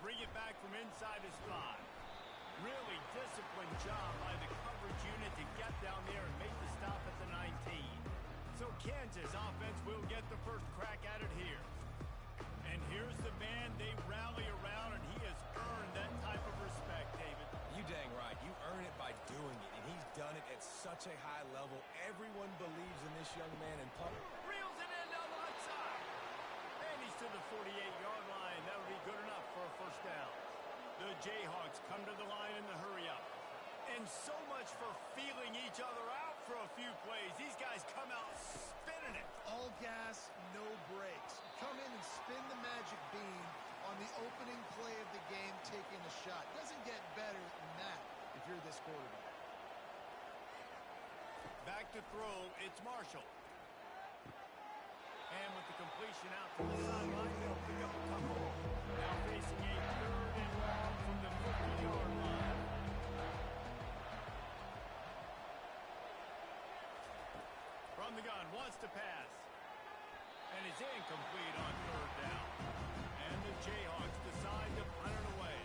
bring it back from inside his 5. Really disciplined job by the coverage unit to get down there and make the stop at the 19. So Kansas offense will get the first crack at it here. And here's the man they rally around, and he has earned that type of respect, David. You dang right. You earn it by doing it, and he's done it at such a high level. Everyone believes in this young man in public. Reels it in down the left side. And he's to the 48-yard line. That would be good enough for a first down. The Jayhawks come to the line in the hurry-up. And so much for feeling each other out for a few plays. These guys come out spinning it. All gas, no brakes. Come in and spin the magic bean on the opening play of the game, taking a shot. Doesn't get better than that if you're this quarterback. Back to throw, it's Marshall. And with the completion out to the sideline, they'll pick up a couple. Now facing a 3rd and long from the 50-yard line. From the gun, wants to pass. And it's incomplete on 3rd down. And the Jayhawks decide to punt it away.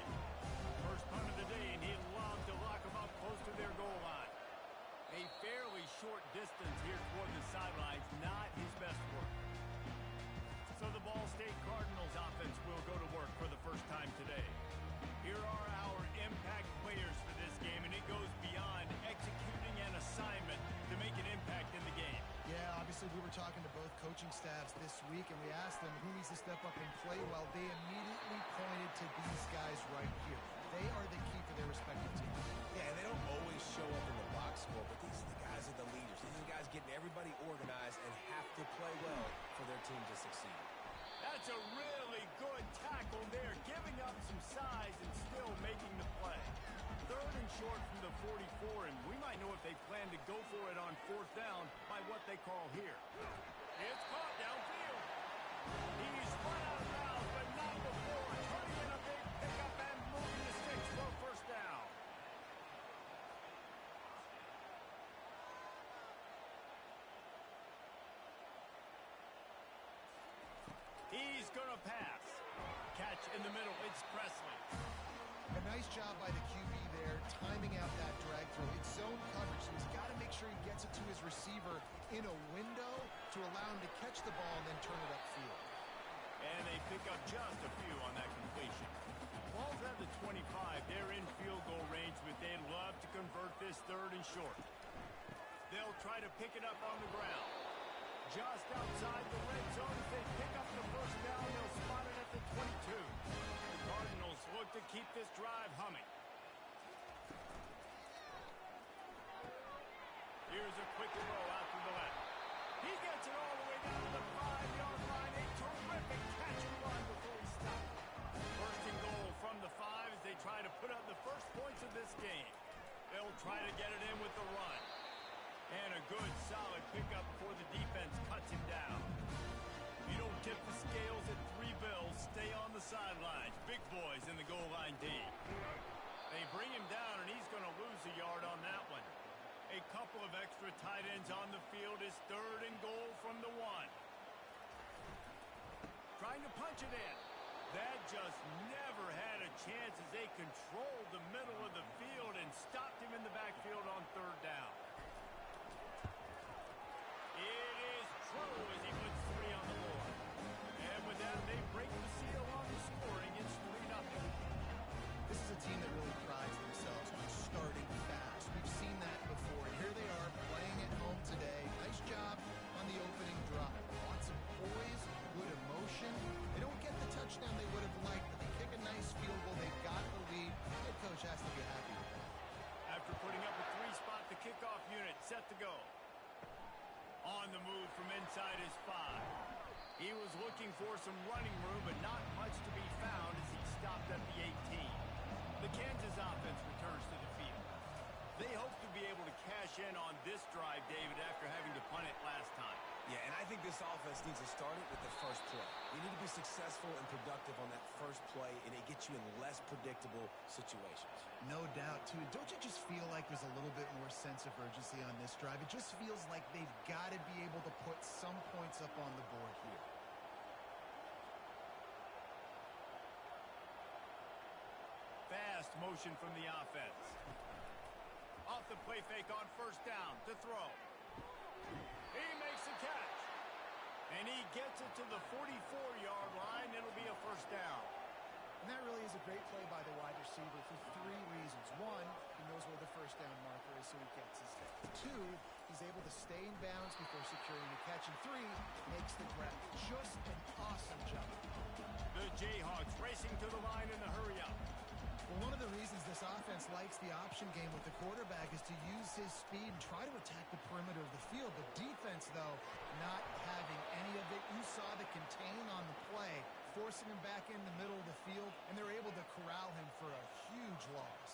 First punt of the day, and he'd love to lock them up close to their goal line. A fairly short distance here toward the sidelines, not his best work. So the Ball State Cardinals offense will go to work for the first time today. Here are our impact players for this game, and it goes beyond executing an assignment to make an impact in the game. Yeah, obviously we were talking to both coaching staffs this week, and we asked them who needs to step up and play well. They immediately pointed to these guys right here. They are the key for their respective teams. Yeah, they don't always show up in the box score, but these are the guys that are the leaders. These are the guys getting everybody organized and have to play well for their team to succeed. That's a really good tackle there, giving up some size and still making the play. 3rd and short from the 44, and we might know if they plan to go for it on 4th down by what they call here. It's caught downfield. He's run out of bounds, but not before turning in a big pickup and moving the sticks for a first down. He's going to pass. Catch in the middle. It's Presley. A nice job by the QB there, timing out that drag throw. It's zone coverage, so he's got to make sure he gets it to his receiver in a window to allow him to catch the ball and then turn it upfield. And they pick up just a few on that completion. Ball's at the 25. They're in field goal range, but they'd love to convert this 3rd and short. They'll try to pick it up on the ground. Just outside the red zone, if they pick up the first down, they'll spot it at the 22. The Cardinals look to keep this drive humming. Here's a quick throw out to the left. He gets it all the way down to the 5-yard line. A terrific catch and run before he stopped. 1st and goal from the 5 as they try to put up the first points of this game. They'll try to get it in with the run. And a good, solid pickup before the defense cuts him down. You don't tip the scales at 3 bills. Stay on the sidelines. Big boys in the goal line D. They bring him down, and he's going to lose a yard on that one. A couple of extra tight ends on the field is 3rd and goal from the 1. Trying to punch it in. That just never had a chance as they controlled the middle of the field and stopped him in the backfield on 3rd down. It is true as he puts 3 on the board. And with that, they break the seal on the scoring. It's 3-0. This is a team that really prides themselves on starting fast. We've seen that before. And here they are playing at home today. Nice job on the opening drive. Lots of poise, good emotion. They don't get the touchdown they would have liked, but they kick a nice field goal. They got the lead. Head coach has to be happy with that. After putting up a 3-spot, the kickoff unit set to go. On the move from inside his 5. He was looking for some running room, but not much to be found as he stopped at the 18. The Kansas offense returns to the field. They hope to be able to cash in on this drive, David, after having to punt it last time. Yeah, and I think this offense needs to start it with the first play. You need to be successful and productive on that first play, and it gets you in less predictable situations. No doubt, too. Don't you just feel like there's a little bit more sense of urgency on this drive? It just feels like they've got to be able to put some points up on the board here. motion from the offense. Off the play fake on first down to throw. He makes a catch. And he gets it to the 44-yard line. It'll be a first down. And that really is a great play by the wide receiver for three reasons. One, he knows where the first down marker is, so he gets his hit. Two, he's able to stay in bounds before securing the catch. And three, makes the grab. Just an awesome job. The Jayhawks racing to the line in the hurry-up. Well, one of the reasons this offense likes the option game with the quarterback is to use his speed and try to attack the perimeter of the field. The defense, though, not having any of it. You saw the contain on the play, forcing him back in the middle of the field, and they're able to corral him for a huge loss.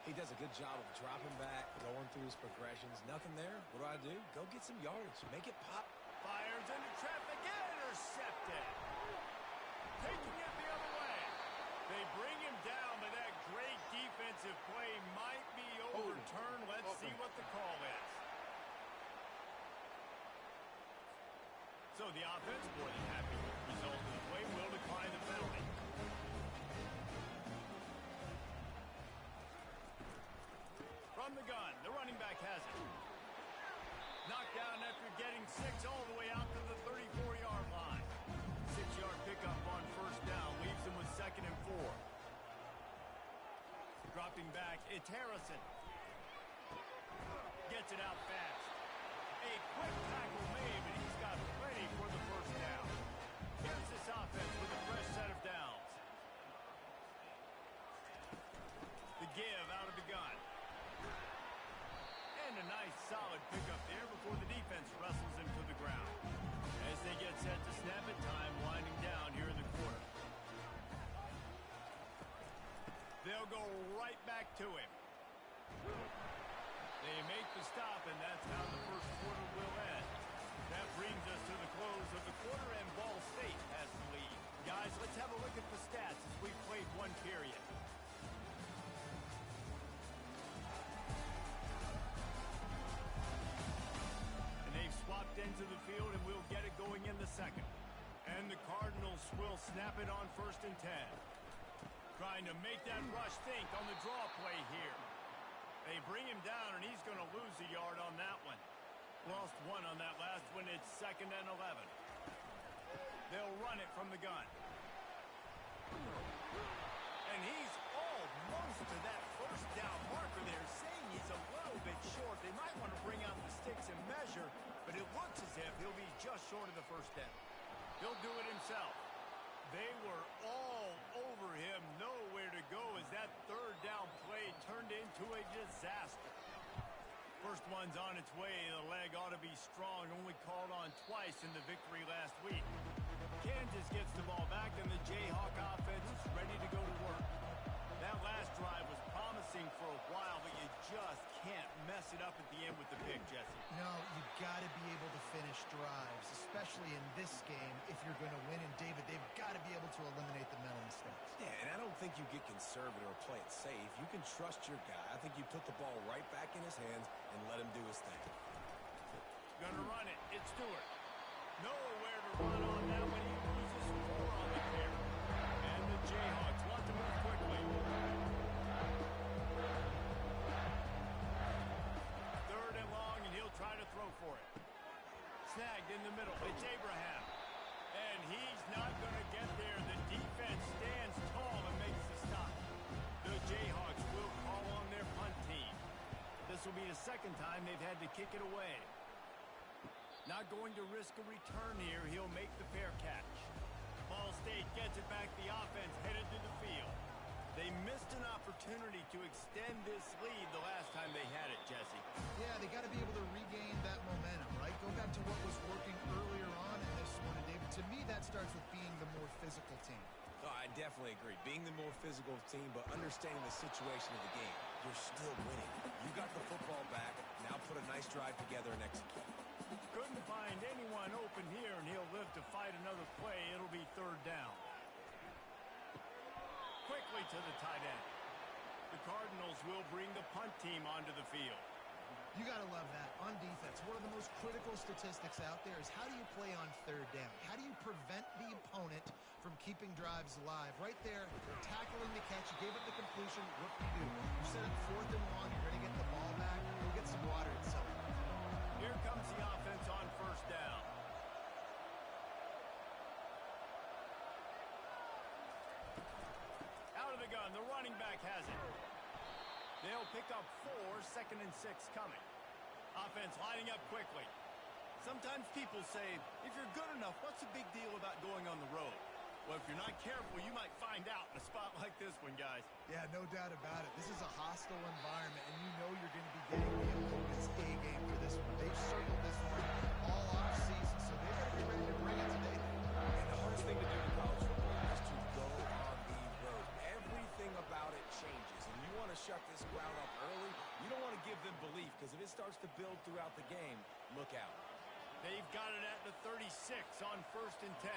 He does a good job of dropping back, going through his progressions. Nothing there. What do? Go get some yardage. Make it pop. Fires into traffic. Intercepted. Taking it the other way. They bring him down, but that great defensive play might be overturned. Let's see what the call is. So the offense, more than happy with the result of the play, will decline the penalty. From the gun, the running back has it. Knocked down after getting 6 all the way out to the 34-yard line. 6-yard pickup on first down leaves him with 2nd and 4. Dropping back, it's Harrison. Gets it out fast. A quick tackle made, but he's got plenty for the first down. Here's this offense with a fresh set of downs. The give out of the gun. And a nice solid pickup there before the defense wrestles him to the ground. As they get set to snap it, time winding down here in the quarter. They'll go right back to him. They make the stop, and that's how the first quarter will end. That brings us to the close of the quarter, and Ball State has the lead. Guys, let's have a look at the stats as we've played one period. And they've swapped into the field, and we'll get it going in the second. And the Cardinals will snap it on 1st and 10. Trying to make that rush think on the draw play here. They bring him down, and he's going to lose a yard on that one. Lost 1 on that last one. It's 2nd and 11. They'll run it from the gun. And he's almost to that first down marker there, saying he's a little bit short. They might want to bring out the sticks and measure, but it looks as if he'll be just short of the first down. He'll do it himself. They were all over him, nowhere to go as that 3rd down play turned into a disaster. First one's on its way. The leg ought to be strong, only called on twice in the victory last week. Kansas gets the ball back, and the Jayhawk offense is ready to go to work. That last drive was promising for a while, but you just can't mess it up at the end with the pick, Jesse. No, you've got to be able to finish drives, especially in this game if you're going to win. And, David, they've got to be able to eliminate the mental mistakes. Yeah, and I don't think you get conservative or play it safe. You can trust your guy. I think you put the ball right back in his hands and let him do his thing. Gonna run it. It's Stewart. Nowhere to run on that one. He loses 4 on the carry. And the Jayhawks want to move quickly. 3rd and long, and he'll try to throw for it. Snagged in the middle. It's Abraham. And he's not going to get there. The defense stands tall and makes the stop. The Jayhawks will call on their punt team. This will be the 2nd time they've had to kick it away. Not going to risk a return here. He'll make the fair catch. Ball State gets it back. The offense headed to the field. They missed an opportunity to extend this lead the last time they had it, Jesse. Yeah, they got to be able to regain that momentum, right? Go back to what was working earlier on in this one. And, David, to me, that starts with being the more physical team. Oh, I definitely agree. Being the more physical team, but understanding the situation of the game. You're still winning. You got the football back. Now put a nice drive together and execute. Couldn't find anyone open here, and he'll live to fight another play. It'll be 3rd down. Quickly to the tight end. The Cardinals will bring the punt team onto the field. You got to love that. On defense, one of the most critical statistics out there is how do you play on third down? How do you prevent the opponent from keeping drives alive? Right there, they're tackling the catch. You gave up the completion. What do? You set up 4th and long. You're going to get the ball back. Go get some water and celebrate. Here comes the offense on first down. Out of the gun, the running back has it. They'll pick up 4, 2nd and 6 coming. Offense lining up quickly. Sometimes people say, if you're good enough, what's the big deal about going on the road? Well, if you're not careful, you might find out in a spot like this one, guys. Yeah, no doubt about it. This is a hostile environment, and you know you're going to be getting the opponent's A game for this one. They've circled this one all offseason, so they're going to be ready to bring it today. And the hardest thing to do in college football is to go on the road. Everything about it changes, and you want to shut this crowd up early. You don't want to give them belief, because if it starts to build throughout the game, look out. They've got it at the 36 on 1st and 10.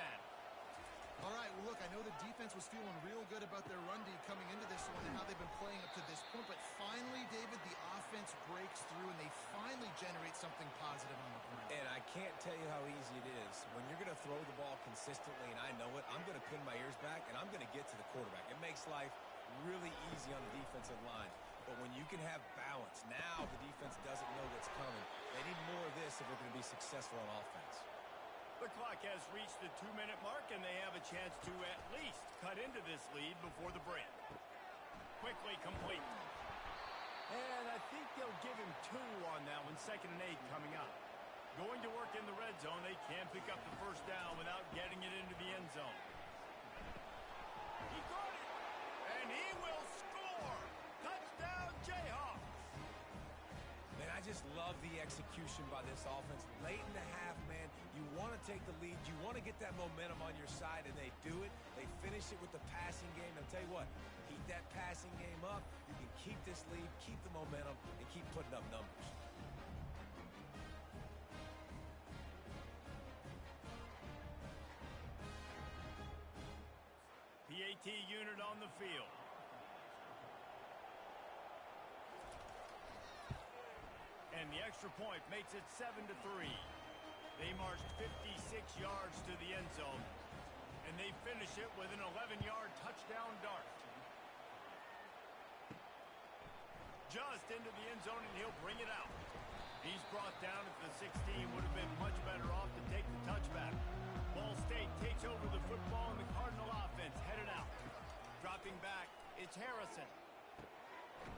All right, well, look, I know the defense was feeling real good about their run D coming into this one and how they've been playing up to this point, but finally, David, the offense breaks through and they finally generate something positive on the ground. And I can't tell you how easy it is. When you're going to throw the ball consistently, and I know it, I'm going to pin my ears back, and I'm going to get to the quarterback. It makes life really easy on the defensive line. But when you can have balance, now the defense doesn't know what's coming. They need more of this if they're going to be successful on offense. The clock has reached the 2-minute mark, and they have a chance to at least cut into this lead before the break. Quickly complete. And I think they'll give him 2 on that one, 2nd and 8 coming up. Going to work in the red zone, they can't pick up the first down without getting it into the end zone. He got it, and he will score. Touchdown, Jayhawks. Man, I just love the execution by this offense. Late in the half, man, you want to take the lead. You want to get that momentum on your side, and they do it. They finish it with the passing game. I'll tell you what, keep that passing game up. You can keep this lead, keep the momentum, and keep putting up numbers. PAT unit on the field. And the extra point makes it 7-3. They marched 56 yards to the end zone, and they finish it with an 11-yard touchdown dart. Just into the end zone, and he'll bring it out. He's brought down at the 16, would have been much better off to take the touchback. Ball State takes over the football, and the Cardinal offense headed out. Dropping back, it's Harrison.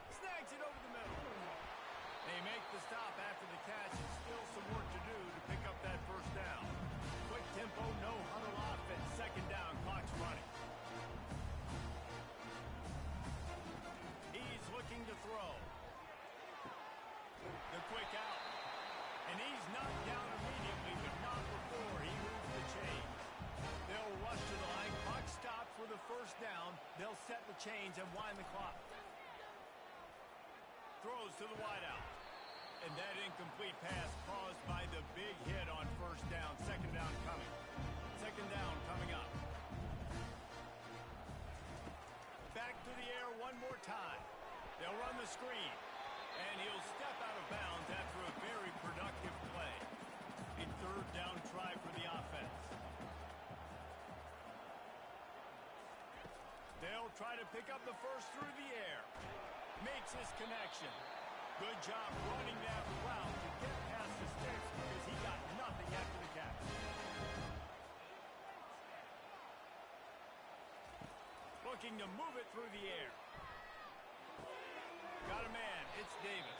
Snags it over the middle. They make the stop after the catch, and still some work to do to pick up that first down. Quick tempo, no huddle offense. 2nd down, clock's running. He's looking to throw. The quick out. And he's knocked down immediately, but not before he moves the chains. They'll rush to the line. Clock stopped for the first down. They'll set the chains and wind the clock. Throws to the wideout. And that incomplete pass caused by the big hit on first down. 2nd down coming. 2nd down coming up. Back to the air one more time. They'll run the screen. And he'll step out of bounds after a very productive play. A 3rd down try for the offense. They'll try to pick up the first through the air. Makes his connection. Good job running that route to get past the sticks because he got nothing after the catch. Looking to move it through the air. Got a man. It's Davis.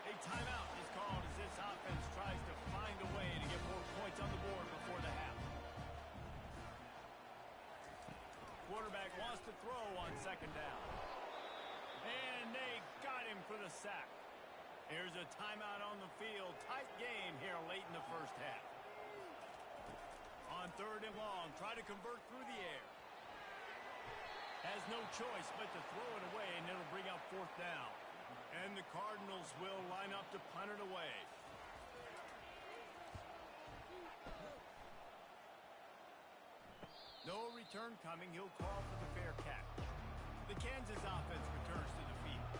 A timeout is called as this offense tries to find a way to get more points on the board before the half. Quarterback wants to throw on 2nd down. And they got him for the sack. Here's a timeout on the field. Tight game here late in the first half. On 3rd and long, try to convert through the air. Has no choice but to throw it away, and it'll bring up 4th down. And the Cardinals will line up to punt it away. No return coming. He'll call for the fair catch. The Kansas offense returns to the field.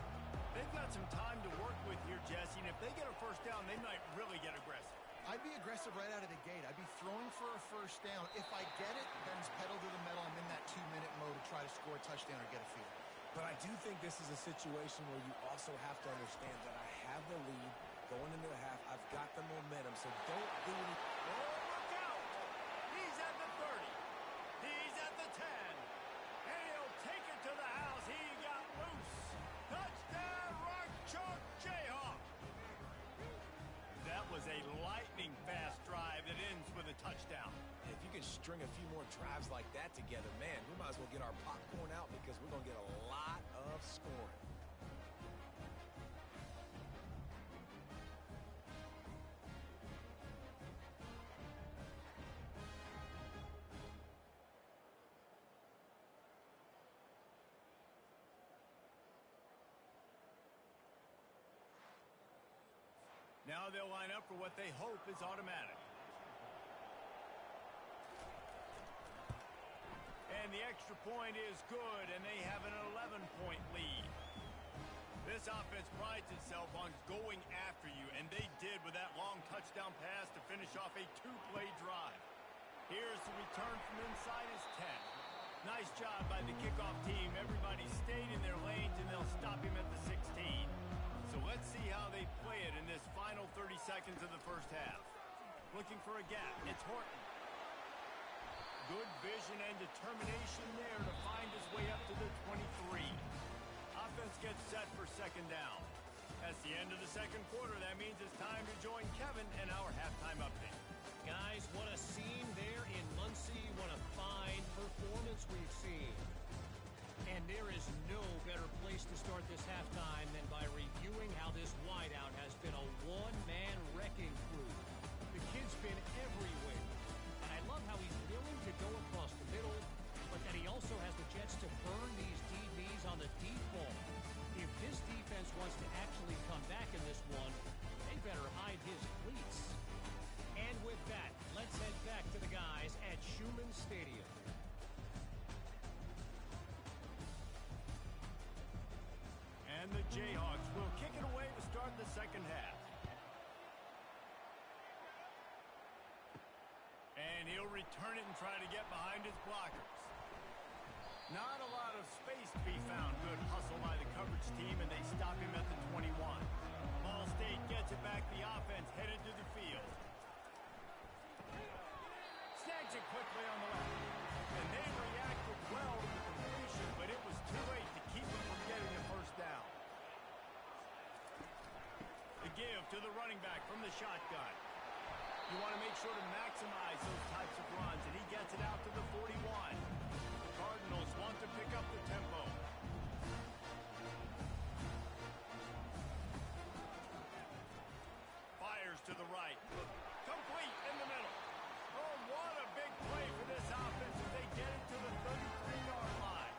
They've got some time to work with here, Jesse, and if they get first down, they might really get aggressive. I'd be aggressive right out of the gate. I'd be throwing for a first down. If I get it, then it's pedal to the metal. I'm in that 2-minute mode to try to score a touchdown or get a field. But I do think this is a situation where you also have to understand that I have the lead going into the half. I've got the momentum, so don't do anything. Oh, look out! He's at the 30. He's at the 10. And he'll take it to the house. He got loose. Touchdown, Rock Chalk Jayhawk. That was a lightning-fast drive that ends with a touchdown. If you can string a few more drives like that together, man, we might as well get our popcorn out because we're going to get a lot of scoring. Now they'll line up for what they hope is automatic. And the extra point is good, and they have an 11-point lead. This offense prides itself on going after you, and they did with that long touchdown pass to finish off a 2-play drive. Here's the return from inside his 10. Nice job by the kickoff team. Everybody stayed in their lanes, and they'll stop him at the 16. So let's see how they play it in this final 30 seconds of the first half. Looking for a gap. It's Horton. Good vision and determination there to find his way up to the 23. Offense gets set for second down. That's the end of the second quarter. That means it's time to join Kevin and our halftime update. Guys, what a scene there in Muncie. What a fine performance we've seen. And there is no better place to start this halftime than by reviewing how this wideout has been a one-man wrecking crew. The kid's been everywhere. And I love how he's willing to go across the middle, but that he also has the jets to burn these DBs on the deep ball. If this defense wants to actually come back in this one, they better hide his cleats. And with that, let's head back to the guys at Schumann Stadium. And the Jayhawks will kick it away to start the second half. And he'll return it and try to get behind his blockers. Not a lot of space to be found. Good hustle by the coverage team, and they stop him at the 21. Ball State gets it back. The offense headed to the field. Snags it quickly on the left. And they reacted well to the completion, but it was too late to keep them from getting the first down. The give to the running back from the shotgun. You want to make sure to maximize those types of runs, and he gets it out to the 41. The Cardinals want to pick up the tempo. Fires to the right. Complete in the middle. Oh, what a big play for this offense as they get it to the 33-yard line.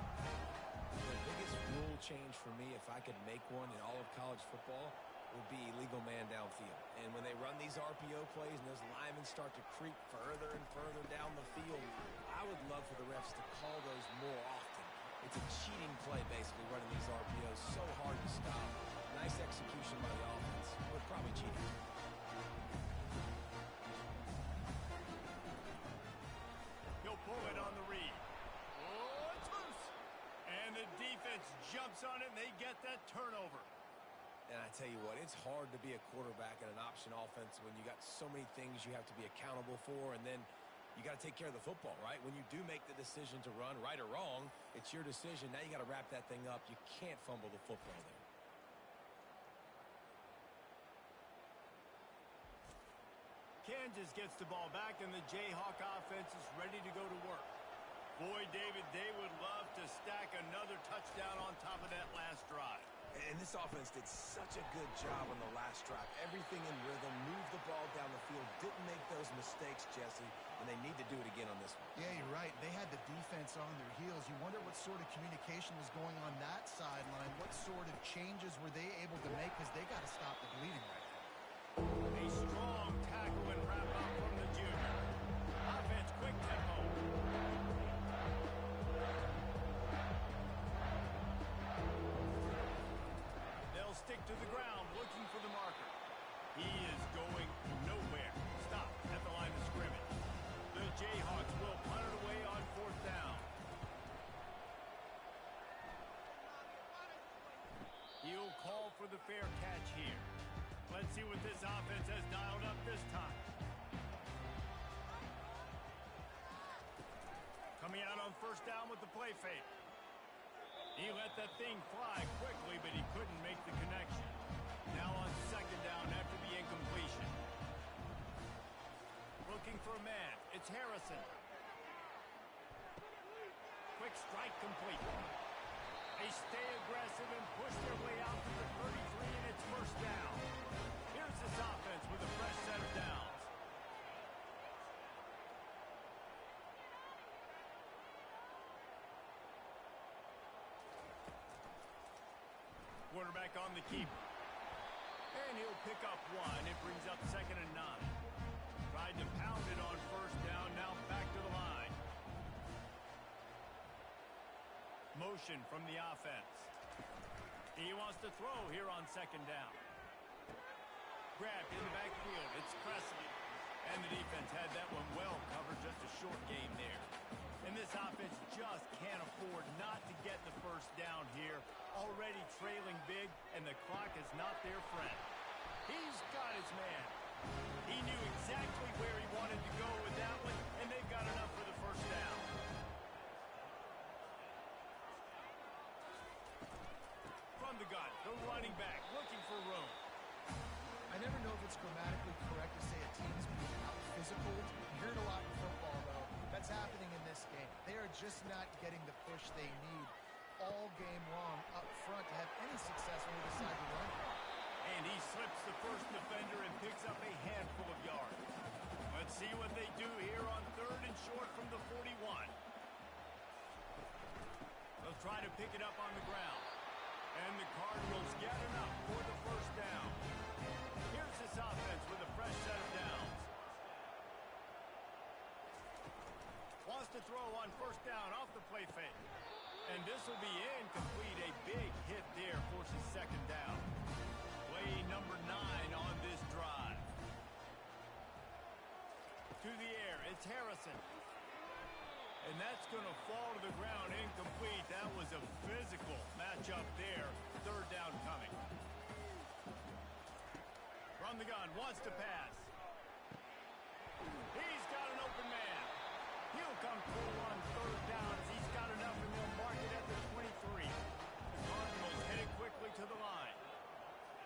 The biggest rule change for me, if I could make one in all of college football, would be illegal man downfield. And when they run these RPO plays and those linemen start to creep further and further down the field, I would love for the refs to call those more often. It's a cheating play, basically, running these RPOs. So hard to stop. Nice execution by the offense, but probably cheating. He'll pull it on the read. Oh, it's loose. And the defense jumps on it, and they get that turnover. And I tell you what, it's hard to be a quarterback in an option offense when you got so many things you have to be accountable for, and then you got to take care of the football, right? When you do make the decision to run, right or wrong, it's your decision. Now you got to wrap that thing up. You can't fumble the football there. Kansas gets the ball back, and the Jayhawk offense is ready to go to work. Boy, David, they would love to stack another touchdown on top of that last drive. And this offense did such a good job on the last drive. Everything in rhythm, moved the ball down the field, didn't make those mistakes, Jesse, and they need to do it again on this one. Yeah, you're right. They had the defense on their heels. You wonder what sort of communication was going on that sideline. What sort of changes were they able to make, because they got to stop the bleeding right now. A strong tackle and wrap up from the junior. Offense, quick tempo. They'll stick to the ground looking for the marker. He is going nowhere. Stop at the line of scrimmage. The Jayhawks will punt it away on 4th down. He'll call for the fair catch here. Let's see what this offense has dialed up this time. Coming out on 1st down with the play fake. He let that thing fly quickly, but he couldn't make the connection. Now on 2nd down after the incompletion. Looking for a man. It's Harrison. Quick strike complete. They stay aggressive and push their way out to the 33, and it's 1st down. Here's this offense with a fresh set of downs. Quarterback on the keeper. And he'll pick up 1. It brings up 2nd and 9. Tried to pound it on 1st down, now back to the line. Motion from the offense. He wants to throw here on 2nd down. Grabbed in the backfield. It's Presley. And the defense had that one well covered. Just a short game there. And this offense just can't afford not to get the 1st down here. Already trailing big, and the clock is not their friend. He's got his man. He knew exactly where he wanted to go with that one, and they've got enough for the 1st down. From the gun, the running back looking for room. I never know if it's grammatically correct to say a team's being out-physical. You hear it a lot in football, though. That's happening in this game. They are just not getting the push they need all game long up front to have any success when they decide to run. And he slips the 1st defender and picks up a handful of yards. Let's see what they do here on 3rd and short from the 41. They'll try to pick it up on the ground. And the Cardinals get enough for the 1st down. Here's this offense with a fresh set of downs. Wants to throw on 1st down off the play fake. And this will be incomplete. A big hit there forces 2nd down. Play number 9 on this drive. To the air, it's Harrison. And that's going to fall to the ground incomplete. That was a physical matchup there. 3rd down coming. From the gun, wants to pass. He's got an open man. He'll come through on 3rd down as he's got enough, and they'll mark it at the 23. The Cardinals headed quickly to the line.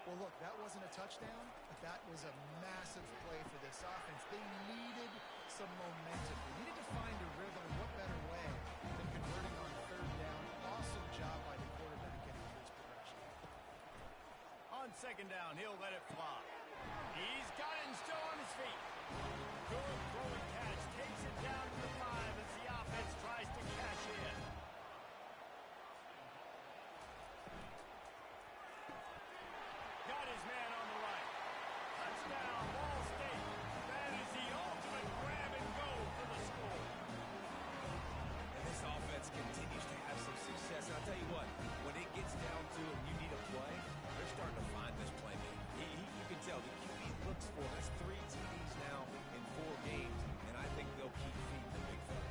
Well, look, that wasn't a touchdown, but that was a massive play for this offense. They needed some momentum. They needed to find a rhythm, and what better way than converting on 3rd down. Awesome job by the quarterback getting to this progression. On 2nd down, he'll let it fly. He's got it and still on his feet. Good throw and catch. Takes it down to the 5 as the offense tries to cash in. Got his man on the right. Touchdown, Ball State. That is the ultimate grab and go for the score. And this offense continues to have some success. And I'll tell you what, when it gets down to it and you need a play, they're starting to find this playmaker. You can tell the QB looks for him. That's 3 TDs now in 4 games, and I think they'll keep feeding the big fella.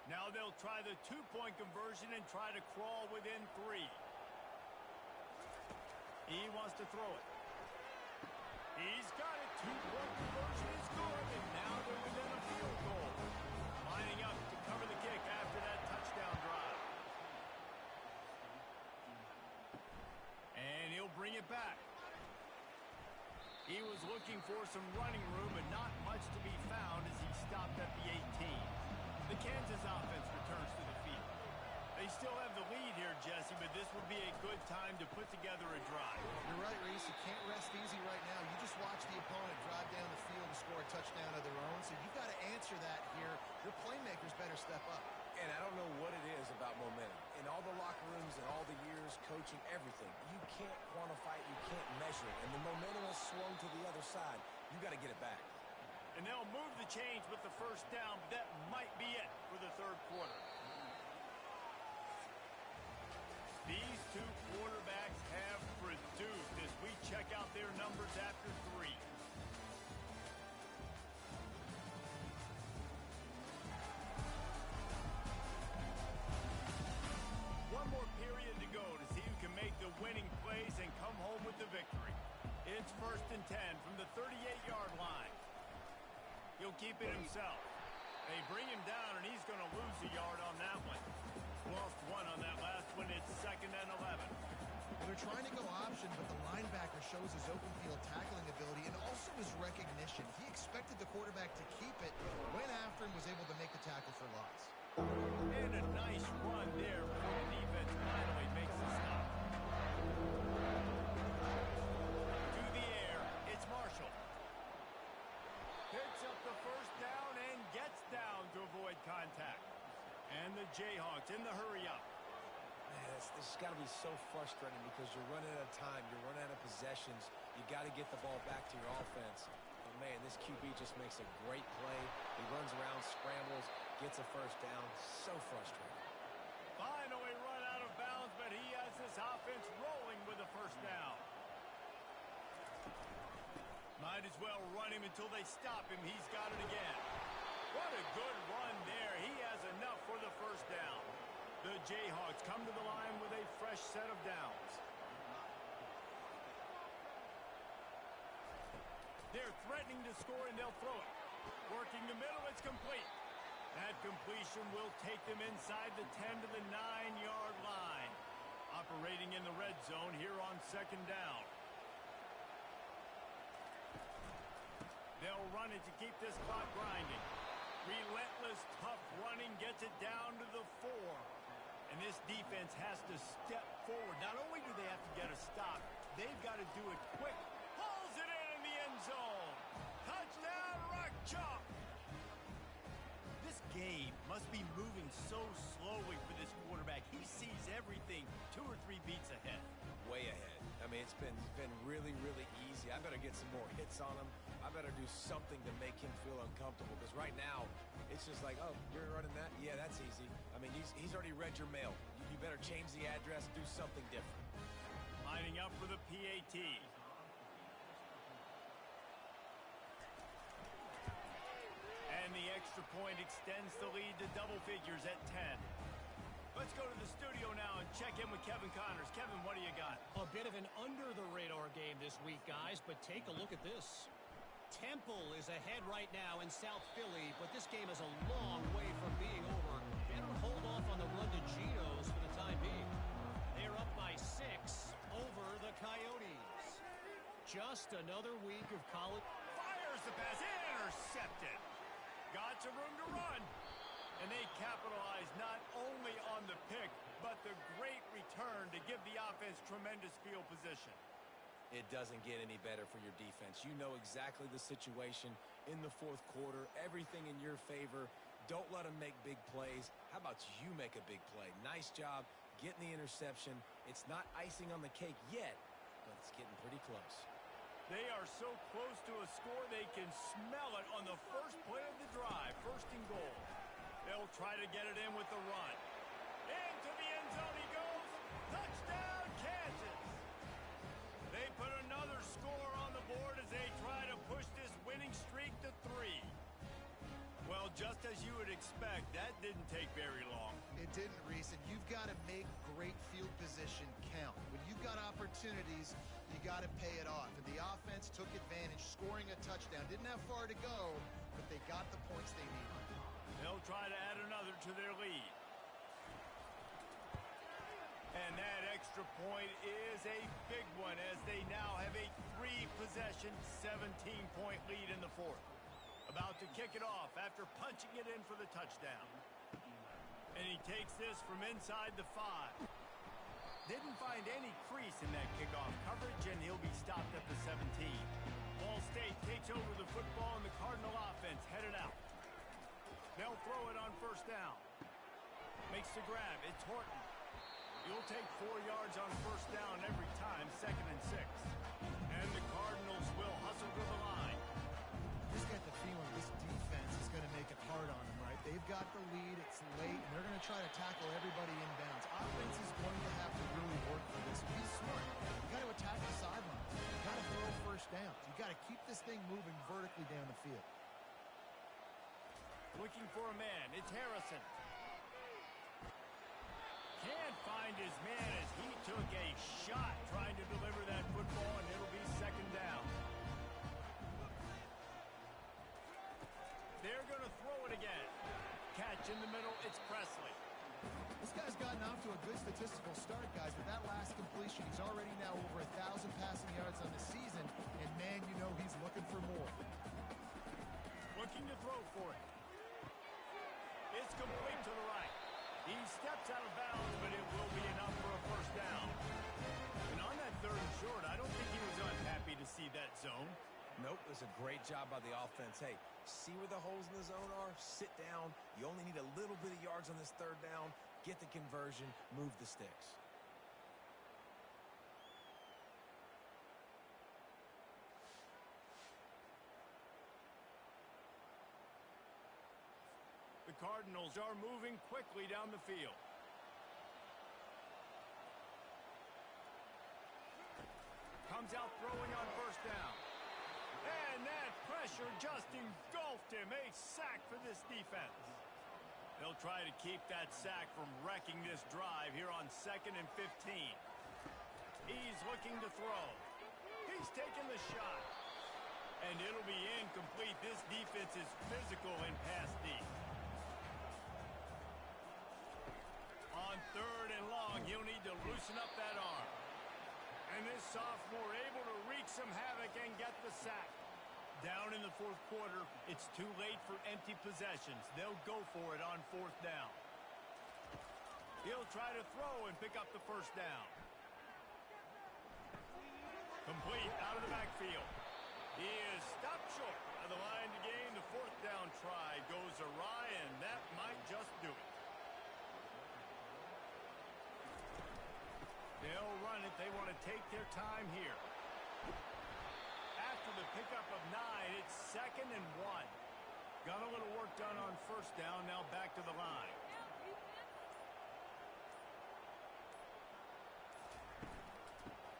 Now they'll try the 2-point conversion and try to crawl within 3. He wants to throw it. He's got it. 2-point conversion is good, and now they're within a field goal. Lining up to cover the kick after that touchdown drive. And he'll bring it back. He was looking for some running room, but not much to be found as he stopped at the 18. The Kansas offense returns to the field. They still have the lead here, Jesse, but this would be a good time to put together a drive. You're right, Reese. You can't rest easy right now. You just watch the opponent drive down the field to score a touchdown of their own, so you've got to answer that here. Your playmakers better step up. And I don't know what it is about momentum. In all the locker rooms and all the years coaching, everything, you can't quantify it, you can't measure it. And the momentum has swung to the other side. You got to get it back. And they'll move the chains with the 1st down, but that might be it for the 3rd quarter. These two quarterbacks have produced as we check out their numbers after 3. One more period to go to see who can make the winning plays and come home with the victory. It's 1st and 10 from the 38-yard line. He'll keep it himself. They bring him down, and he's going to lose a yard on that one. Lost 1 on that last one. It's 2nd and 11. They're trying to go option, but the linebacker shows his open field tackling ability and also his recognition. He expected the quarterback to keep it, went after him, was able to make the tackle for loss. And a nice run there before the defense finally makes the stop. To the air, it's Marshall. Picks up the first down and gets down to avoid contact. And the Jayhawks in the hurry-up. Man, this has got to be so frustrating because you're running out of time. You're running out of possessions. You got to get the ball back to your offense. But, man, this QB just makes a great play. He runs around, scrambles, gets a first down. So frustrating. Finally run out of bounds, but he has this offense rolling with a first down. Might as well run him until they stop him. He's got it again. What a good run there. He has enough for the first down. The Jayhawks come to the line with a fresh set of downs. They're threatening to score, and they'll throw it. Working the middle, it's complete. That completion will take them inside the 10 to the 9-yard line. Operating in the red zone here on 2nd down. They'll run it to keep this clock grinding. Relentless, tough running gets it down to the 4. And this defense has to step forward. Not only do they have to get a stop, they've got to do it quick. Hauls it in the end zone. Touchdown, Rock Chalk. This game must be moving so slowly for this quarterback. He sees everything 2 or 3 beats ahead. Way ahead. I mean, it's been really, really easy. I better get some more hits on him. I better do something to make him feel uncomfortable because right now it's just like, oh, you're running that? Yeah, that's easy. I mean, he's already read your mail. You better change the address, do something different. Lining up for the PAT. And the extra point extends the lead to double figures at 10. Let's go to the studio now and check in with Kevin Connors. Kevin, what do you got? A bit of an under-the-radar game this week, guys, but take a look at this. Temple is ahead right now in South Philly, but this game is a long way from being over. Better hold off on the run to Geno's for the time being. They're up by 6 over the Coyotes. Just another week of college. Fires the pass, intercepted. Got some room to run. And they capitalize not only on the pick, but the great return to give the offense tremendous field position. It doesn't get any better for your defense. You know exactly the situation in the 4th quarter. Everything in your favor. Don't let them make big plays. How about you make a big play? Nice job getting the interception. It's not icing on the cake yet, but it's getting pretty close. They are so close to a score they can smell it on the first play of the drive. 1st and goal. They'll try to get it in with the run. Into the end zone he goes. Touchdown, Kansas. They put another score on the board as they try to push this winning streak to 3. Well, just as you would expect, that didn't take very long. It didn't, Reese, and you've got to make great field position count. When you've got opportunities, you got to pay it off. And the offense took advantage, scoring a touchdown. Didn't have far to go, but they got the points they needed. They'll try to add another to their lead. And that extra point is a big one as they now have a 3-possession, 17-point lead in the 4th. About to kick it off after punching it in for the touchdown. And he takes this from inside the 5. Didn't find any crease in that kickoff coverage, and he'll be stopped at the 17. Ball State takes over the football, and the Cardinal offense headed out. They'll throw it on 1st down. Makes the grab. It's Horton. You'll take 4 yards on 1st down every time, 2nd and 6. And the Cardinals will hustle to the line. Just got the feeling this defense is going to make it hard on them, right? They've got got the lead. It's late, and they're going to try to tackle everybody inbounds. Offense is going to have to really work for this. Be smart. You got to attack the sidelines. You got to throw first downs. You got to keep this thing moving vertically down the field. Looking for a man. It's Harrison. Can't find his man as he took a shot trying to deliver that football, and it'll be second down. They're going to throw it again. Catch in the middle. It's Presley. This guy's gotten off to a good statistical start, guys. With that last completion, he's already now over 1,000 passing yards on the season, and man, you know he's looking for more. Looking to throw for it. It's complete to the right. He steps out of bounds, but it will be enough for a first down. And on that third and short, I don't think he was unhappy to see that zone. Nope, it was a great job by the offense. Hey, see where the holes in the zone are? Sit down. You only need a little bit of yards on this third down. Get the conversion. Move the sticks. The Cardinals are moving quickly down the field. Comes out throwing on first down. And that pressure just engulfed him. A sack for this defense. They'll try to keep that sack from wrecking this drive here on 2nd and 15. He's looking to throw. He's taking the shot. And it'll be incomplete. This defense is physical in pass deep. On 3rd and long, he'll need to loosen up that arm. And this sophomore able to wreak some havoc and get the sack. Down in the 4th quarter, it's too late for empty possessions. They'll go for it on 4th down. He'll try to throw and pick up the first down. Complete out of the backfield. He is stopped short of the line to gain. The 4th down try goes awry, and that might just do it. They'll run it. They want to take their time here. After the pickup of 9, it's 2nd and 1. Got a little work done on first down. Now back to the line.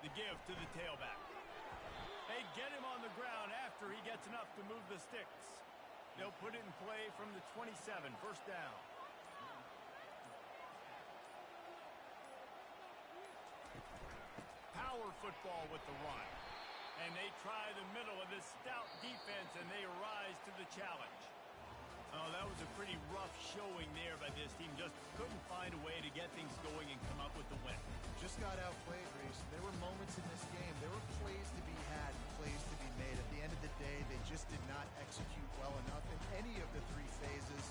The give to the tailback. They get him on the ground after he gets enough to move the sticks. They'll put it in play from the 27. First down. Power football with the run. And they try the middle of this stout defense, and they rise to the challenge. Oh, that was a pretty rough showing there by this team. Just couldn't find a way to get things going and come up with the win. Just got outplayed, Reese. There were moments in this game. There were plays to be had and plays to be made. At the end of the day, they just did not execute well enough in any of the 3 phases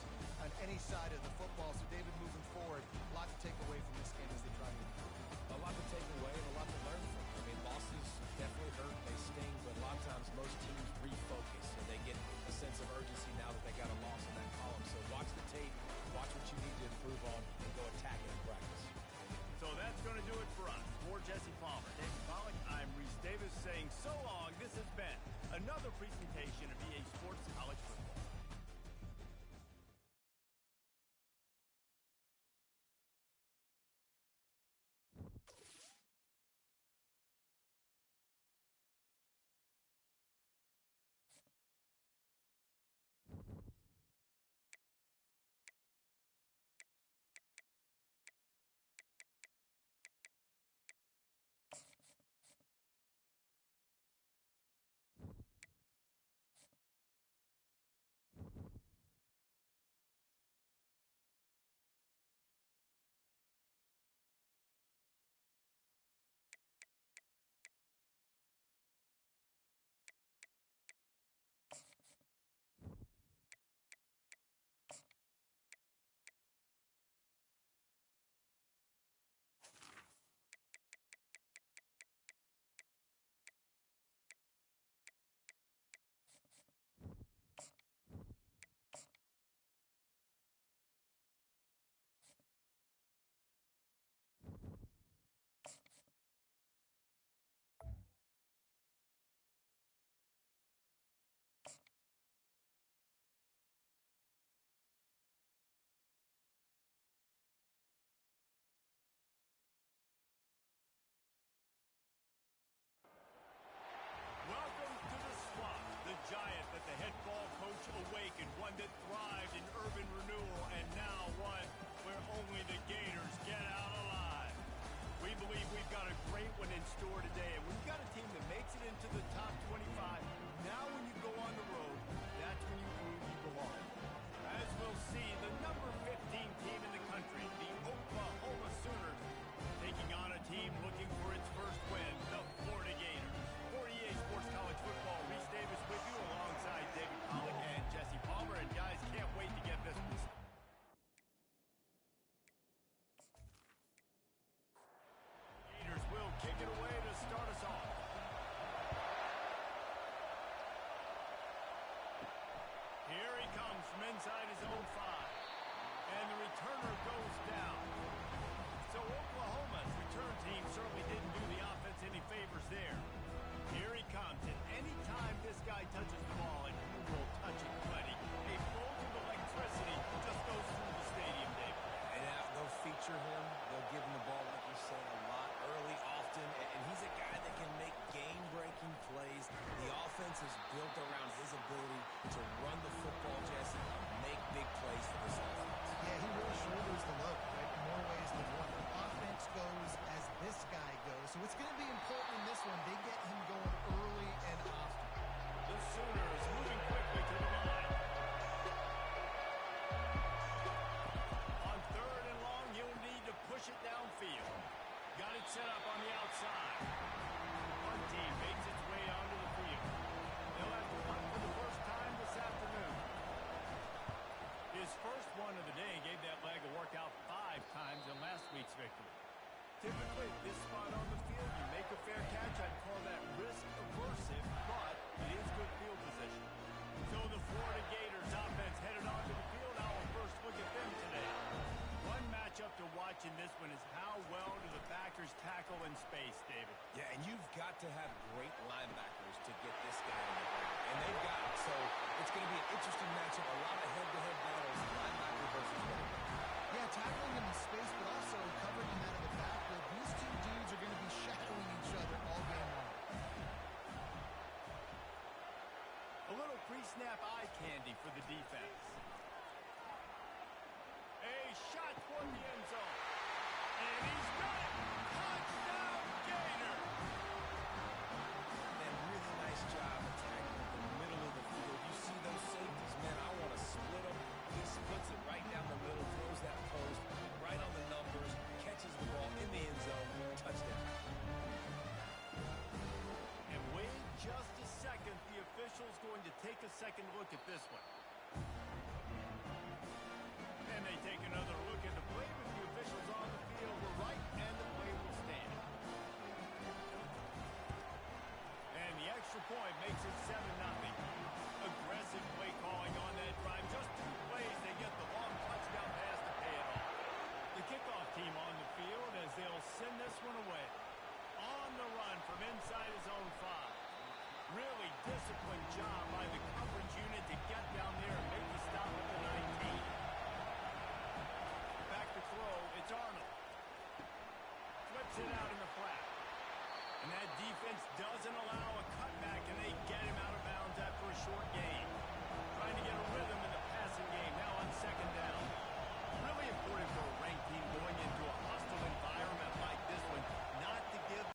on any side of the football. So, David, moving forward, a lot to take away from this game as they try to improve. A lot to take away and a lot to learn from. I mean, losses definitely hurt. They sting, but a lot of times most teams refocus and they get a sense of urgency now that they got a loss in that column. So watch the tape, watch what you need to improve on, and go attack it in practice. So that's going to do it for us. For Jesse Palmer, David Pollack, I'm Reese Davis saying so long. This has been another presentation of EA Sports College Football. first one of the day, gave that leg a workout 5 times in last week's victory. Typically, at this spot on the field, you make a fair catch. I'd call that risk aversive, but it is good field position. So the Florida Gators offense headed onto the field. Now we'll first look at them today. One matchup to watch in this one is how well do the backers tackle in space, David. Yeah, and you've got to have great linebackers to get this guy on the ground. And they've got it. So it's going to be an interesting matchup. A lot of head-to-head battles, linebacker versus running. Yeah, tackling him in space, but also covering him out of the backfield. These two dudes are going to be shadowing each other all game long. A little pre-snap eye candy for the defense. A shot toward the end zone. And he's got it. Touchdown, Gator. And really nice job attacking the middle of the field. You see those safeties, man, I want to split them. He splits it right down the middle, throws that post, right on the numbers, catches the ball in the end zone, touchdown. And wait just a second. The official's going to take a second look at this one. And they take another look at the play, but the officials on the field were right, and the play will stand. And the extra point makes it 7-0. Aggressive play calling on that drive. Just 2 plays, they get the long touchdown pass to pay it off. The kickoff team on the field as they'll send this one away. On the run from inside his own 5. Really disciplined job by the coverage unit to get down there and make the stop at the 19. Back to throw, it's Arnold. Flips it out in the flat. And that defense doesn't allow a cutback, and they get him out of bounds after a short gain. Trying to get a rhythm in the passing game now on second down. Really important for a ranked team going into a hostile environment like this one, not to give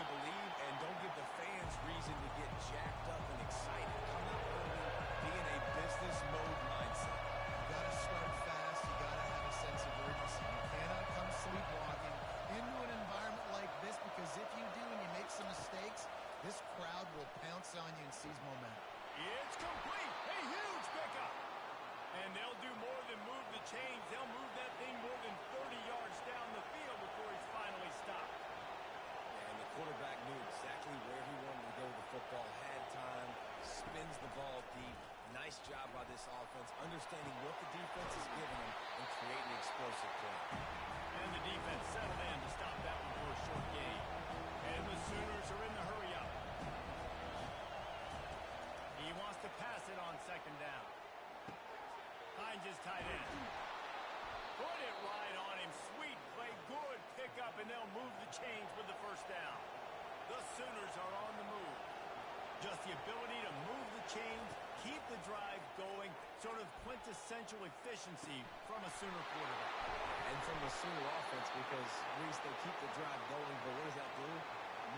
Believe and don't give the fans reason to get jacked up and excited. Come out early, be in a business mode mindset. You got to start fast. You got to have a sense of urgency. You cannot come sleepwalking into an environment like this, because if you do and you make some mistakes, this crowd will pounce on you and seize momentum. It's complete. A huge pickup. And they'll do more than move the chains. They'll move that thing more than 30 yards down the field before he's finally stopped. And the quarterback knew exactly where he wanted to go with the football, had time, spins the ball deep. Nice job by this offense, understanding what the defense is giving them and creating explosive play. And the defense settled in to stop that one for a short gain. And the Sooners are in the hurry up. He wants to pass it on second down. Finds his tight end. Put it right on him. Sweet play. Good pickup, and they'll move the chains with the first down. The Sooners are on the move. Just the ability to move the chains, keep the drive going, sort of quintessential efficiency from a Sooner quarterback. And from the Sooner offense, because, Reese, they keep the drive going, but what does that do?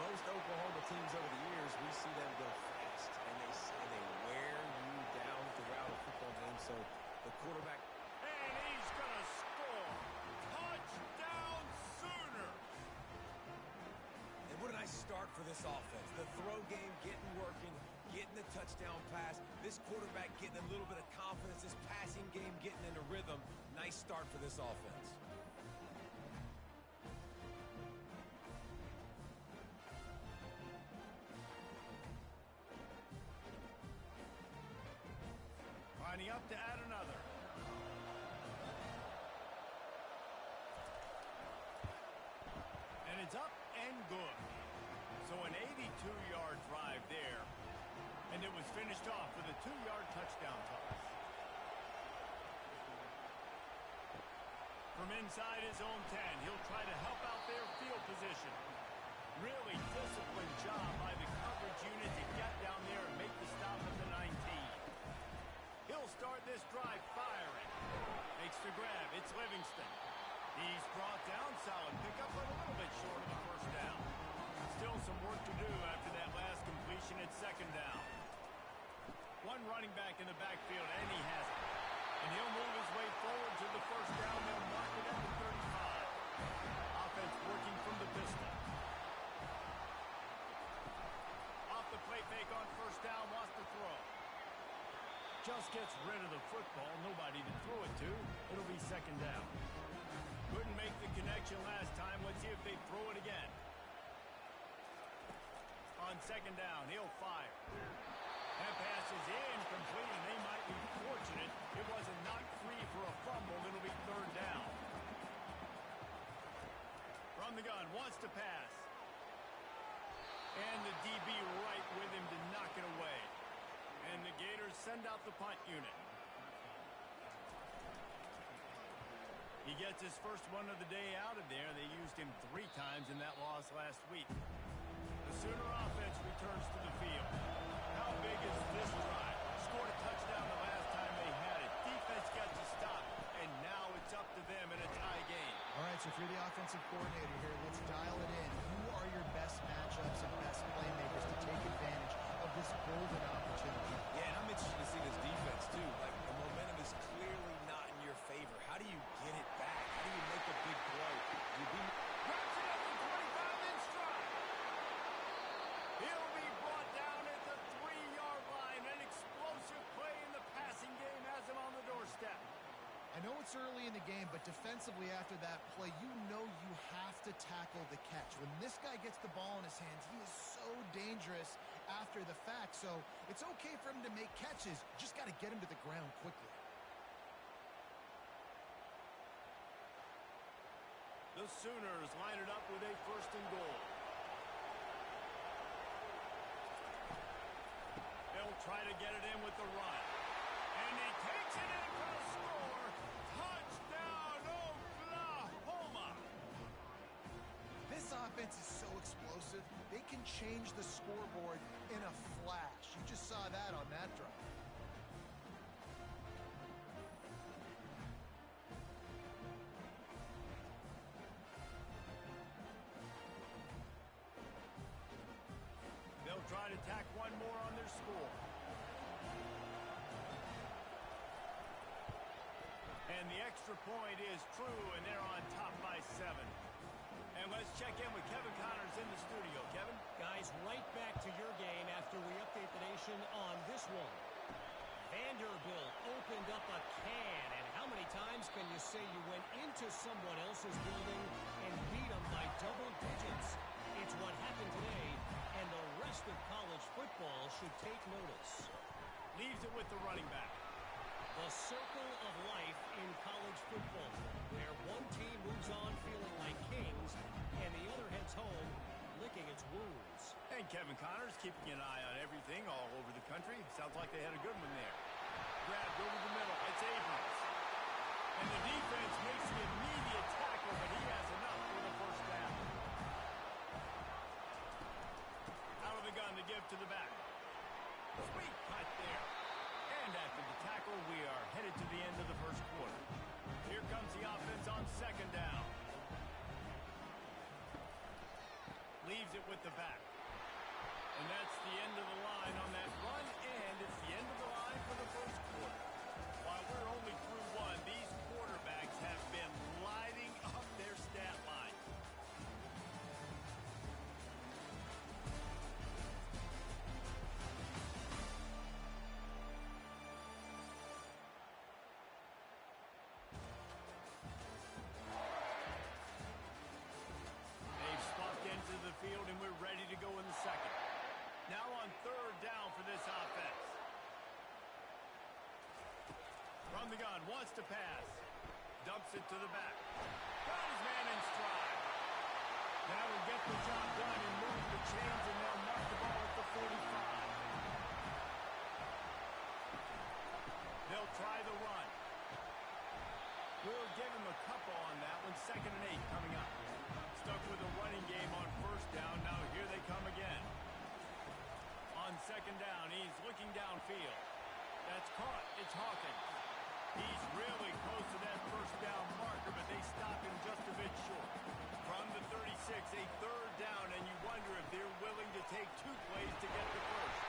Most Oklahoma teams over the years, we see them go fast, and they wear you down throughout a football game. So the quarterback, And he's going to score. Touchdown, Sooner. and what a nice start for this offense. The throw game getting working, getting the touchdown pass. This quarterback getting a little bit of confidence. This passing game getting in a rhythm. Nice start for this offense. Lining up to add another. And it's up and good. So an 82-yard drive there. And it was finished off with a 2-yard touchdown toss. From inside his own 10, he'll try to help out their field position. Really disciplined job by the coverage unit to get down there and make the stop at the 19. He'll start this drive firing. Makes the grab. It's Livingston. He's brought down. Solid pickup, but a little bit short of the first down. Still some work to do after that last completion at second down. One running back in the backfield, and he has it. And he'll move his way forward to the first down. They'll mark it at the 35. Offense working from the pistol. Off the play fake on first down, wants to throw. Just gets rid of the football. Nobody to throw it to. It'll be second down. Couldn't make the connection last time. Let's see if they throw it again. On second down, he'll fire. That pass is incomplete, and they might be fortunate it wasn't knocked free for a fumble. It'll be third down. From the gun, wants to pass. And the DB right with him to knock it away. And the Gators send out the punt unit. He gets his first one of the day out of there. They used him 3 times in that loss last week. The Sooner offense returns to the field. How big is this drive? Scored a touchdown the last time they had it. Defense got to stop, and now it's up to them in a tie game. All right, so if you're the offensive coordinator here, let's dial it in. Who are your best matchups and best playmakers to take advantage of this golden opportunity? Yeah, and I'm interested to see this defense, too. Like, the momentum is clearly not in your favor. How do you get it back? How do you make a big play? Grabs it at the 25 in stride. He'll be brought down at the 3-yard line. An explosive play in the passing game has him on the doorstep. I know it's early in the game, but defensively after that play, you know you have to tackle the catch. When this guy gets the ball in his hands, he is so dangerous after the fact. So it's okay for him to make catches. You just got to get him to the ground quickly. The Sooners line it up with a first and goal. They'll try to get it in with the run. And he takes it in for the score. Touchdown, Oklahoma! This offense is so explosive, they can change the scoreboard in a flash. You just saw that on that drive. They'll try to tack one more on their score. And the extra point is true, and they're on top by 7. And let's check in with Kevin Connors in the studio. Kevin? Guys, right back to your game after we update the nation on this one. Vanderbilt opened up a can, and how many times can you say you went into someone else's building and beat them by double digits? It's what happened today, and the rest of college football should take notice. Leaves it with the running back. The circle of life in college football, where one team moves on feeling like kings, and the other heads home licking its wounds. And Kevin Connors keeping an eye on everything all over the country. Sounds like they had a good one there. Grabbed over the middle. It's Abrams. And the defense makes the immediate tackle, but he has enough for the first down. Out of the gun to give to the back. Sweet punt there. And after the tackle, we are headed to the end of the first quarter. Here comes the offense on second down. Leaves it with the back. And that's the end of the line on that run, and it's the end of the line for the first quarter. While we're only through one, these quarterbacks have been lighting up their stat line. They've swapped into the field, and we're ready to go in the second. Now on third down for this offense. From the gun, wants to pass. Dumps it to the back. Got his man in stride. That will get the job done and move the chains, and they'll mark the ball at the 45. They'll try the run. We'll give him a couple on that one. 2nd and 8 coming up. Stuck with a running game on first down. Now here they come again. On second down, he's looking downfield. That's caught. It's Hawkins. He's really close to that first down marker, but they stop him just a bit short. From the 36, a third down, and you wonder if they're willing to take 2 plays to get the first.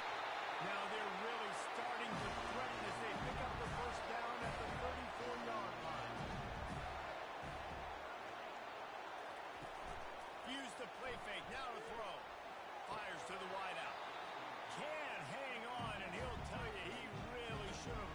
Now they're really starting to threaten as they pick up the first down at the 34-yard line. Use the play fake. Now to throw. Fires to the wideout. Can't hang on, and he'll tell you he really should have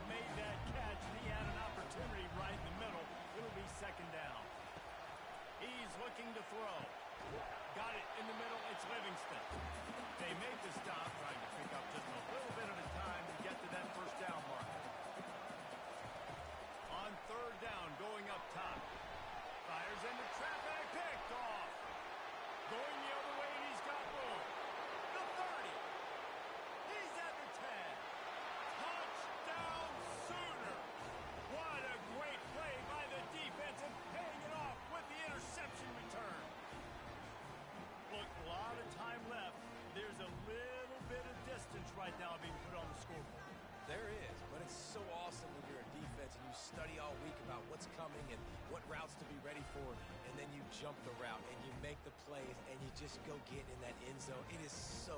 forward, and then you jump the route, and you make the plays, and you just go get in that end zone. It is so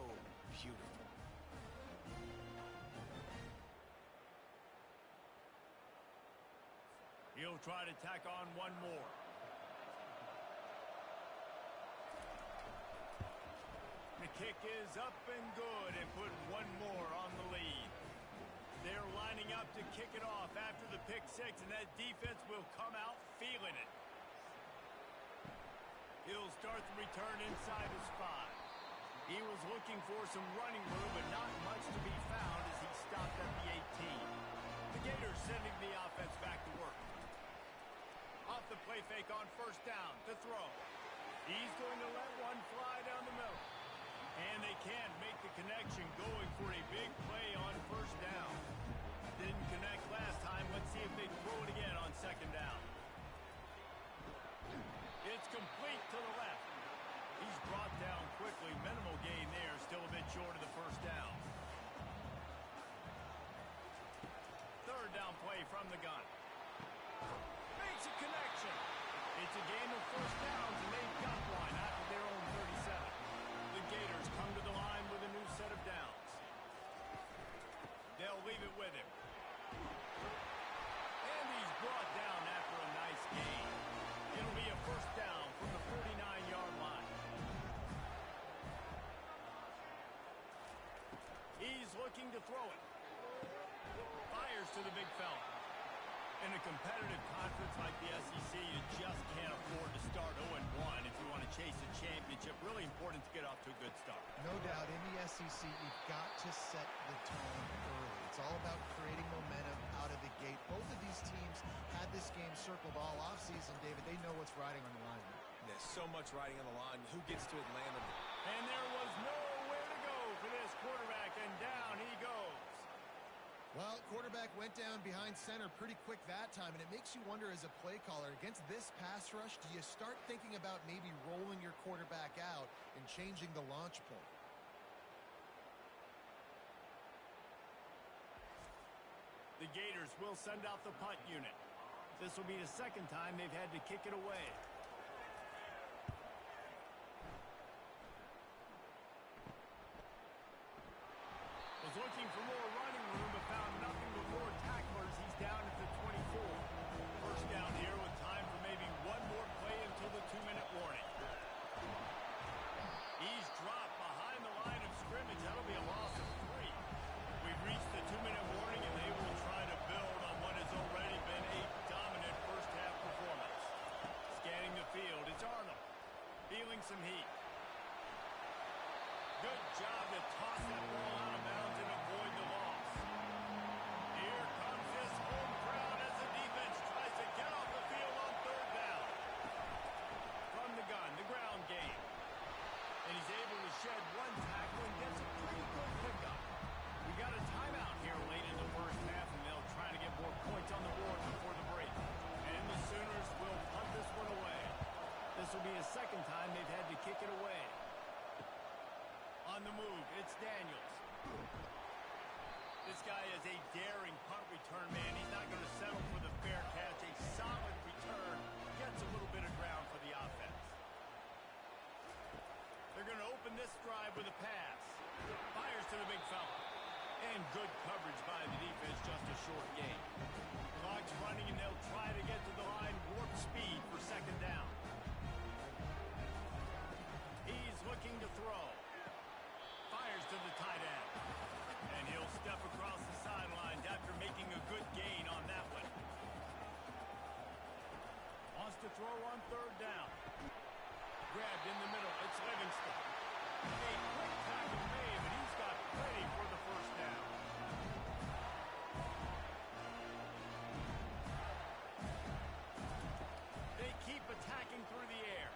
beautiful. He'll try to tack on one more. The kick is up and good and put one more on the lead. They're lining up to kick it off after the pick six, and that defense will come out feeling it. He'll start the return inside his 5. He was looking for some running room, but not much to be found as he stopped at the 18. The Gators sending the offense back to work. Off the play fake on first down to throw. He's going to let one fly down the middle. And they can't make the connection, going for a big play on first down. Didn't connect last time. Let's see if they throw it again on second down. It's complete to the left. He's brought down quickly. Minimal gain there. Still a bit short of the first down. Third down play from the gun. Makes a connection. It's a game of first downs, and they've got one after their own 37. The Gators come to the line with a new set of downs. They'll leave it with him. And he's brought down after a nice gain. It'll be a first down from the 49-yard line. He's looking to throw it. Fires to the big fella. In a competitive conference like the SEC, you just can't afford to start 0-1 if you want to chase a championship. Really important to get off to a good start. No doubt, in the SEC, you've got to set the tone early. It's all about creating momentum out of the gate. Both of these teams had this game circled all offseason, David. They know what's riding on the line. There's so much riding on the line. Who gets to Atlanta? And there was nowhere to go for this quarterback, and down he goes. Well, quarterback went down behind center pretty quick that time, and it makes you wonder as a play caller, against this pass rush, do you start thinking about maybe rolling your quarterback out and changing the launch point? The Gators will send out the punt unit. This will be the second time they've had to kick it away. Was looking for more running room, but found nothing but more tacklers. He's down at the 24. First down here with time for maybe one more play until the 2-minute warning. He's dropped behind the line of scrimmage. That'll be a loss of 3. We've reached the 2-minute warning, and they will try to build on what has already been a dominant first-half performance. Scanning the field, it's Arnold. Feeling some heat. Good job to toss that ball out of bounds and avoid the loss. Here comes this home crowd as the defense tries to get off the field on third down. From the gun, the ground game. And he's able to shed one tackle and gets a pretty good pickup. We got a timeout here late in the first half, and they'll try to get more points on the board before the break. And the Sooners will punt this one away. This will be the second time they've had to kick it away. On the move, it's Daniels. This guy is a daring punt return man. He's not going to settle for the fair catch. A solid return. Gets a little bit of ground for the offense. They're going to open this drive with a pass. Fires to the big fella. And good coverage by the defense, just a short gain. Clock's running, and they'll try to get to the line. Warp speed for second down. He's looking to throw. Fires to the tight end. And he'll step across the sidelines after making a good gain on that one. Wants to throw on third down. Grabbed in the middle. It's Livingston. A quick tackle made, but he's got plenty for the first down. They keep attacking through the air.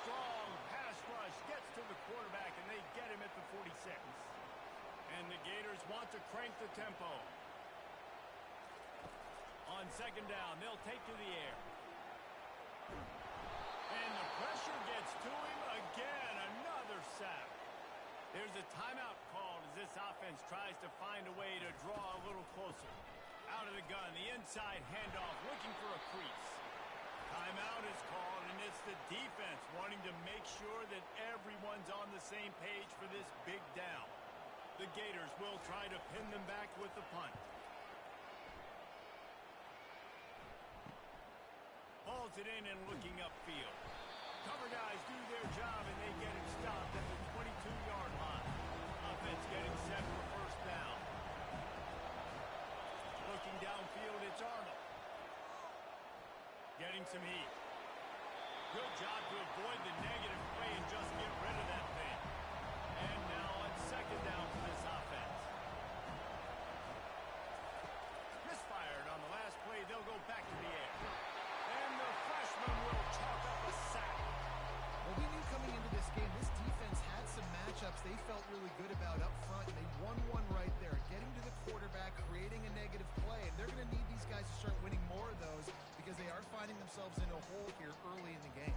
Strong pass rush gets to the quarterback, and they get him at the 46. And the Gators want to crank the tempo. On second down, they'll take to the air. And the pressure gets to him again. Another sack. There's a timeout called as this offense tries to find a way to draw a little closer. Out of the gun, the inside handoff, looking for a crease. Timeout is called, and it's the defense wanting to make sure that everyone's on the same page for this big down. The Gators will try to pin them back with the punt. Hauls it in and looking upfield. Cover guys do their job, and they get him stopped at the 22-yard line. Offense getting set for first down. Looking downfield, it's Arnold. Getting some heat. Good job to avoid the negative play and just get rid of that thing. And now on second down for this offense. Misfired on the last play. They'll go back to the air. And the freshman will chalk up a sack. Well, we knew coming into this game, this defense had some matchups they felt really good about up front, and they won one right there, getting to the quarterback, creating a negative play. And they're going to need these guys to start winning more of those because they are finding themselves in a hole here early in the game.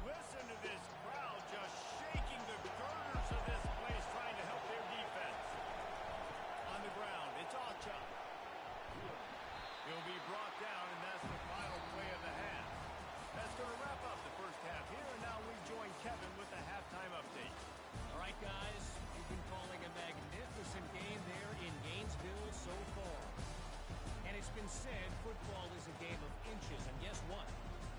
Listen to this crowd just shaking the girders of this place, trying to help their defense. On the ground, it's Acha. He'll be brought down, and that's the final play of the half. That's going to wrap up the first half here, and now we join Kevin with the halftime update. All right, guys, you've been calling a magnificent game there in Gainesville so far. And it's been said football is a game of inches, and guess what?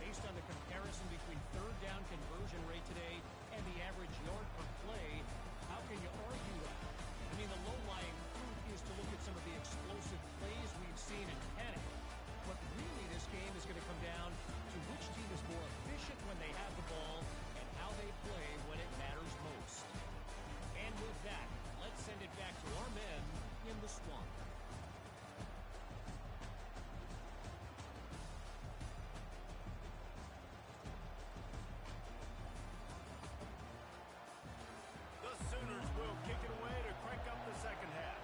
Based on the comparison between third down conversion rate today and the average yard per play, how can you argue that? I mean, the low-lying fruit is to look at some of the explosive plays we've seen in panic. But really, this game is going to come down to which team is more efficient when they have the ball and how they play when it matters most. And with that, let's send it back to our men in the swamp. The Sooners will kick it away to crank up the second half.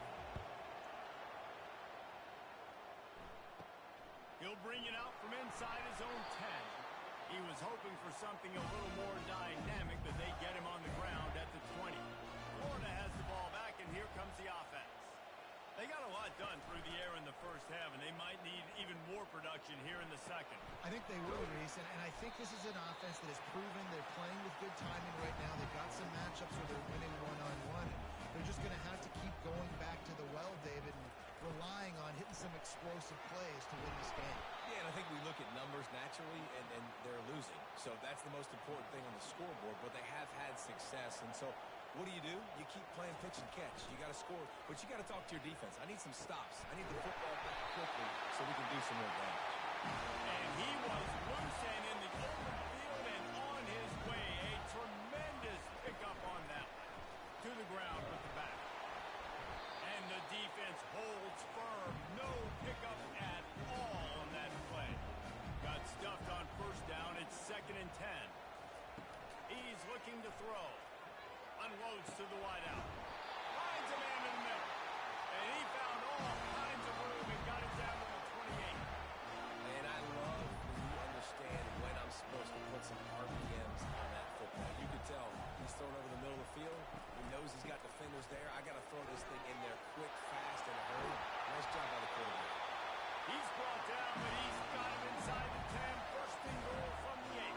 He'll bring it out from inside his own 10. He was hoping for something a little more dynamic, but they get him on the ground at the 20. Florida has the ball back, and here comes the offense. They got a lot done through the air in the first half, and they might need even more production here in the second. I think they will, Reese, and I think this is an offense that has proven they're playing with good timing right now. They've got some matchups where they're winning one-on-one. They're just going to have to keep going back to the well, David, and relying on hitting some explosive plays to win this game. Yeah, and I think we look at numbers naturally, and they're losing. So that's the most important thing on the scoreboard, but they have had success. And so what do? You keep playing pitch and catch. You got to score, but you got to talk to your defense. I need some stops. I need the football back quickly so we can do some more damage. And he was loose and in the open field and on his way. A tremendous pickup on that one. To the ground with the back. And the defense holds firm. No pickup at all on that play. Got stuffed on first down. It's 2nd and 10. He's looking to throw. Unloads to the wideout. Finds a man in the middle. And he found all kinds of room and got it down to the 28. And I love when you understand when I'm supposed to put some RPMs on that football. You can tell he's thrown over the middle of the field. He knows he's got defenders there. I got to throw this thing in there quick, fast, in a hurry. Nice job by the quarterback. He's brought down, but he's got him inside the 10. First and goal from the 8.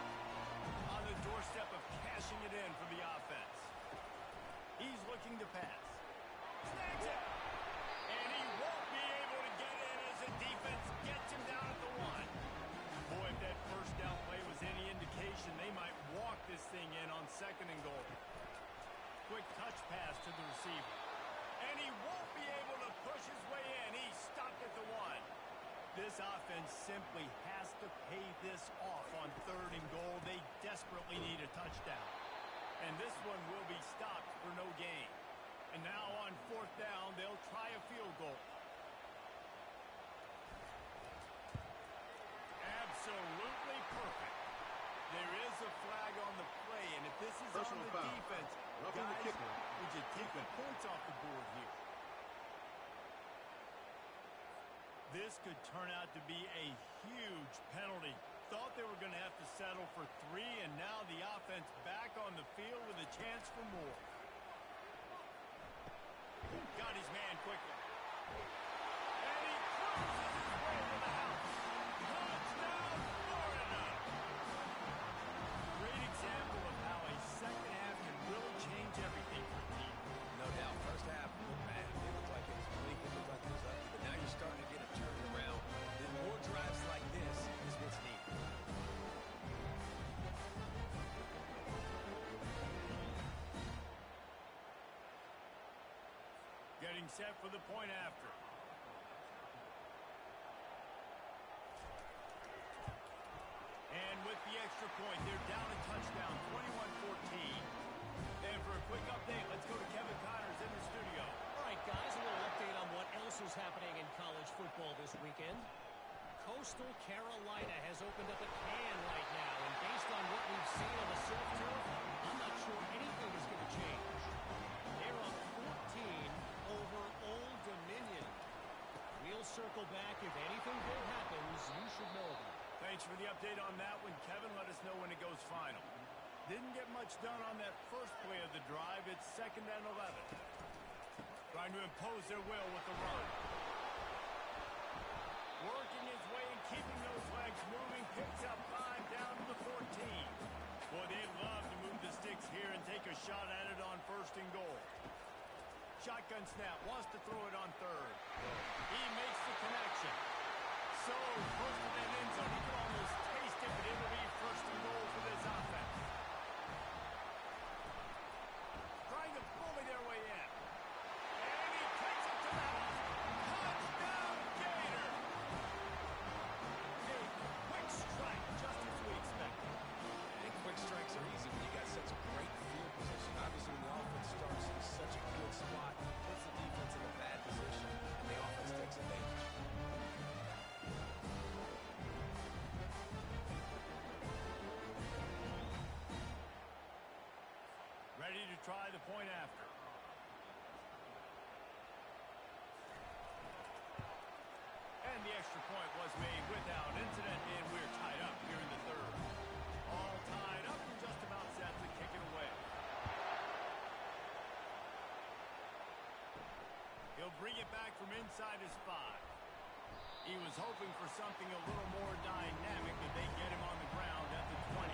On the doorstep of cashing it in for the offense. He's looking to pass. Snags it. And he won't be able to get in as the defense gets him down at the 1. Boy, if that first down play was any indication, they might walk this thing in on 2nd and goal. Quick touch pass to the receiver. And he won't be able to push his way in. He's stopped at the 1. This offense simply has to pay this off on 3rd and goal. They desperately need a touchdown. And this one will be stopped for no gain. And now on 4th down, they'll try a field goal. Absolutely perfect. There is a flag on the play, and if this is Personal on the foul. defense, Roughing the guys, kicker. would you take the points off the board here? This could turn out to be a huge penalty. Thought they were going to have to settle for 3, and now the offense back on the field with a chance for more. Got his man quickly. And he closes his Getting set for the point after. And with the extra point, they're down a touchdown, 21-14. And for a quick update, let's go to Kevin Connors in the studio. All right, guys, a little update on what else is happening in college football this weekend. Coastal Carolina has opened up a can right now, and based on what we've seen on the surf turf, I'm not sure anything is going to change. They're up 14 over Old Dominion. We'll circle back. If anything big happens, you should know about it. Thanks for the update on that one, Kevin. Let us know when it goes final. Didn't get much done on that first play of the drive. It's 2nd and 11. Trying to impose their will with the run. Working his way and keeping those legs moving. Picks up 5 down to the 14. Boy, they'd love to move the sticks here and take a shot at it on 1st and goal. Shotgun snap. Wants to throw it on 3rd. He makes the connection. So, close to that end zone. He can almost taste it, but it'll be 1st and goal for this offense. Trying to bully their way in. And he takes it to the house. Touchdown, Gator! A quick strike, just as we expected. And quick strikes are easy when you got such a great field position. Obviously, when the offense starts in such a good spot, puts the defense in a bad position, and the offense takes advantage. Ready to try the point after. And the extra point was made without incident, and we're tied up here in the 3rd. All tied up and just about set to kick it away. He'll bring it back from inside his 5. He was hoping for something a little more dynamic, but they get him on the ground at the 20.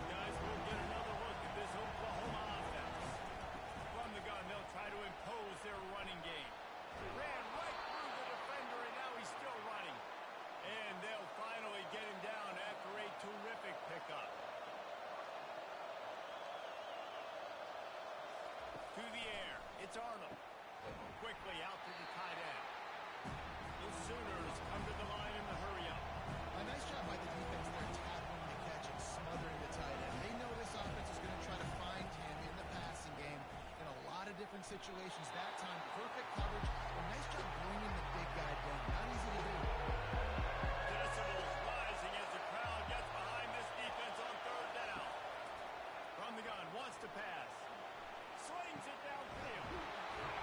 Guys, we'll get another look at this Oklahoma offense. From the gun, they'll try to impose their running game. Ran right through the defender, and now he's still running. And they'll finally get him down after a terrific pickup. To the air, it's Arnold. Quickly out to the tight end. The Sooners come to the line in the hurry-up. A nice job by the defense there, tackling the catch and smothering the tight end. They know this offense is going to try to find him in the passing game in a lot of different situations. That time, perfect coverage. A nice job bringing the big guy down. Not easy to do. Decibels rising as the crowd gets behind this defense on 3rd down. From the gun, wants to pass. Slings it downfield.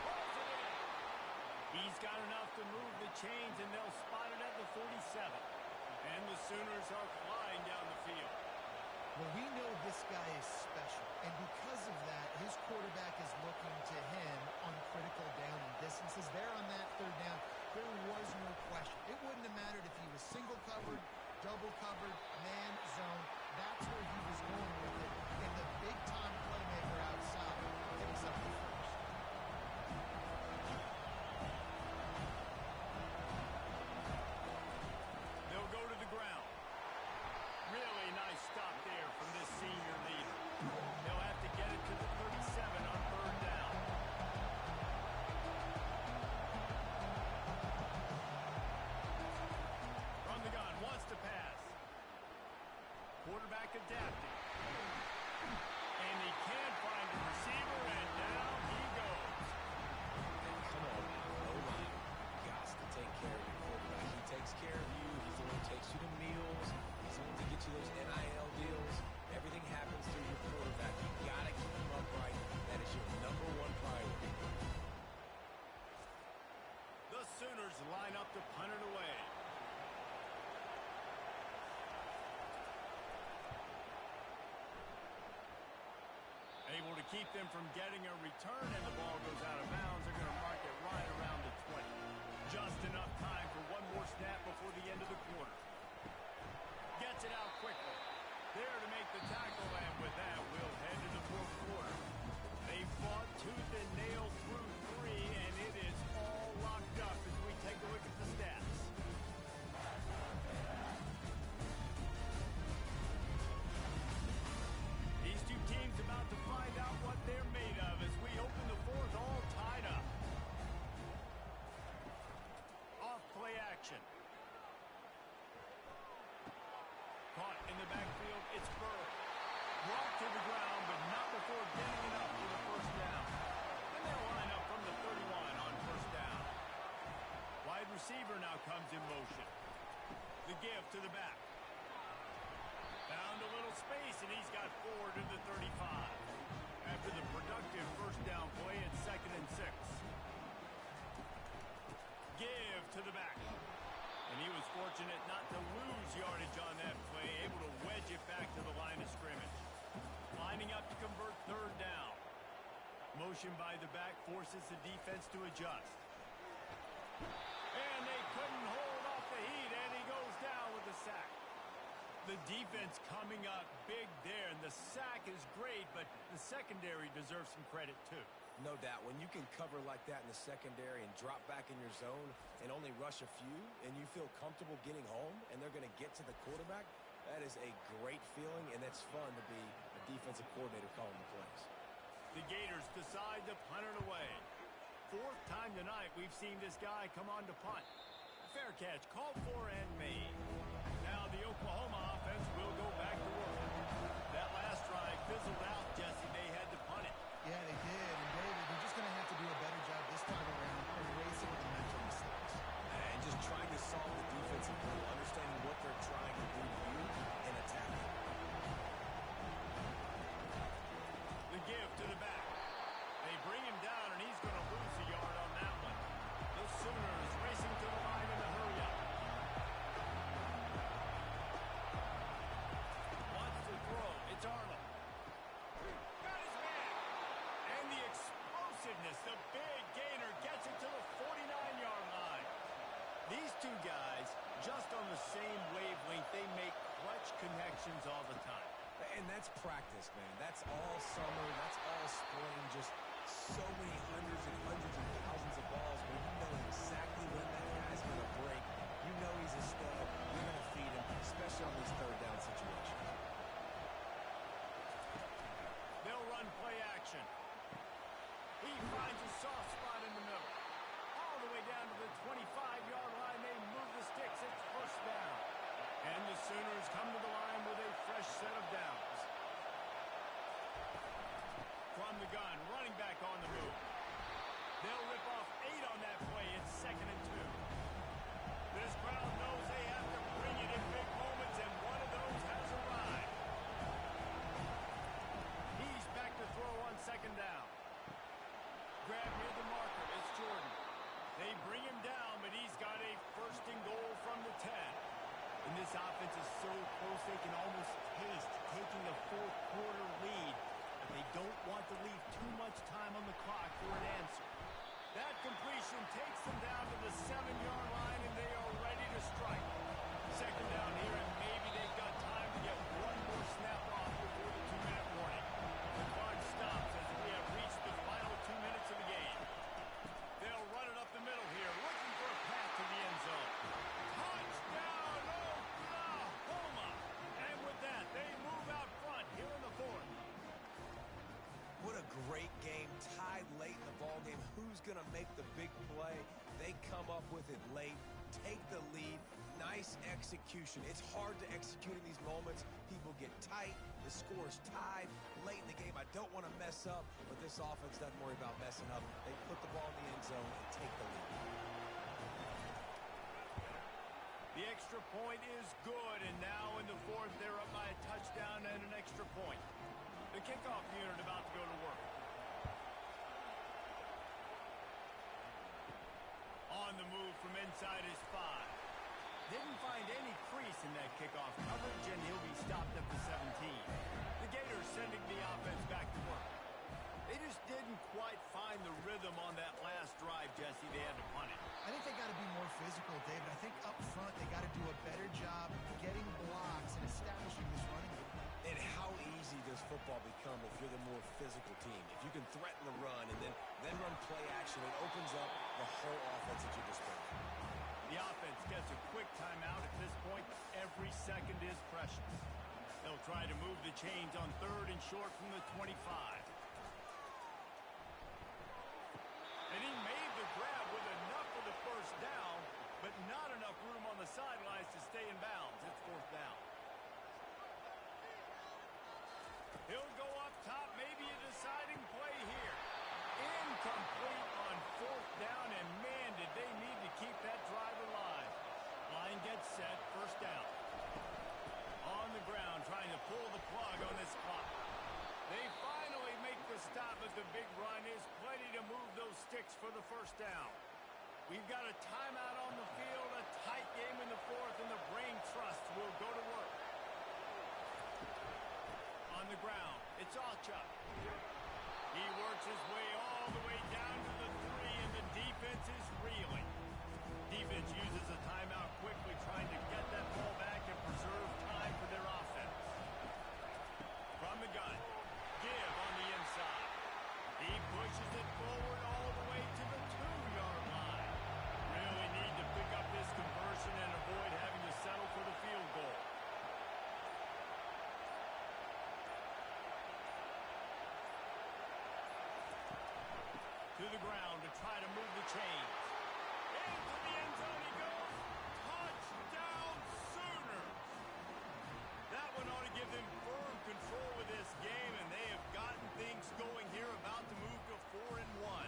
Pulls it in. He's got enough to move the chains, and they'll spot it at the 47. And the Sooners are flying down the field. Well, we know this guy is special, and because of that, his quarterback is looking to him on critical down and distances. There on that 3rd down, there was no question. It wouldn't have mattered if he was single covered, double covered, man zone. That's where he was going with it, and the big-time playmaker outside getting something first. They'll go to the ground. Really nice stop there from this senior leader. They'll have to get it to the 37 on 3rd down. From the gun, wants to pass. Quarterback adapting. And he can't find the receiver, and down he goes. And come on now, O-line, got to take care of your quarterback. He takes care of you. He's the one who takes you to meals. He's the one to get you those NIL deals. Everything happens through your quarterback. You got to keep him upright. That is your #1 priority. The Sooners line up to punt it away. Able to keep them from getting a return, and the ball goes out of bounds. They're going to mark it right around the 20. Just enough time for one more snap before the end of the quarter. Gets it out quickly. There to make the tackle, and with that, we'll head to the 4th quarter. They fought tooth and nail through 3, and it is all locked up as we take a look at the stats. These two teams about to find out what they're made of as we open the 4th all tied up. to the ground, but not before getting enough for the first down. And they'll line up from the 31 on first down. Wide receiver now comes in motion. The give to the back. Found a little space, and he's got 4 to the 35. After the productive first down play, it's 2nd and 6. Give to the back. And he was fortunate not to lose yardage on that play, able to wedge it back to the line of scrimmage. Lining up to convert 3rd down. Motion by the back forces the defense to adjust. And they couldn't hold off the heat, and he goes down with the sack. The defense coming up big there, and the sack is great, but the secondary deserves some credit too. No doubt. When you can cover like that in the secondary and drop back in your zone and only rush a few, and you feel comfortable getting home, and they're going to get to the quarterback, that is a great feeling, and it's fun to be a defensive coordinator calling the plays. The Gators decide to punt it away. 4th time tonight we've seen this guy come on to punt. Fair catch, called for and made. Now the Oklahoma offense will go back to work. That last drive fizzled out, Jesse. They had to punt it. Yeah, they did. And David, they're just going to have to do a better job this time around erasing the mental mistakes. And just trying to solve the defensive goal, understanding what they're trying to do to you and attack it. The give to the back. They bring him down, and he's going to lose a yard on that one. The Sooners racing to the line in a hurry-up. Wants to throw. It's Arnold. Got his man. And the explosiveness, the big gainer, gets it to the 49-yard line. These two guys, just on the same wavelength, they make clutch connections all the time. And that's practice, man. That's all summer. That's all spring. Just so many hundreds and thousands of balls where you know exactly when that guy's going to break. You know he's a stud. You're going to feed him, especially on these 3rd down situations. They'll run play action. He finds a soft spot in the middle. All the way down to the 25-yard line. They move the sticks. It's first down. And the Sooners come to the line with a fresh set of downs. From the gun, running back on the move. They'll rip off 8 on that play. It's 2nd and 2. This crowd knows they have to bring it in big moments, and one of those has arrived. He's back to throw on 2nd down. Grab near the marker. It's Jordan. They bring him down, but he's got a 1st and goal from the 10. And this offense is so close they can almost taste taking a 4th-quarter lead. But they don't want to leave too much time on the clock for an answer. That completion takes them down to the 7-yard line, and they are ready to strike. 2nd down here, and maybe they've got time to get one more snap off before the 2-minute warning. The clock stops as we have reached the final 2 minutes of the game. They'll run it up the middle here, looking for a path to the end zone. Touchdown, Oklahoma! And with that, they move out front here in the 4th. What a great game, tied late in the ballgame. Who's going to make the big play? They come up with it late, take the lead. Nice execution. It's hard to execute in these moments. People get tight. The score's tied late in the game. I don't want to mess up, but this offense doesn't worry about messing up. They put the ball in the end zone and take the lead. The extra point is good, and now in the 4th, they're up by a touchdown and an extra point. The kickoff unit about to go to work. On the move from inside his 5. Didn't find any crease in that kickoff coverage, and he'll be stopped at the 17. The Gators sending the offense back to work. They just didn't quite find the rhythm on that last drive, Jesse. They had to punt it. I think they got to be more physical, David. I think up front they got to do a better job getting blocks and establishing this running game. And how easy does football become if you're the more physical team? If you can threaten the run and then run play action, it opens up the whole offense at your disposal. The offense gets a quick timeout at this point. Every second is precious. They'll try to move the chains on 3rd and short from the 25. And he made the grab with enough for the first down, but not enough room on the sidelines to stay in bounds. It's 4th down. He'll looks for the first down. We've got a timeout on the field, a tight game in the fourth, and the brain trust will go to work. On the ground, it's Alchuk. He works his way all the way down to the 3, and the defense is reeling. Defense uses a timeout quickly, trying to get that ball back and preserve time for their offense. From the gun, Give on the inside. He pushes it forward all the way to the 2-yard line. Really need to pick up this conversion and avoid having to settle for the field goal. To the ground to try to move the chains. Into the end zone he goes. Touchdown Sooners. That one ought to give them firm control of this game, and they have gotten things going here, about to move to 4-1.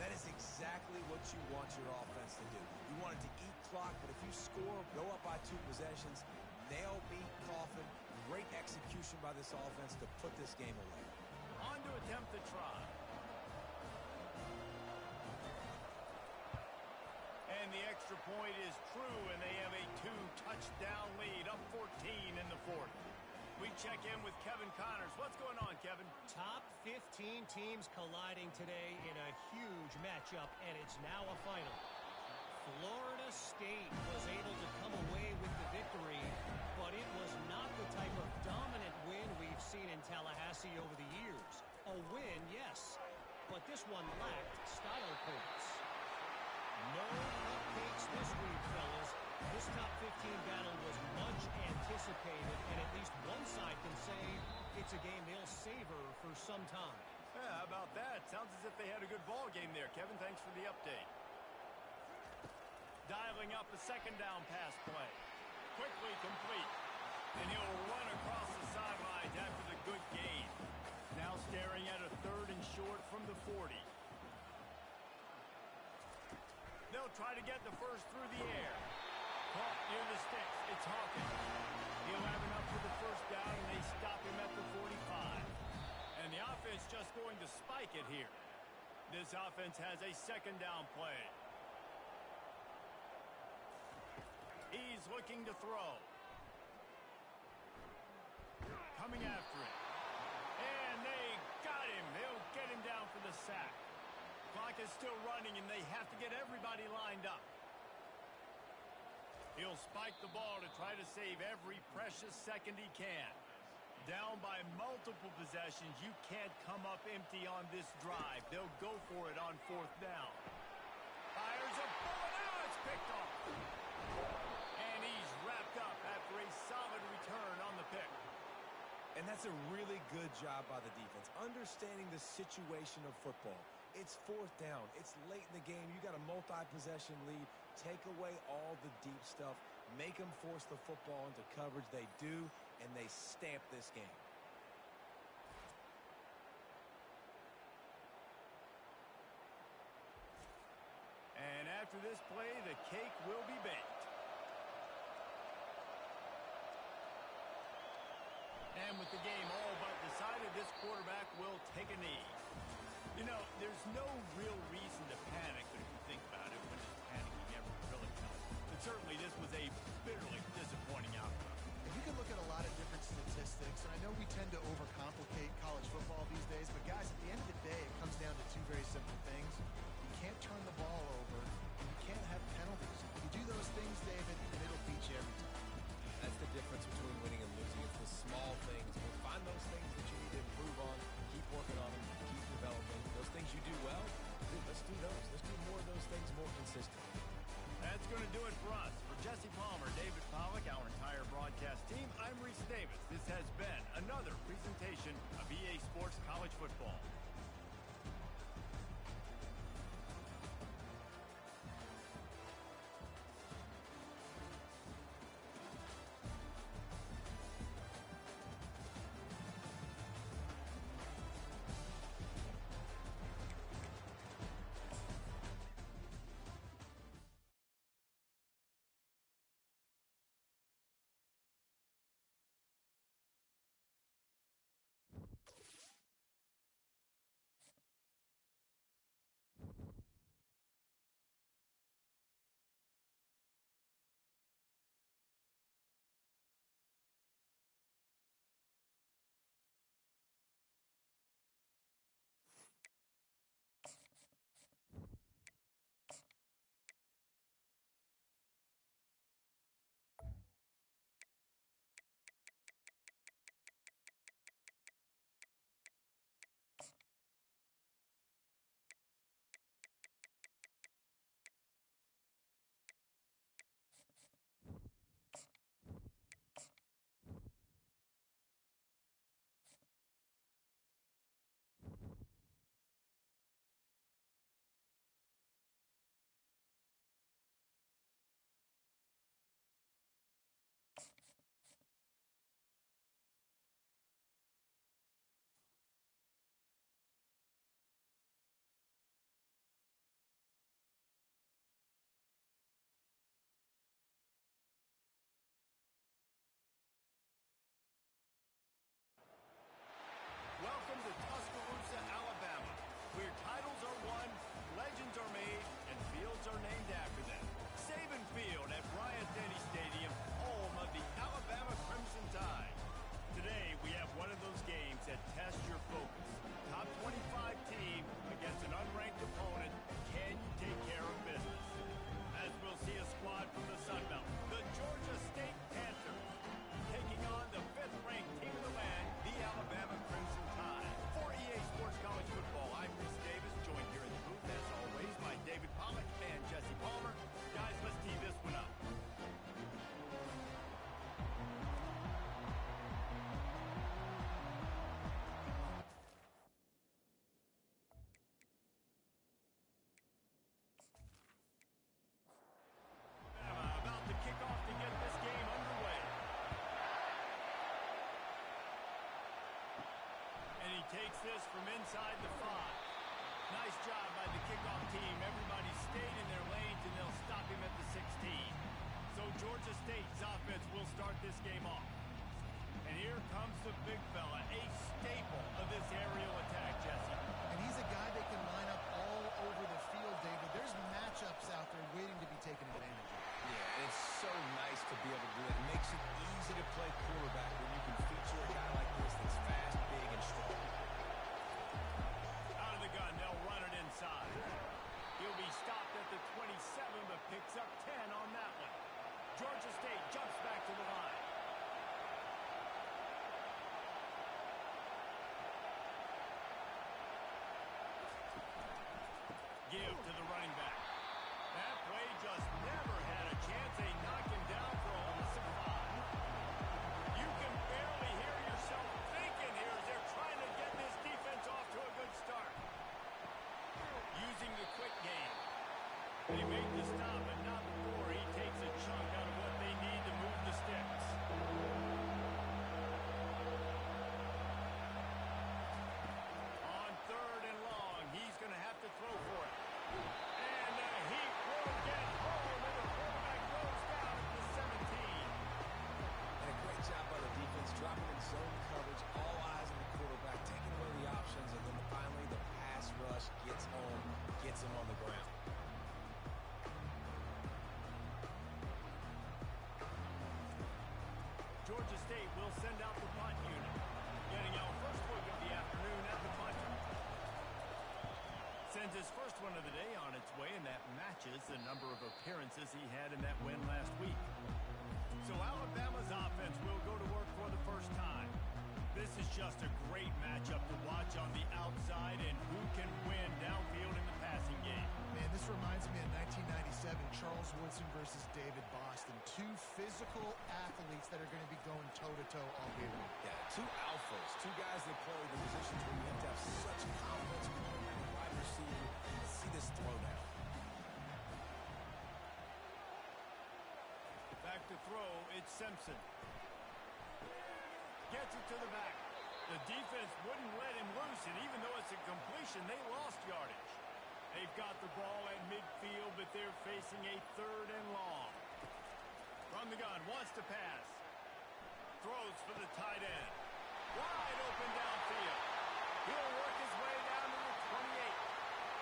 That is exactly what you want your offense to do. You want it to eat clock, but if you score, go up by 2 possessions, nail beat Coffin. Great execution by this offense to put this game away. On to attempt the try. And the extra point is true, and they have a 2-touchdown lead, up 14 in the fourth. We check in with Kevin Connors. What's going on, Kevin? Top 15 teams colliding today in a huge matchup, and it's now a final. Florida State was able to come away with the victory, but it was not the type of dominant win we've seen in Tallahassee over the years. A win, yes, but this one lacked style points. No cupcakes this week, fellas. This top 15 battle was much anticipated, and at least one side can say it's a game they'll savor for some time. Yeah, how about that? Sounds as if they had a good ball game there, Kevin. Thanks for the update. Dialing up a second down pass play. Quickly complete. And he'll run across the sidelines after the good gain. Now staring at a 3rd and short from the 40. They'll try to get the first through the air. Caught near the sticks. It's Hawkins. He'll have enough for the first down, and they stop him at the 45. And the offense just going to spike it here. This offense has a second down play. He's looking to throw. Coming after it. And they got him. They'll get him down for the sack. Clock is still running, and they have to get everybody lined up. He'll spike the ball to try to save every precious second he can. Down by multiple possessions, you can't come up empty on this drive. They'll go for it on 4th down. Fires a bullet. Now it's picked off. And he's wrapped up after a solid return on the pick. And that's a really good job by the defense, understanding the situation of football. It's 4th down. It's late in the game. You got a multi-possession lead. Take away all the deep stuff. Make them force the football into coverage. They do, and they stamp this game. And after this play, the cake will be baked. And with the game all but decided, this quarterback will take a knee. You know, there's no real reason to panic, but if you think about it, when there's panicking never really helps. But certainly this was a bitterly disappointing outcome. And you can look at a lot of different statistics, and I know we tend to overcomplicate college football these days, but guys, at the end of the day, it comes down to 2 very simple things. You can't turn the ball over, and you can't have penalties. You do those things, David, and it'll beat you every time. That's the difference between winning and losing. It's the small things. We'll find those things that you need to improve on, keep working on them, keep developing. Those things you do well, dude, let's do those. Let's do more of those things more consistently. That's going to do it for us. For Jesse Palmer, David Pollack, our entire broadcast team, I'm Reese Davis. This has been another presentation of EA Sports College Football. just from inside the 5. Nice job by the kickoff team. Everybody stayed in their lanes, and they'll stop him at the 16. So Georgia State's offense will start this game off. And here comes the big fella, a staple of this aerial attack, Jesse. And he's a guy that can line up all over the field, David. There's matchups out there waiting to be taken advantage of. Yeah, and it's so nice to be able to do it. It makes it easy to play quarterback when you can feature a guy like this that's fast, big, and strong. Out of the gun, they'll run it inside. He'll be stopped at the 27, but picks up 10 on that one. Georgia State jumps back to the line. Give to the running back. That play just never had a chance. They knock him down for a loss of 5. You can barely hear yourself thinking here as they're trying to get this defense off to a good start. Using the quick game. They make the stop, but not before he takes a chunk out of what they need to move the sticks. On 3rd and long, he's going to have to throw for it. And he will get home, and the quarterback goes down at the 17. And a great job by the defense, dropping in zone coverage, all eyes on the quarterback, taking away the options, and then finally the pass rush gets home, gets him on the ground. Georgia State will send out the punt unit. Getting our first look of the afternoon at the punter. Sends his first one of the day on its way, and that matches the number of appearances he had in that win last week. So Alabama's offense will go to work for the first time. This is just a great matchup to watch on the outside, and who can win downfield in the passing game. Man, this reminds me of 1997, Charles Woodson versus David Boston. Two physical athletes that are going to be going toe-to-toe all day long. Yeah, two alphas, two guys that play the positions where you have to have such confidence, quarterback and wide receiver. Let's see this throw now. Back to throw, it's Simpson. Gets it to the back. The defense wouldn't let him loose, and even though it's a completion, they lost yardage. They've got the ball at midfield, but they're facing a 3rd and long. From the gun, wants to pass. Throws for the tight end. Wide open downfield. He'll work his way down to the 28.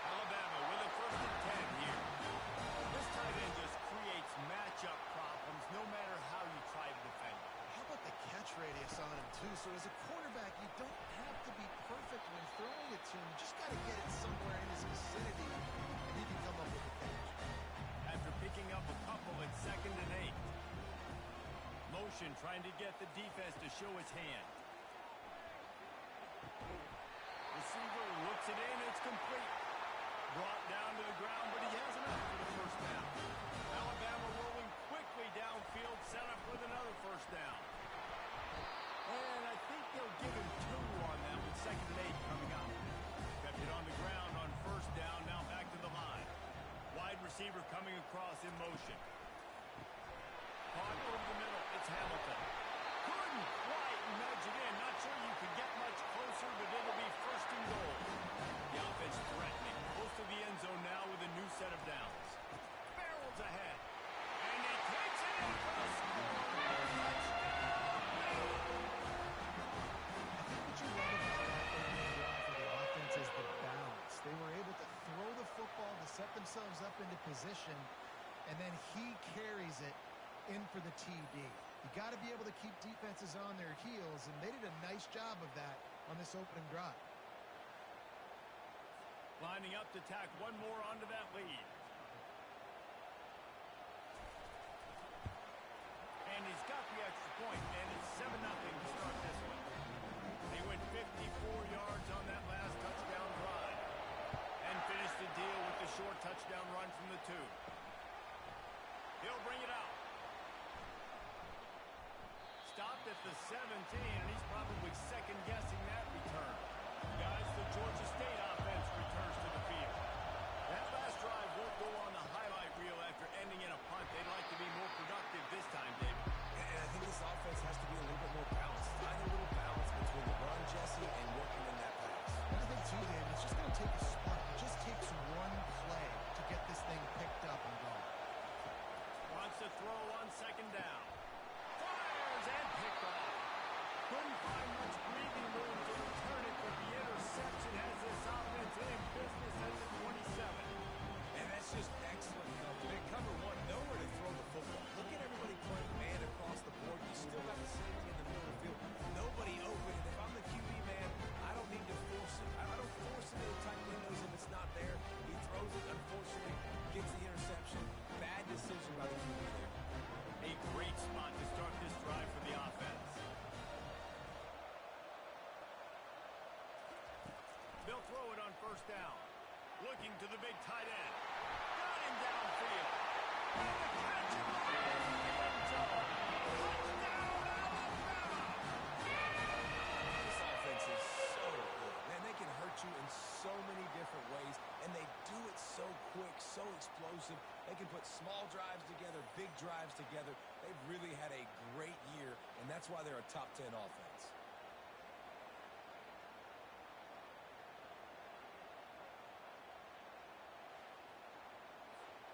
Alabama with a 1st and 10 here. This tight end just creates matchup problems no matter how you try to defend him. How about the catch radius on him, too? So as a quarterback, you don't have to be perfect when throwing it to him. You just got to get it somewhere in his vicinity, and he can come up with a catch. After picking up a couple at 2nd and 8. Motion trying to get the defense to show his hand. Receiver looks it in. It's complete. Brought down to the ground, but he has enough for the 1st down. Alabama rolling quickly downfield, set up with another 1st down. And I think they'll give him 2 on that with 2nd and 8 coming up. Kept it on the ground on 1st down, now back to the line. Wide receiver coming across in motion. Caught over the middle, it's Hamilton. Couldn't quite nudge it in. Not sure you could get much closer, but it'll be 1st and goal. The offense threatening. Close to the end zone now with a new set of downs. Barrels ahead. And he takes it in for the score. What you love about that opening drive for the offense is the balance. They were able to throw the football to set themselves up into position, and then he carries it in for the TD. You got to be able to keep defenses on their heels, and they did a nice job of that on this opening drive. Lining up to tack one more onto that lead. And he's got the extra point, and it's 7-0 to start this one. They went 54 yards on that last touchdown drive and finished the deal with the short touchdown run from the 2. He'll bring it out. Stopped at the 17, and he's probably second-guessing that return. Guys, the Georgia State offense returns to the field. That last drive won't go on the highlight reel after ending in a punt. They'd like to be more productive this time, David. And I think this offense has to be a little bit more balanced. Find a little balance between the run, Jesse, and working in that pass. so explosive. They can put small drives together, big drives together. They've really had a great year, and that's why they're a top 10 offense.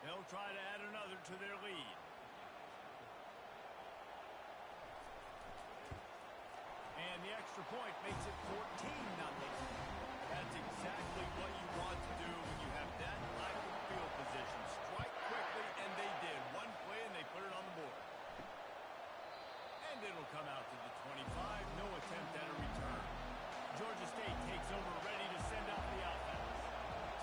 They'll try to add another to their lead. And the extra point makes it 14-0. That's exactly what you want to do when you have that lack of field position. Strike quickly, and they did. One play, and they put it on the board. And it'll come out to the 25. No attempt at a return. Georgia State takes over, ready to send out the offense.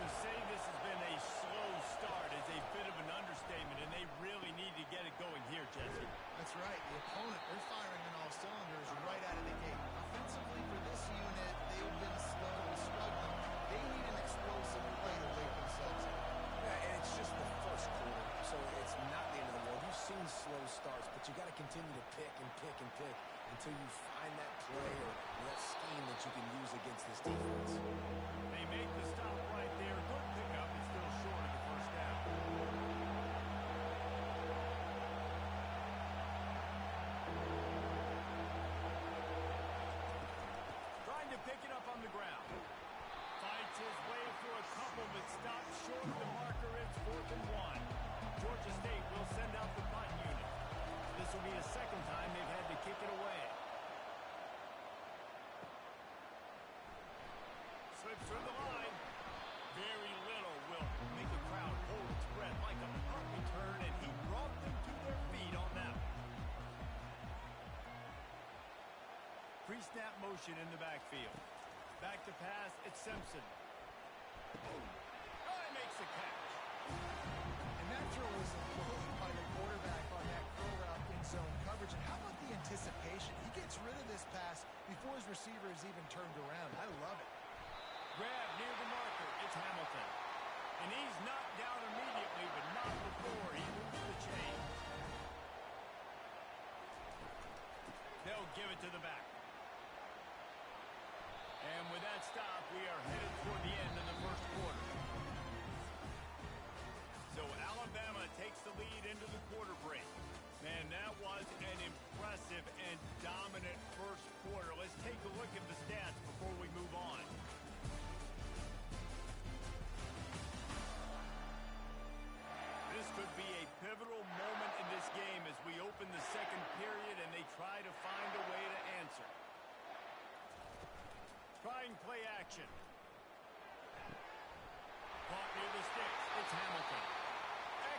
To say this has been a slow start is a bit of an understatement, and they really need to get it going here, Jesse. That's right. The opponent, they're firing on all cylinders right out of the gate. Offensively for this unit, they've been slowly struggling. They need an explosive play to wake themselves up. Yeah, and it's just the first quarter, so it's not the end of the world. You've seen slow starts, but you got to continue to pick and pick and pick until you find that play or that scheme that you can use against this defense. They make the stop right there. Good pickup is still short of the first down. Trying to pick it up on the ground. Fights his way through a couple, but stops short of the marker. It's 4th and 1. Georgia State will send out the punt unit. This will be the second time they've had to kick it away. Slips through the line. Very little will make the crowd hold its breath like a punt return, and he brought them to their feet on that one. Pre-snap motion in the backfield. Back to pass, it's Simpson. Oh, he makes the catch. And that throw was enclosed by the quarterback on that curl route in zone coverage. And how about the anticipation? He gets rid of this pass before his receiver is even turned around. I love it. Grab near the marker. It's Hamilton. And he's knocked down immediately, but not before he moves the chain. They'll give it to the back. And with that stop, we are headed toward the end of the first quarter. So Alabama takes the lead into the quarter break. Man, that was an impressive and dominant first quarter. Let's take a look at the stats before we move on. This could be a pivotal moment in this game as we open the second period and they try to find a way to answer. Trying play action. Caught near the sticks. It's Hamilton.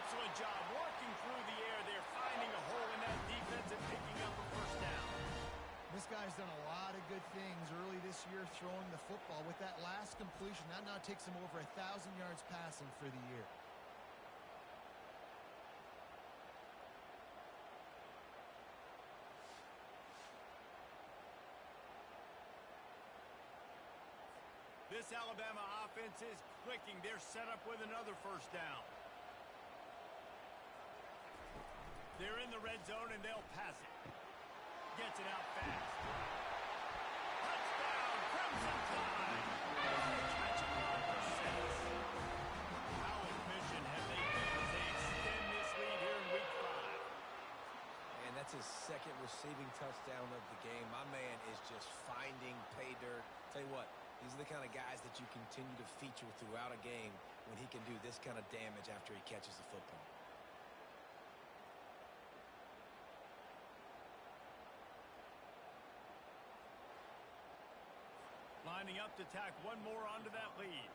Excellent job working through the air there, finding a hole in that defense and picking up a first down. This guy's done a lot of good things early this year throwing the football. With that last completion, that now takes him over 1,000 yards passing for the year. This Alabama offense is clicking. They're set up with another first down. They're in the red zone, and they'll pass it. Gets it out fast. Touchdown, Crimson Tide. Catch and run for 6. How efficient have they been as they extend this lead here in Week 5? And that's his second receiving touchdown of the game. My man is just finding pay dirt. Tell you what, these are the kind of guys that you continue to feature throughout a game when he can do this kind of damage after he catches the football. Lining up to tack one more onto that lead.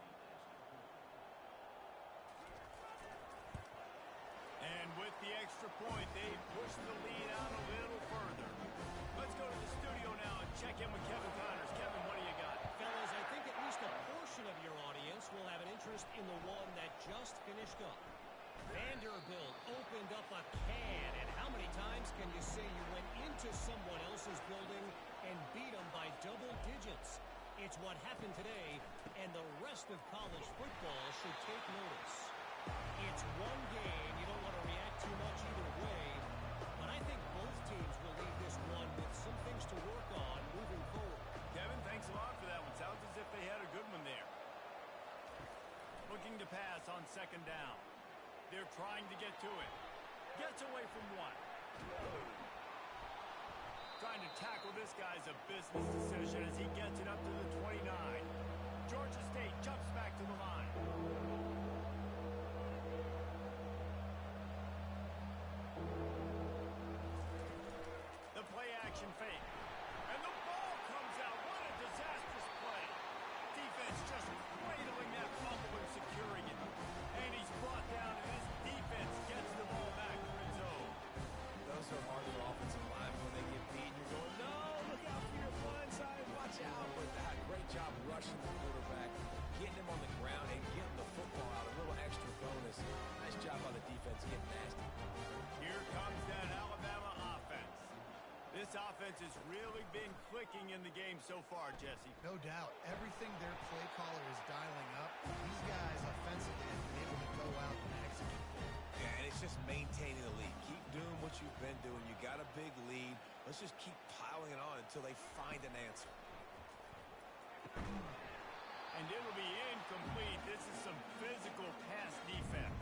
And with the extra point, they push the lead out a little further. Let's go to the studio now and check in with Kevin Connors. Kevin, what do you got? Fellas, I think at least a portion of your audience will have an interest in the one that just finished up. Vanderbilt opened up a can, and how many times can you say you went into someone else's building and beat them by double digits? It's what happened today, and the rest of college football should take notice. It's one game. You don't want to react too much either way, but I think both teams will leave this one with some things to work on moving forward. Kevin, thanks a lot for that one. Sounds as if they had a good one there. Looking to pass on second down. They're trying to get to it. Gets away from one. Trying to tackle this guy's a business decision as he gets it up to the 29. Georgia State jumps back to the line. The play action fake. And the ball comes out. What a disastrous play. Defense just cradling that fumble and securing it. And he's brought down, and his defense gets the ball back for his own. Those are hard for offensive line when they get beat. You're going, no, look out for your blind side. Watch out. But great job rushing the quarterback, getting him on the ground, and getting the football out. A little extra bonus. Nice job by the defense getting nasty. Here comes that Alabama offense. This offense has really been clicking in the game so far, Jesse. No doubt. Everything their play caller is dialing up, these guys offensively have been able to go out and execute. Yeah, and it's just maintaining the lead. Keep doing what you've been doing. You got a big lead. Let's just keep piling it on until they find an answer. And it'll be incomplete. This is some physical pass defense.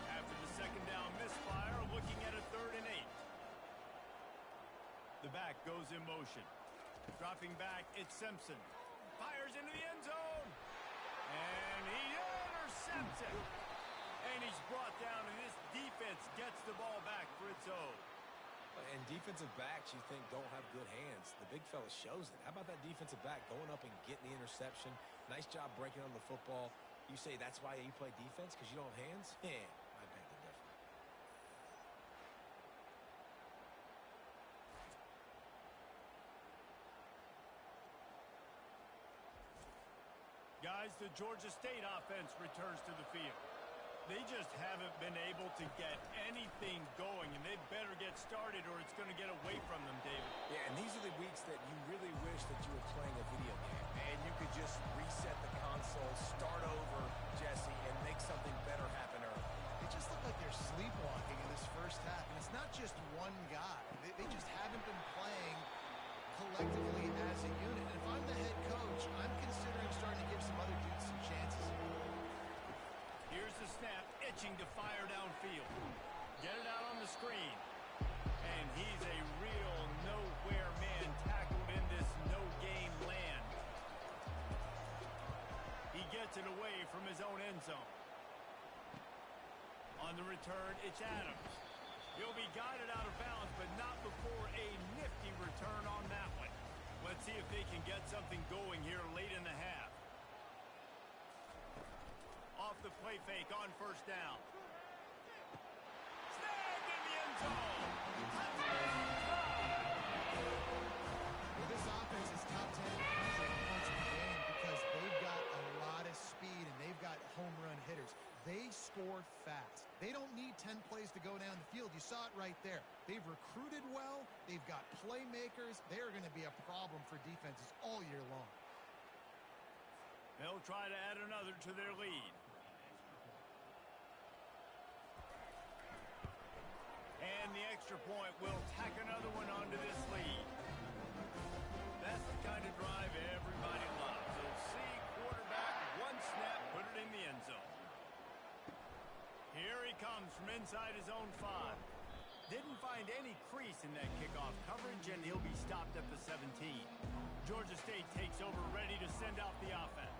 After the second down misfire, looking at a 3rd and 8. The back goes in motion. Dropping back, it's Simpson. Fires into the end zone. And he intercepts it. And he's brought down, and this defense gets the ball back for its own. And defensive backs you think don't have good hands. The big fella shows it. How about that defensive back going up and getting the interception? Nice job breaking on the football. You say that's why you play defense, because you don't have hands? Yeah, I beg to differ. Guys, the Georgia State offense returns to the field. They just haven't been able to get anything going, and they better get started or it's going to get away from them, David. Yeah, and these are the weeks that you really wish that you were playing a video game, and you could just reset the console, start over, Jesse, and make something better happen early. They just look like they're sleepwalking in this first half, and it's not just one guy. They just haven't been playing collectively as a unit. And if I'm the head coach, I'm considering starting to give some other dudes some chances. Here's the snap, itching to fire downfield. Get it out on the screen. And he's a real nowhere man tackled in this no-game land. He gets it away from his own end zone. On the return, it's Adams. He'll be guided out of bounds, but not before a nifty return on that one. Let's see if they can get something going here late in the half. Off the play fake on 1st down. Snagged in the end zone. Well, this offense is top 10 in the country in points per game because they've got a lot of speed and they've got home run hitters. They score fast. They don't need 10 plays to go down the field. You saw it right there. They've recruited well. They've got playmakers. They're going to be a problem for defenses all year long. They'll try to add another to their lead. And the extra point will tack another one onto this lead. That's the kind of drive everybody loves. They'll see quarterback, one snap, put it in the end zone. Here he comes from inside his own 5. Didn't find any crease in that kickoff coverage, and he'll be stopped at the 17. Georgia State takes over, ready to send out the offense.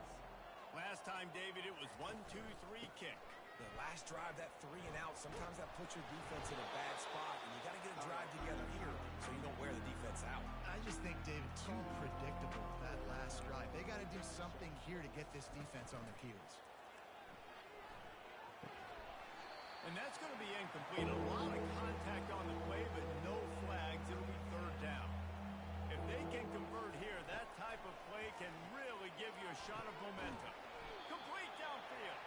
Last time, David, it was 1-2-3 kick. The last drive, that 3 and out, sometimes that puts your defense in a bad spot, and you got to get a drive together here so you don't wear the defense out. I just think, David, too predictable, that last drive. They got to do something here to get this defense on their heels. And that's going to be incomplete. A lot of contact on the play, but no flags. It'll be 3rd down. If they can convert here, that type of play can really give you a shot of momentum. Complete downfield.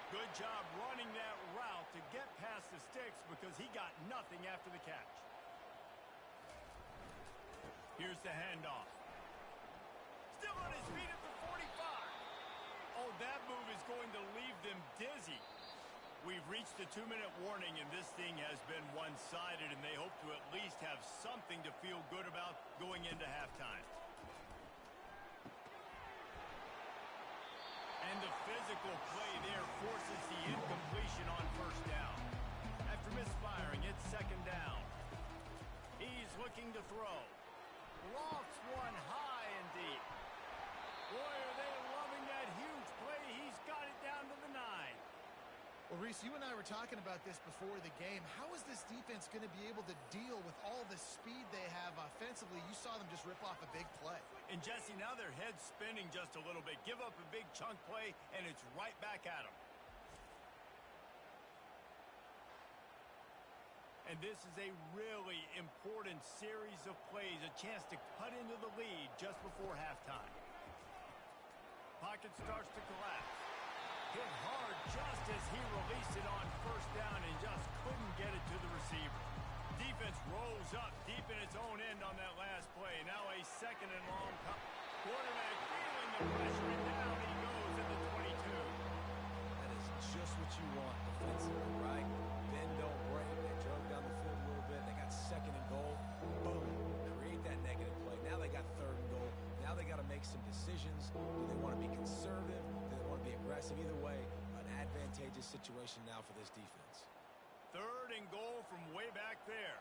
Good job running that route to get past the sticks because he got nothing after the catch. Here's the handoff. Still on his feet at the 45. Oh, that move is going to leave them dizzy. We've reached the 2-minute warning, and this thing has been one-sided, and they hope to at least have something to feel good about going into halftime. And the physical play there forces the incompletion on 1st looking to throw. Lofts one high and deep. Boy, are they loving that huge play. He's got it down to the 9. Well, Reese, you and I were talking about this before the game. How is this defense going to be able to deal with all the speed they have offensively? You saw them just rip off a big play. And Jesse, now their head's spinning just a little bit. Give up a big chunk play, and it's right back at them. And this is a really important series of plays, a chance to cut into the lead just before halftime. Pocket starts to collapse. Hit hard just as he released it on first down and just couldn't get it to the receiver. Defense rolls up deep in its own end on that last play. Now a second and long. Quarterback feeling the pressure, and down he goes at the 22. That is just what you want defensively, right? Bend, don't break. They drove down the field a little bit. They got second and goal. Boom. Create that negative play. Now they got third and goal. Now they got to make some decisions. Do they want to be conservative? Do they want to be aggressive? Either way, an advantageous situation now for this defense. Third and goal from way back there.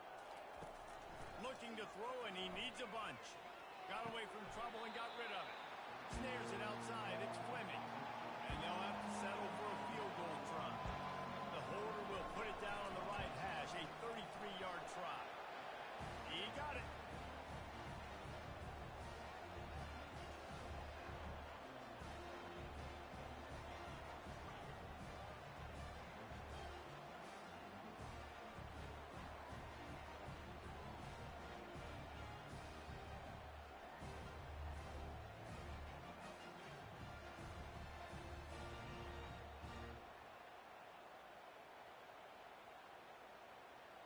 Looking to throw, and he needs a bunch. Got away from trouble and got rid of it. Snares it outside. It's Fleming. And they'll have to settle for a field goal try. The holder will put it down on the right hash. A 33-yard try. He got it.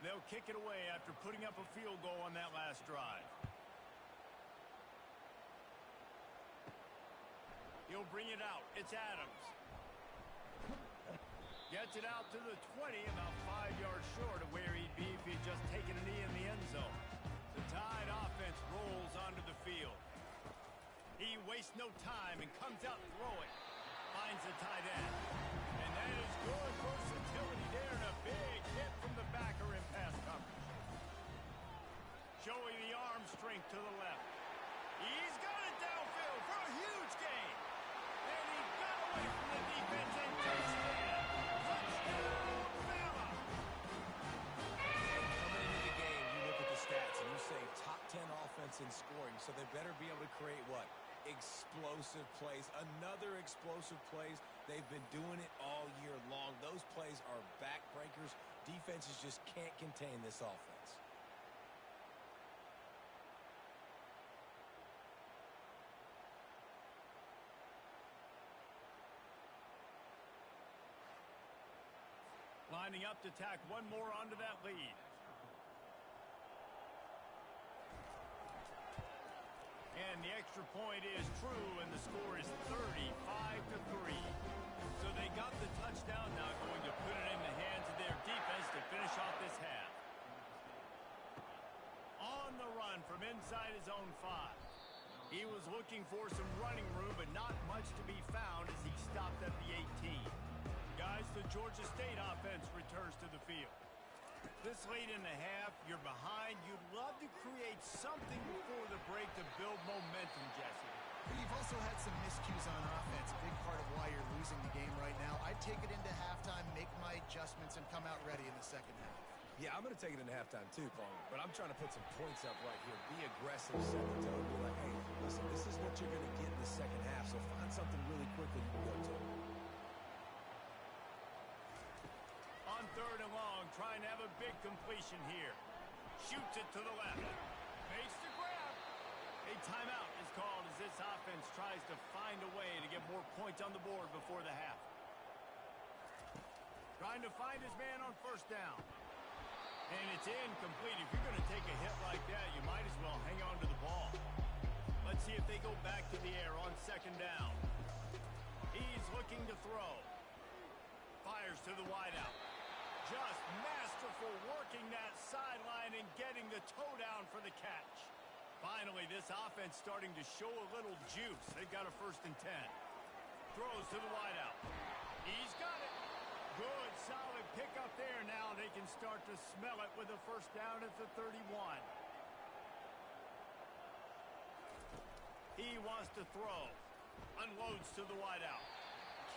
They'll kick it away after putting up a field goal on that last drive. He'll bring it out. It's Adams. Gets it out to the 20, about 5 yards short of where he'd be if he'd just taken a knee in the end zone. The Tide offense rolls onto the field. He wastes no time and comes out throwing. Finds the tight end. And that is good versatility there, and a big hit from the backer in pass coverage. Showing the arm strength to the left. He's got it downfield for a huge gain. And he got away from the defense and touchdown. Touchdown, Bama. Coming into the game, you look at the stats and you say top 10 offense in scoring, so they better be able to create what? Explosive plays. Another explosive plays. They've been doing it all year long. Those plays are backbreakers. Defenses just can't contain this offense. Lining up to tack one more onto that lead. And the extra point is true, and the score is 35-3. So they got the touchdown, now going to put it in the hands of their defense to finish off this half. On the run from inside his own 5. He was looking for some running room, but not much to be found as he stopped at the 18. Guys, the Georgia State offense returns to the field. This late in the half, you're behind. You'd love to create something before the break to build momentum, Jesse. You've also had some miscues on offense, a big part of why you're losing the game right now. I'd take it into halftime, make my adjustments, and come out ready in the second half. Yeah, I'm going to take it into halftime too, Paul. But I'm trying to put some points up right here. Be aggressive, set the tone, be like, hey, listen, this is what you're going to get in the second half, so find something really quickly you can go to. On third and long, trying to have a big completion here. Shoots it to the left. Makes the grab. A timeout is called as this offense tries to find a way to get more points on the board before the half. Trying to find his man on first down. And it's incomplete. If you're going to take a hit like that, you might as well hang on to the ball. Let's see if they go back to the air on second down. He's looking to throw. Fires to the wideout. Just masterful working that sideline and getting the toe down for the catch. Finally, this offense starting to show a little juice. They've got a 1st and 10. Throws to the wideout. He's got it. Good, solid pickup there. Now they can start to smell it with a 1st down at the 31. He wants to throw. Unloads to the wideout.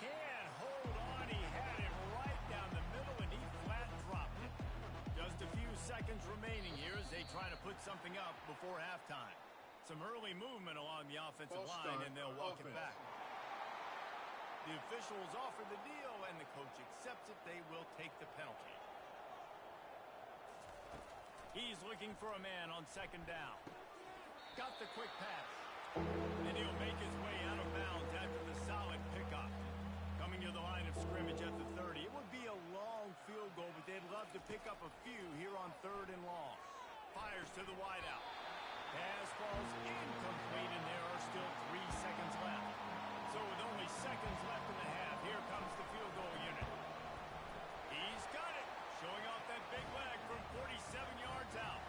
Can't hold on. He had it right down the middle, and he flat dropped it. Just a few seconds remaining here as they try to put something up before halftime. Some early movement along the offensive line, and they'll walk it back. The officials offer the deal, and the coach accepts it. They will take the penalty. He's looking for a man on second down. Got the quick pass. And he'll make his way out of bounds after the solid pickup. Coming to the line of scrimmage at the 30. It would be a long field goal, but they'd love to pick up a few here on 3rd and long. Fires to the wideout. Pass falls incomplete, and there are still 3 seconds left. So with only seconds left in the half, here comes the field goal unit. He's got it, showing off that big leg from 47 yards out.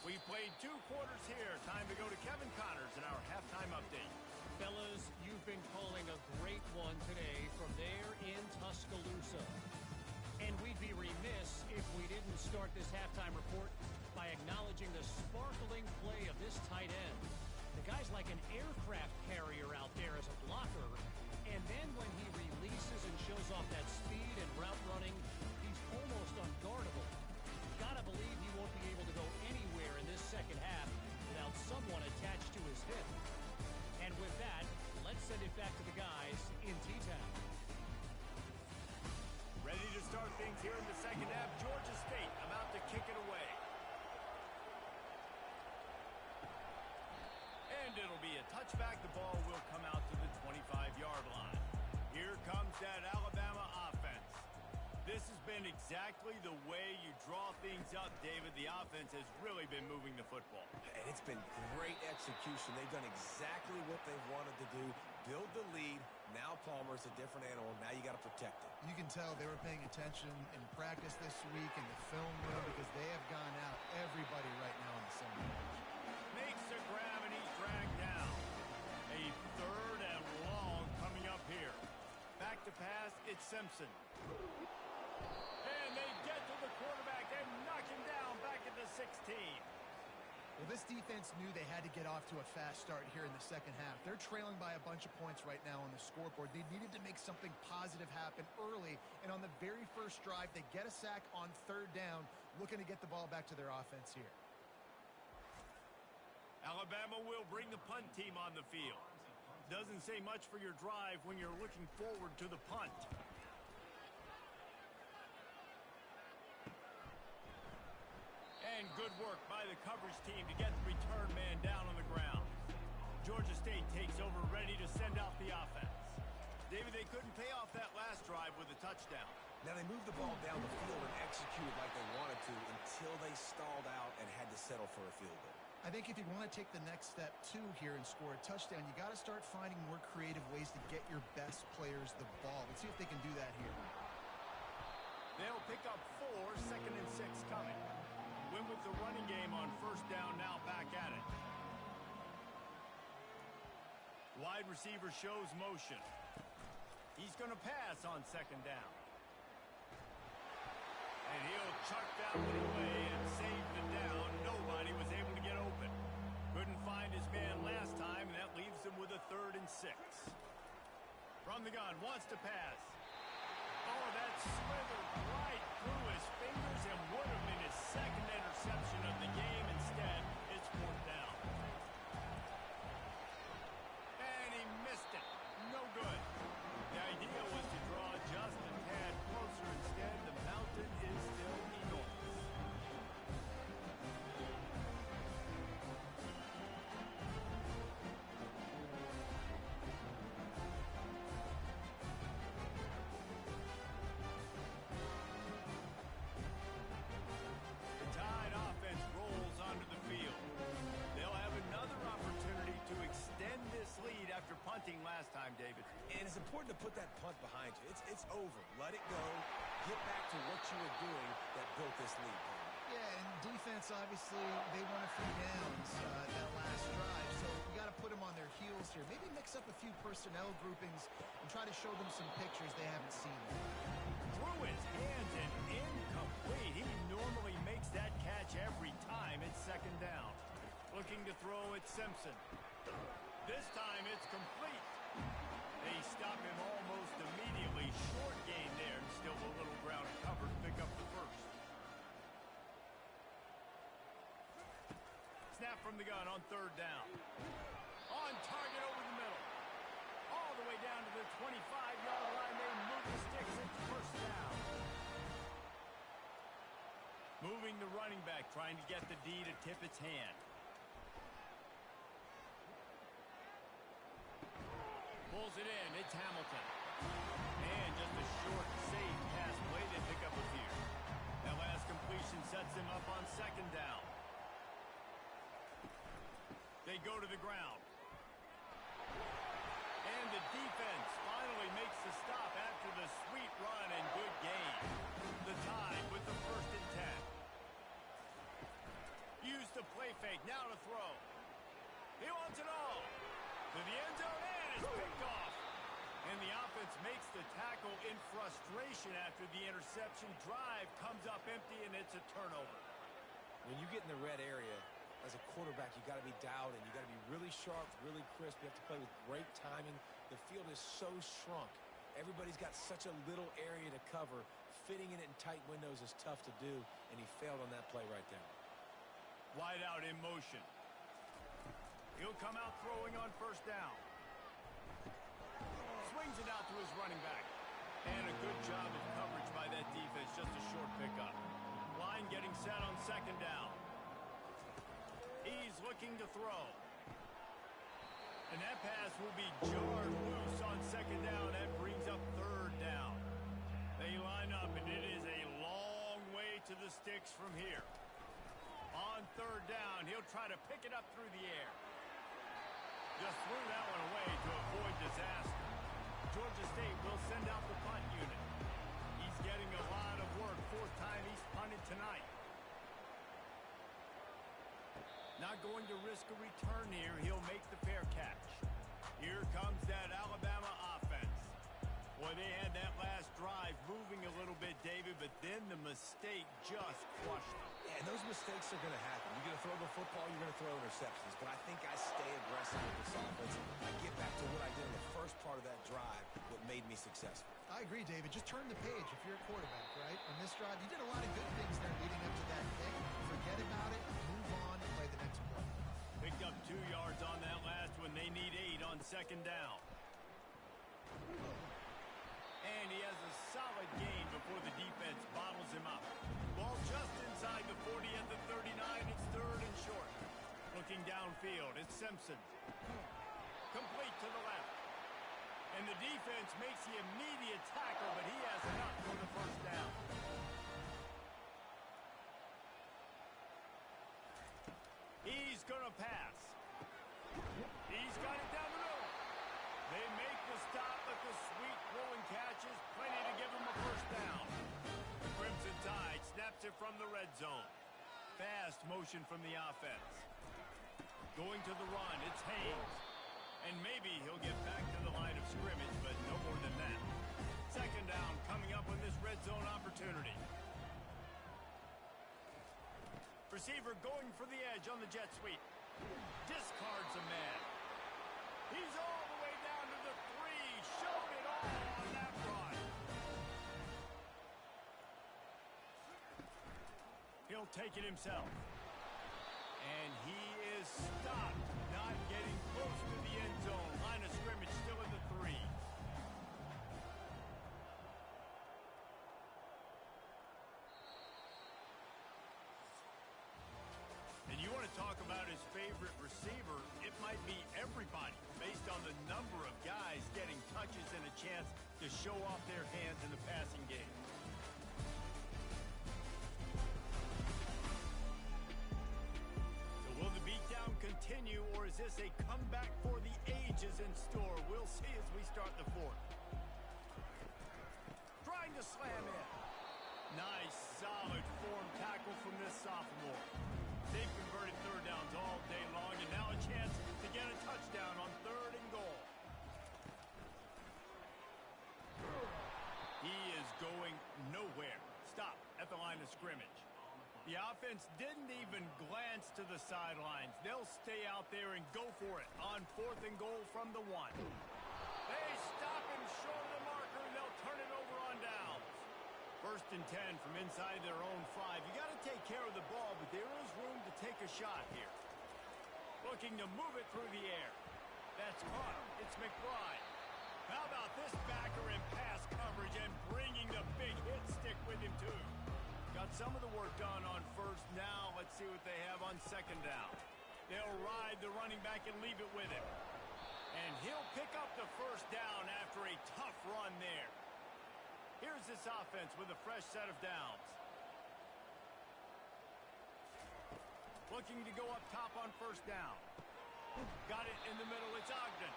We played 2 quarters here. Time to go to Kevin Connors in our halftime update. Fellas, you've been calling a great one today from there in Tuscaloosa. And we'd be remiss if we didn't start this halftime report by acknowledging the sparkling play of this tight end. The guy's like an aircraft carrier out there as a blocker. And then when he releases and shows off that speed and route running, he's almost unguardable. Gotta believe he won't be able to go anywhere in this second half without someone attached to his hip. And with that, let's send it back to the guys in T-Town. Ready to start things here in the second half. Georgia State about to kick it away. And it'll be a touchback. The ball will come out to the 25-yard line. Here comes that Alabama offense. This has been exactly the way you draw things up, David. The offense has really been moving the football. And it's been great execution. They've done exactly what they wanted to do. Build the lead. Now Palmer's a different animal. Now you got to protect it. You can tell they were paying attention in practice this week in the film room because they have gone out everybody right now in the center. Makes the grab, and he's dragged down. A 3rd and long coming up here. Back to pass, it's Simpson. And they get to the quarterback and knock him down back at the 16. Well, this defense knew they had to get off to a fast start here in the second half. They're trailing by a bunch of points right now on the scoreboard. They needed to make something positive happen early, and on the very first drive, they get a sack on 3rd down, looking to get the ball back to their offense here. Alabama will bring the punt team on the field. Doesn't say much for your drive when you're looking forward to the punt. And good work by the coverage team to get the return man down on the ground. Georgia State takes over, ready to send out the offense. David, they couldn't pay off that last drive with a touchdown. Now they moved the ball down the field and executed like they wanted to until they stalled out and had to settle for a field goal. I think if you want to take the next step, too, here and score a touchdown, you got to start finding more creative ways to get your best players the ball. Let's see if they can do that here. They'll pick up 4, 2nd and 6 coming. Win with the running game on 1st down, now back at it. Wide receiver shows motion. He's going to pass on 2nd down. And he'll chuck that one away and save the down. Nobody was able to get open. Couldn't find his man last time, and that leaves him with a 3rd and 6. From the gun, wants to pass. Oh, that slithered right through his fingers and would have been his 2nd interception of the game. Instead, it's 4th down. And he missed it. No good. The idea was to draw just a tad closer. Instead, the mountain is still enormous. The Tide offense rolls on And it's important to put that punt behind you. It's over. Let it go. Get back to what you were doing that built this lead. Yeah, and defense, obviously, they won a few downs that last drive, so you got to put them on their heels here. Maybe mix up a few personnel groupings and try to show them some pictures they haven't seen. Through his hands and incomplete. He normally makes that catch every time. It's second down. Looking to throw at Simpson. This time it's complete. They stop him almost immediately. Short gain there, and still a little ground covered to pick up the first. Snap from the gun on third down. On target over the middle. All the way down to the 25-yard line. They move the sticks. It's first down. Moving the running back, trying to get the D to tip its hand. Pulls it in. It's Hamilton. And just a short, safe pass play. They pick up a few. That last completion sets them up on second down. They go to the ground. And the defense finally makes the stop after the sweet run and good gain. The tie with the first and 10. Use the play fake. Now to throw. He wants it all. To the end zone, and it's picked off. And the offense makes the tackle in frustration after the interception. Drive comes up empty, and it's a turnover. When you get in the red area, as a quarterback, you got to be dialed in. You got to be really sharp, really crisp. You have to play with great timing. The field is so shrunk. Everybody's got such a little area to cover. Fitting in it in tight windows is tough to do, and he failed on that play right there. Wide out in motion. He'll come out throwing on first down. Swings it out to his running back. And a good job of coverage by that defense. Just a short pickup. Line getting set on second down. He's looking to throw. And that pass will be jarred loose on second down. That brings up third down. They line up, and it is a long way to the sticks from here. On third down, he'll try to pick it up through the air. Just threw that one away to avoid disaster. Georgia State will send out the punt unit. He's getting a lot of work. Fourth time he's punted tonight. Not going to risk a return here. He'll make the fair catch. Here comes that Alabama offense. Boy, they had that last drive moving a little bit, David, but then the mistake just crushed them. Yeah, and those mistakes are going to happen. You're going to throw the football, you're going to throw interceptions. But I think I stay aggressive with this offense. I get back to what I did in the first part of that drive, what made me successful. I agree, David. Just turn the page if you're a quarterback, right? On this drive, you did a lot of good things there leading up to that pick. Forget about it, move on, and play the next play. Picked up 2 yards on that last one. They need 8 on second down. And he has a solid gain before the defense bottles him up. Ball just inside the 40 at the 39. It's third and short. Looking downfield, it's Simpson. Complete to the left. And the defense makes the immediate tackle, but he has enough for the first down. He's going to pass. He's got it down the middle. They make the stop, but the sweet throwing catch is plenty to give him a first down. The Crimson Tide snaps it from the red zone. Fast motion from the offense. Going to the run, it's Haynes. And maybe he'll get back to the line of scrimmage, but no more than that. Second down coming up on this red zone opportunity. Receiver going for the edge on the jet sweep. Discards a man. He's all the way down to the 3. Showed it all on that run. He'll take it himself. And he is stopped. Not getting close to the end zone. Line of scrimmage still in the 3. And you want to talk about his favorite receiver, it might be everybody based on the number of guys getting touches and a chance to show off their hands in the passing game. So will the beatdown continue, or is this a comeback for the ages? is in store. We'll see as we start the fourth. Trying to slam in. Nice, solid form tackle from this sophomore. They've converted third downs all day long, and now a chance to get a touchdown on 3rd and goal. He is going nowhere. Stop at the line of scrimmage. The offense didn't even glance to the sidelines. They'll stay out there and go for it on 4th and goal from the 1. They stop him short of the marker, and they'll turn it over on downs. 1st and 10 from inside their own 5. You got to take care of the ball, but there is room to take a shot here. Looking to move it through the air. That's caught. It's McBride. How about this backer in pass coverage and bringing the big hit stick with him, too. Got some of the work done on 1st. Now let's see what they have on 2nd down. They'll ride the running back and leave it with him. And he'll pick up the 1st down after a tough run there. Here's this offense with a fresh set of downs. Looking to go up top on 1st down. Got it in the middle. It's Ogden.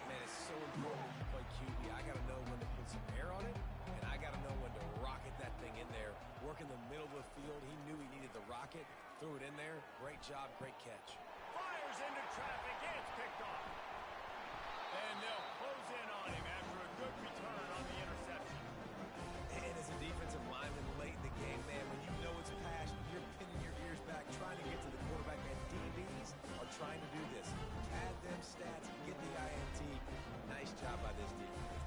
Man, it's so important when you play QB. I got to know when to put some air on it, and I got to know when to rocket that thing in there. Work in the middle of the field. He knew he needed the rocket. Threw it in there. Great job. Great catch. Fires into traffic. It's picked off. And they'll close in on him after a good return on the interception. And as a defensive lineman late in the game, man, when you know it's a pass, you're pinning your ears back, trying to get to the quarterback, and DBs are trying to do this. Add them stats, get the INT. Nice job by this defense.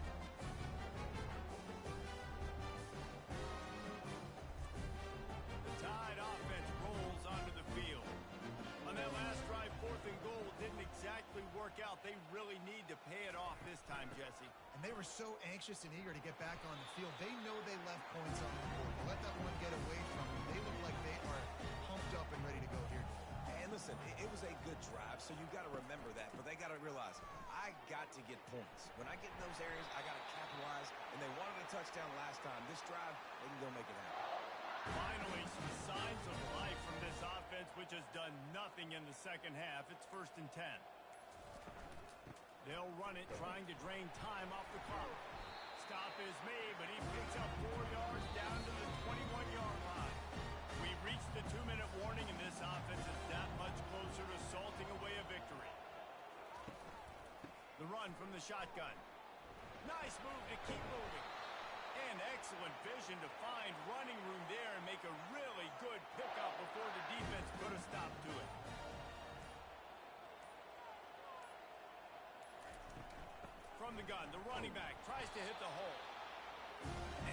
The Tide offense rolls onto the field. On that last drive, 4th and goal didn't exactly work out. They really need to pay it off this time, Jesse. And they were so anxious and eager to get back on the field. They know they left points on the board. Let that one get away from them. They look like they are pumped up and ready to go here. And listen, it was a good drive, so you've got to remember that. But they got to realize, I got to get points. When I get in those areas, I got to capitalize. And they wanted a touchdown last time. This drive, they can go make it happen. Finally, some signs of life from this offense, which has done nothing in the 2nd half. It's 1st and 10. They'll run it, trying to drain time off the clock. Stop is made, but he picks up 4 yards down to the 21-yard line. We've reached the 2-minute warning, and this offense is that much closer to salting away a victory. The run from the shotgun. Nice move to keep moving. And excellent vision to find running room there and make a really good pickup before the defense put a stop to it. From the gun, the running back tries to hit the hole.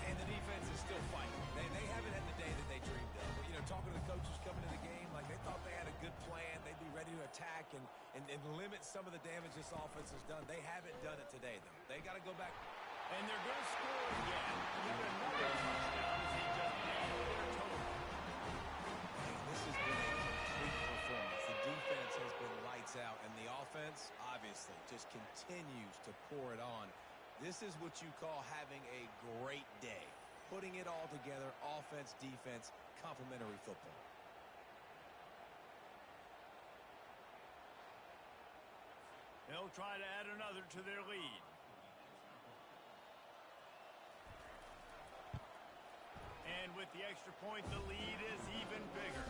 And the defense is still fighting. They haven't had the day that they dreamed of. But, you know, talking to the coaches coming to the game, like they thought they had a good plan. They'd be ready to attack and limit some of the damage this offense has done. They haven't done it today, though. They got to go back. And they're going to score again. Get another touchdown as he just nailed their total. Hey, this has been a complete performance. The defense has been lights out, and the offense, obviously, just continues to pour it on. This is what you call having a great day. Putting it all together, offense, defense, complementary football. They'll try to add another to their lead. And with the extra point, the lead is even bigger.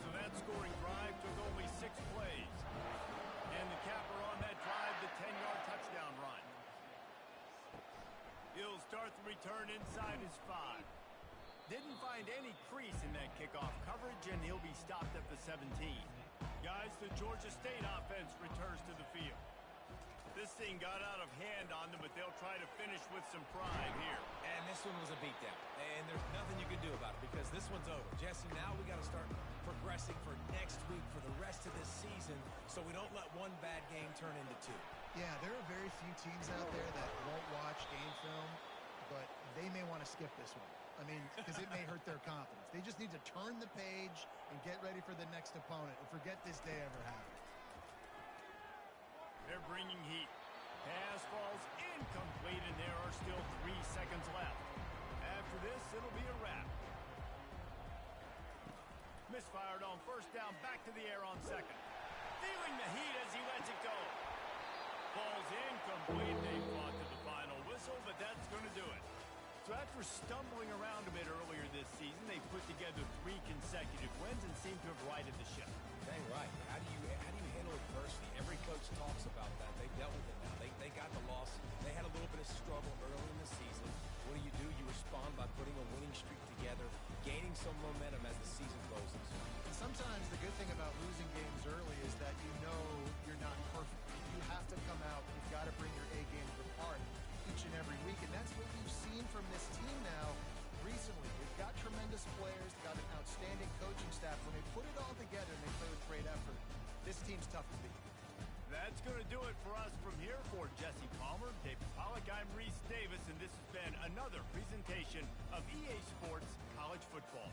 So that scoring drive took only 6 plays. And the capper on that drive, the 10-yard touchdown run. He'll start the return inside his 5. Didn't find any crease in that kickoff coverage, and he'll be stopped at the 17. Guys, the Georgia State offense returns to the field. This thing got out of hand on them, but they'll try to finish with some pride here. And this one was a beatdown. And there's nothing you can do about it because this one's over. Jesse, now we got to start progressing for next week for the rest of this season so we don't let one bad game turn into 2. Yeah, there are very few teams out there that won't watch game film, but they may want to skip this one. I mean, because it may hurt their confidence. They just need to turn the page and get ready for the next opponent and forget this day ever happened. They're bringing heat. Pass falls incomplete, and there are still 3 seconds left. After this, it'll be a wrap. Misfired on 1st down, back to the air on 2nd. Feeling the heat as he lets it go. Ball's incomplete. They fought to the final whistle, but that's going to do it. So after stumbling around a bit earlier this season, they put together 3 consecutive wins and seem to have righted the ship. Dang right. How do you handle adversity? Every coach talks about that. They've dealt with it now. They got the loss. They had a little bit of struggle early in the season. What do? You respond by putting a winning streak together, gaining some momentum as the season closes. And sometimes the good thing about losing games early is that you know you're not perfect. You have to come out. You've got to bring your A game to the party each and every week, and that's what we've seen from this team now recently. They've got tremendous players, got an outstanding coaching staff. When they put it all together and they play with great effort, this team's tough to beat. That's going to do it for us from here. For Jesse Palmer, David Pollack, I'm Reese Davis, and this has been another presentation of EA Sports College Football.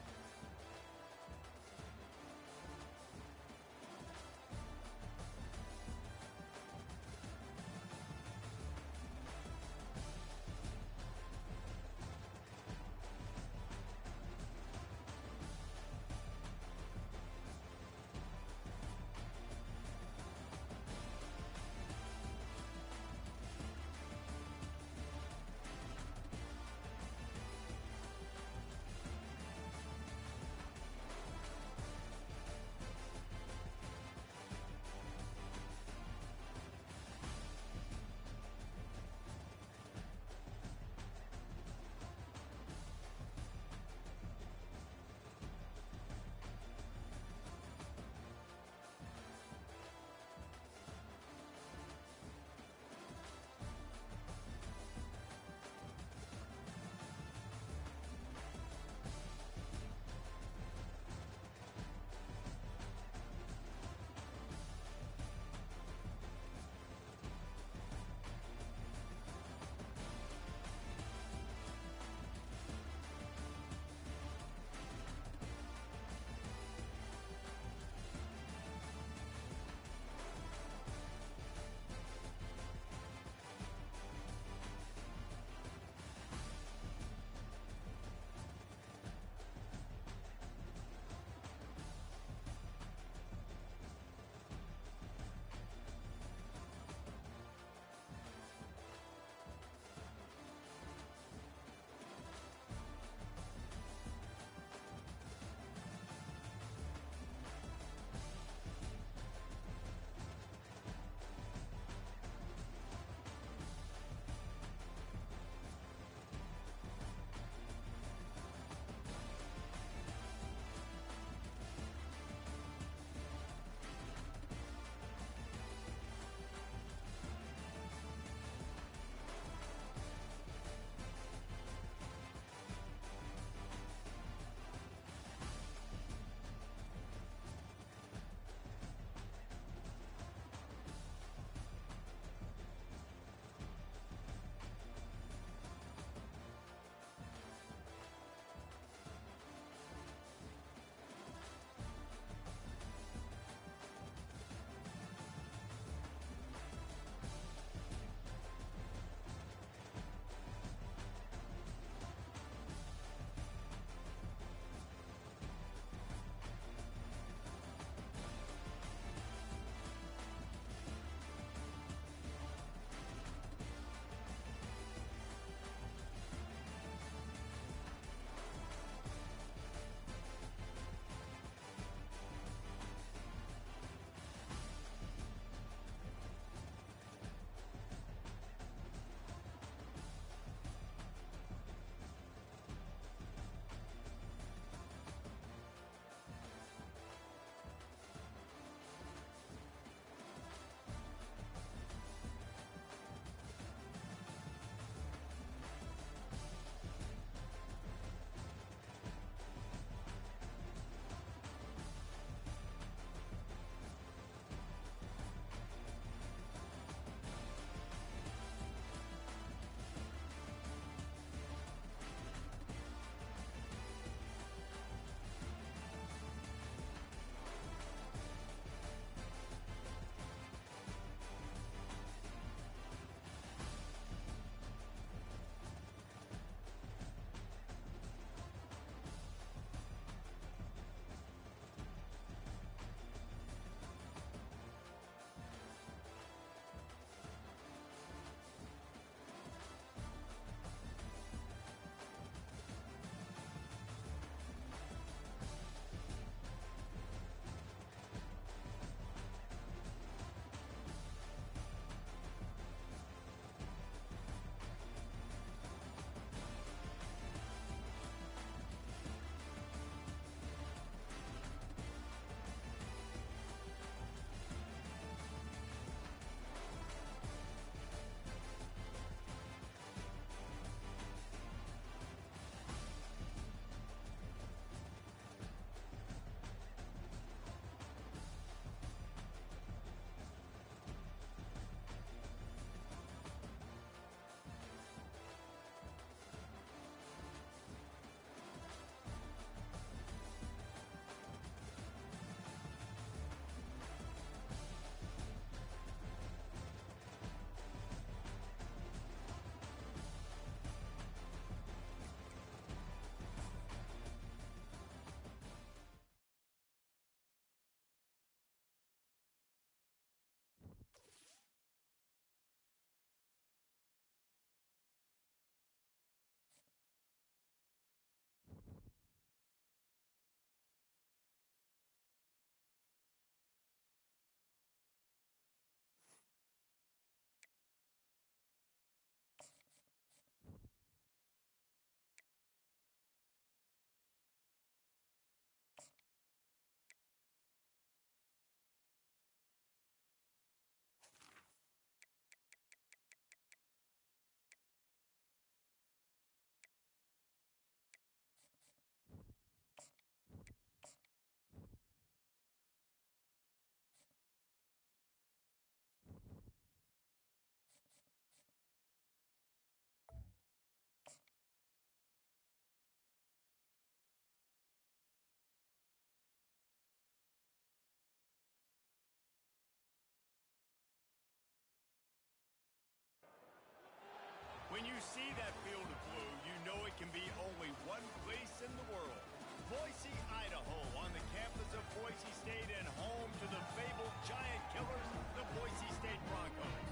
you see that field of blue, you know it can be only one place in the world. Boise, Idaho, on the campus of Boise State and home to the fabled giant killers, the Boise State Broncos.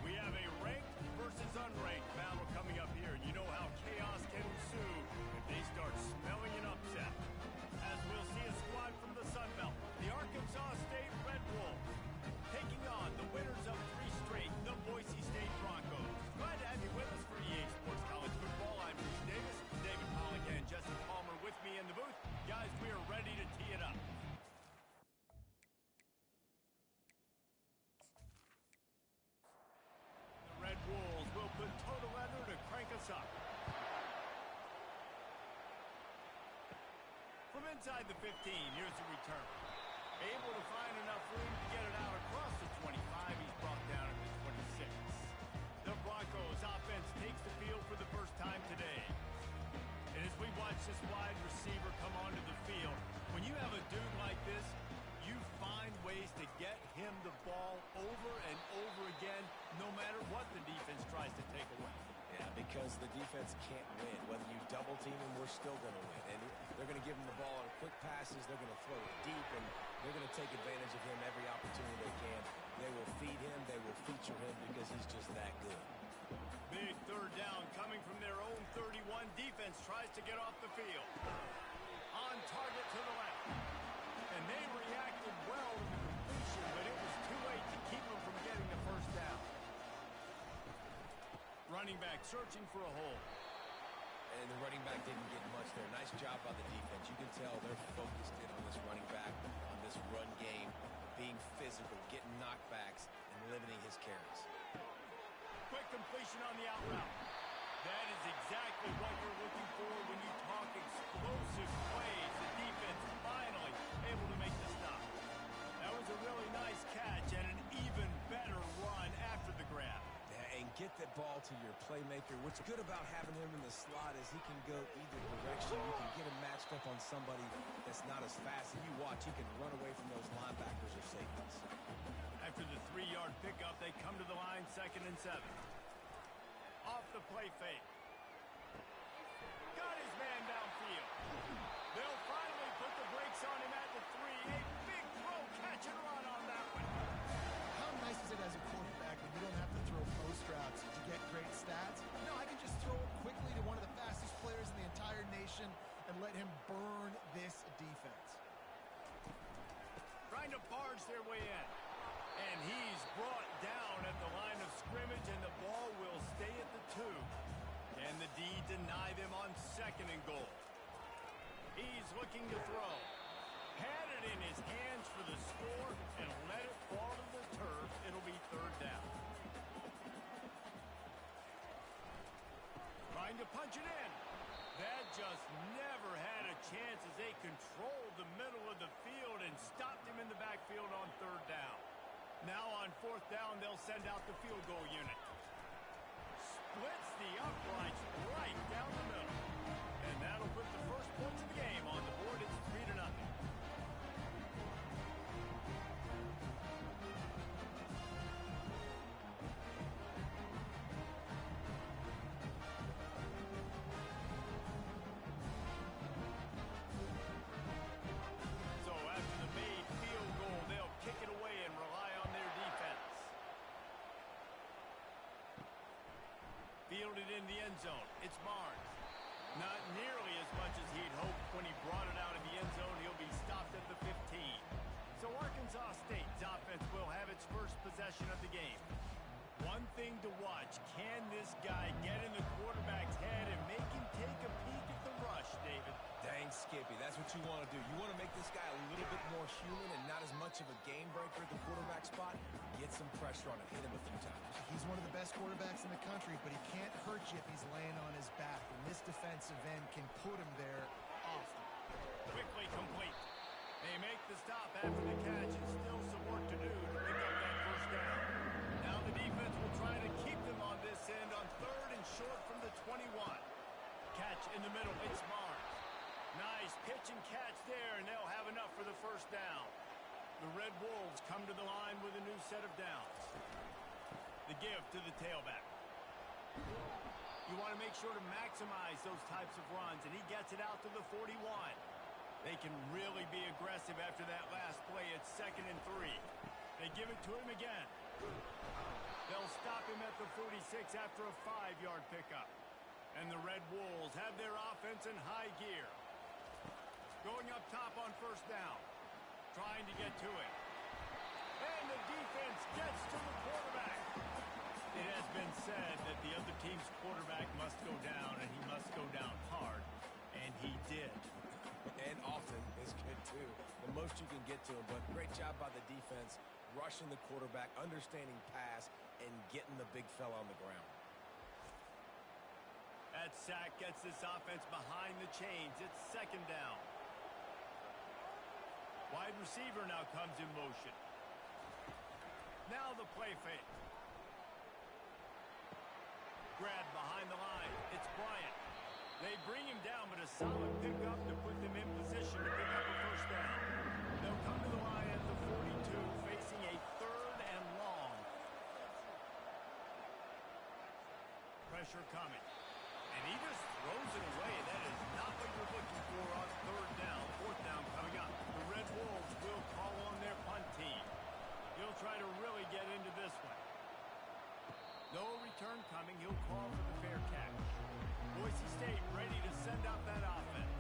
We have a ranked versus unranked battle coming up here, and you know how chaos can ensue if they start smelling an upset. As we'll see a squad from the Sun Belt, the Arkansas State Red Wolves, taking on the winners of 3 straight, the Boise State Broncos. Glad to have you with us for EA Sports College Football. I'm Bruce Davis, David Pollack, and Jesse Palmer with me in the booth. Guys, we are ready to tee it up. The Red Wolves will put total leather to crank us up. From inside the 15, here's the return. Able to find enough room to get it out across the 25. He's brought down at the 26. The Broncos offense takes the field for the first time today. And as we watch this wide receiver come onto the field, when you have a dude like this, you find ways to get him the ball over and over again, no matter what the defense tries to take away. Yeah, because the defense can't win. Whether you double team him, we're still going to win. And they're going to give him the ball on quick passes. They're going to throw it deep, and they're going to take advantage of him every opportunity they can. They will feed him. They will feature him because he's just that good. Big third down coming from their own 31. Defense tries to get off the field. On target to the left. And they reacted well to the completion, but it was too late to keep them from getting the first down. Running back searching for a hole. And the running back didn't get much there. Nice job by the defense. You can tell they're focused in on this running back, on this run game, being physical, getting knockbacks, and limiting his carries. Quick completion on the out route. That is exactly what you're looking for when you talk explosive plays. The defense finally able to make the stop. That was a really nice catch and an even better run after the grab. And get that ball to your playmaker. What's good about having him in the slot is he can go either direction. You can get him matched up on somebody that's not as fast. If you watch, he can run away from those linebackers or safeties. After the 3-yard pickup, they come to the line 2nd and 7. Off the play fake. Got his man downfield. They'll finally put the brakes on him at the 3. A big throw, catch and run on that one. How nice is it as a quarterback when you don't have to throw post routes to get great stats? No, I can just throw it quickly to one of the fastest players in the entire nation and let him burn this defense. Trying to barge their way in. And he's brought down at the line of scrimmage, and the ball will stay at the 2. And the D deny them on 2nd and goal. He's looking to throw. Had it in his hands for the score and let it fall to the turf. It'll be 3rd down. Trying to punch it in. That just never had a chance as they controlled the middle of the field and stopped him in the backfield on 3rd down. Now on 4th down, they'll send out the field goal unit. Splits the uprights right down the middle. And that'll put the first points of the game on the board. It's 3-0. So after the made field goal, they'll kick it away and rely on their defense. Fielded in the end zone. It's Barnes. Not nearly as much as he'd hoped when he brought it out in the end zone. He'll be stopped at the 15. So Arkansas State's offense will have its first possession of the game. One thing to watch, can this guy get in the quarterback's head and make him take a peek at the rush, David? Dang, Skippy, that's what you want to do. You want to make this guy a little bit more human and not as much of a game breaker at the quarterback spot. Get some pressure on him. Hit him a few times. He's one of the best quarterbacks in the country, but he can't hurt you if he's laying on his back. And this defensive end can put him there often. Quickly complete. They make the stop after the catch, and still some work to do to pick up that first down. Now the defense will try to keep them on this end on 3rd and short from the 21. Catch in the middle. It's Barnes. Nice pitch and catch there, and they'll have enough for the first down. The Red Wolves come to the line with a new set of downs. The give to the tailback. You want to make sure to maximize those types of runs, and he gets it out to the 41. They can really be aggressive after that last play. It's 2nd and 3. They give it to him again. They'll stop him at the 46 after a 5-yard pickup. And the Red Wolves have their offense in high gear. Going up top on 1st down. Trying to get to it. And the defense gets to the quarterback. It has been said that the other team's quarterback must go down, and he must go down hard. And he did. And often is good, too. The most you can get to him, but great job by the defense, rushing the quarterback, understanding pass, and getting the big fella on the ground. That sack gets this offense behind the chains. It's 2nd down. Wide receiver now comes in motion. Now the play fake. Grab behind the line. It's Bryant. They bring him down, but a solid pickup to put them in position to pick up a 1st down. They'll come to the line at the 42, facing a 3rd and long. Pressure coming. And he just throws it away. That is not what you're looking for on 3rd down. 4th down coming up. The Red Wolves will call on their punt team. He'll try to really get into this one. No return coming. He'll call for the fair catch. Boise State ready to send out that offense.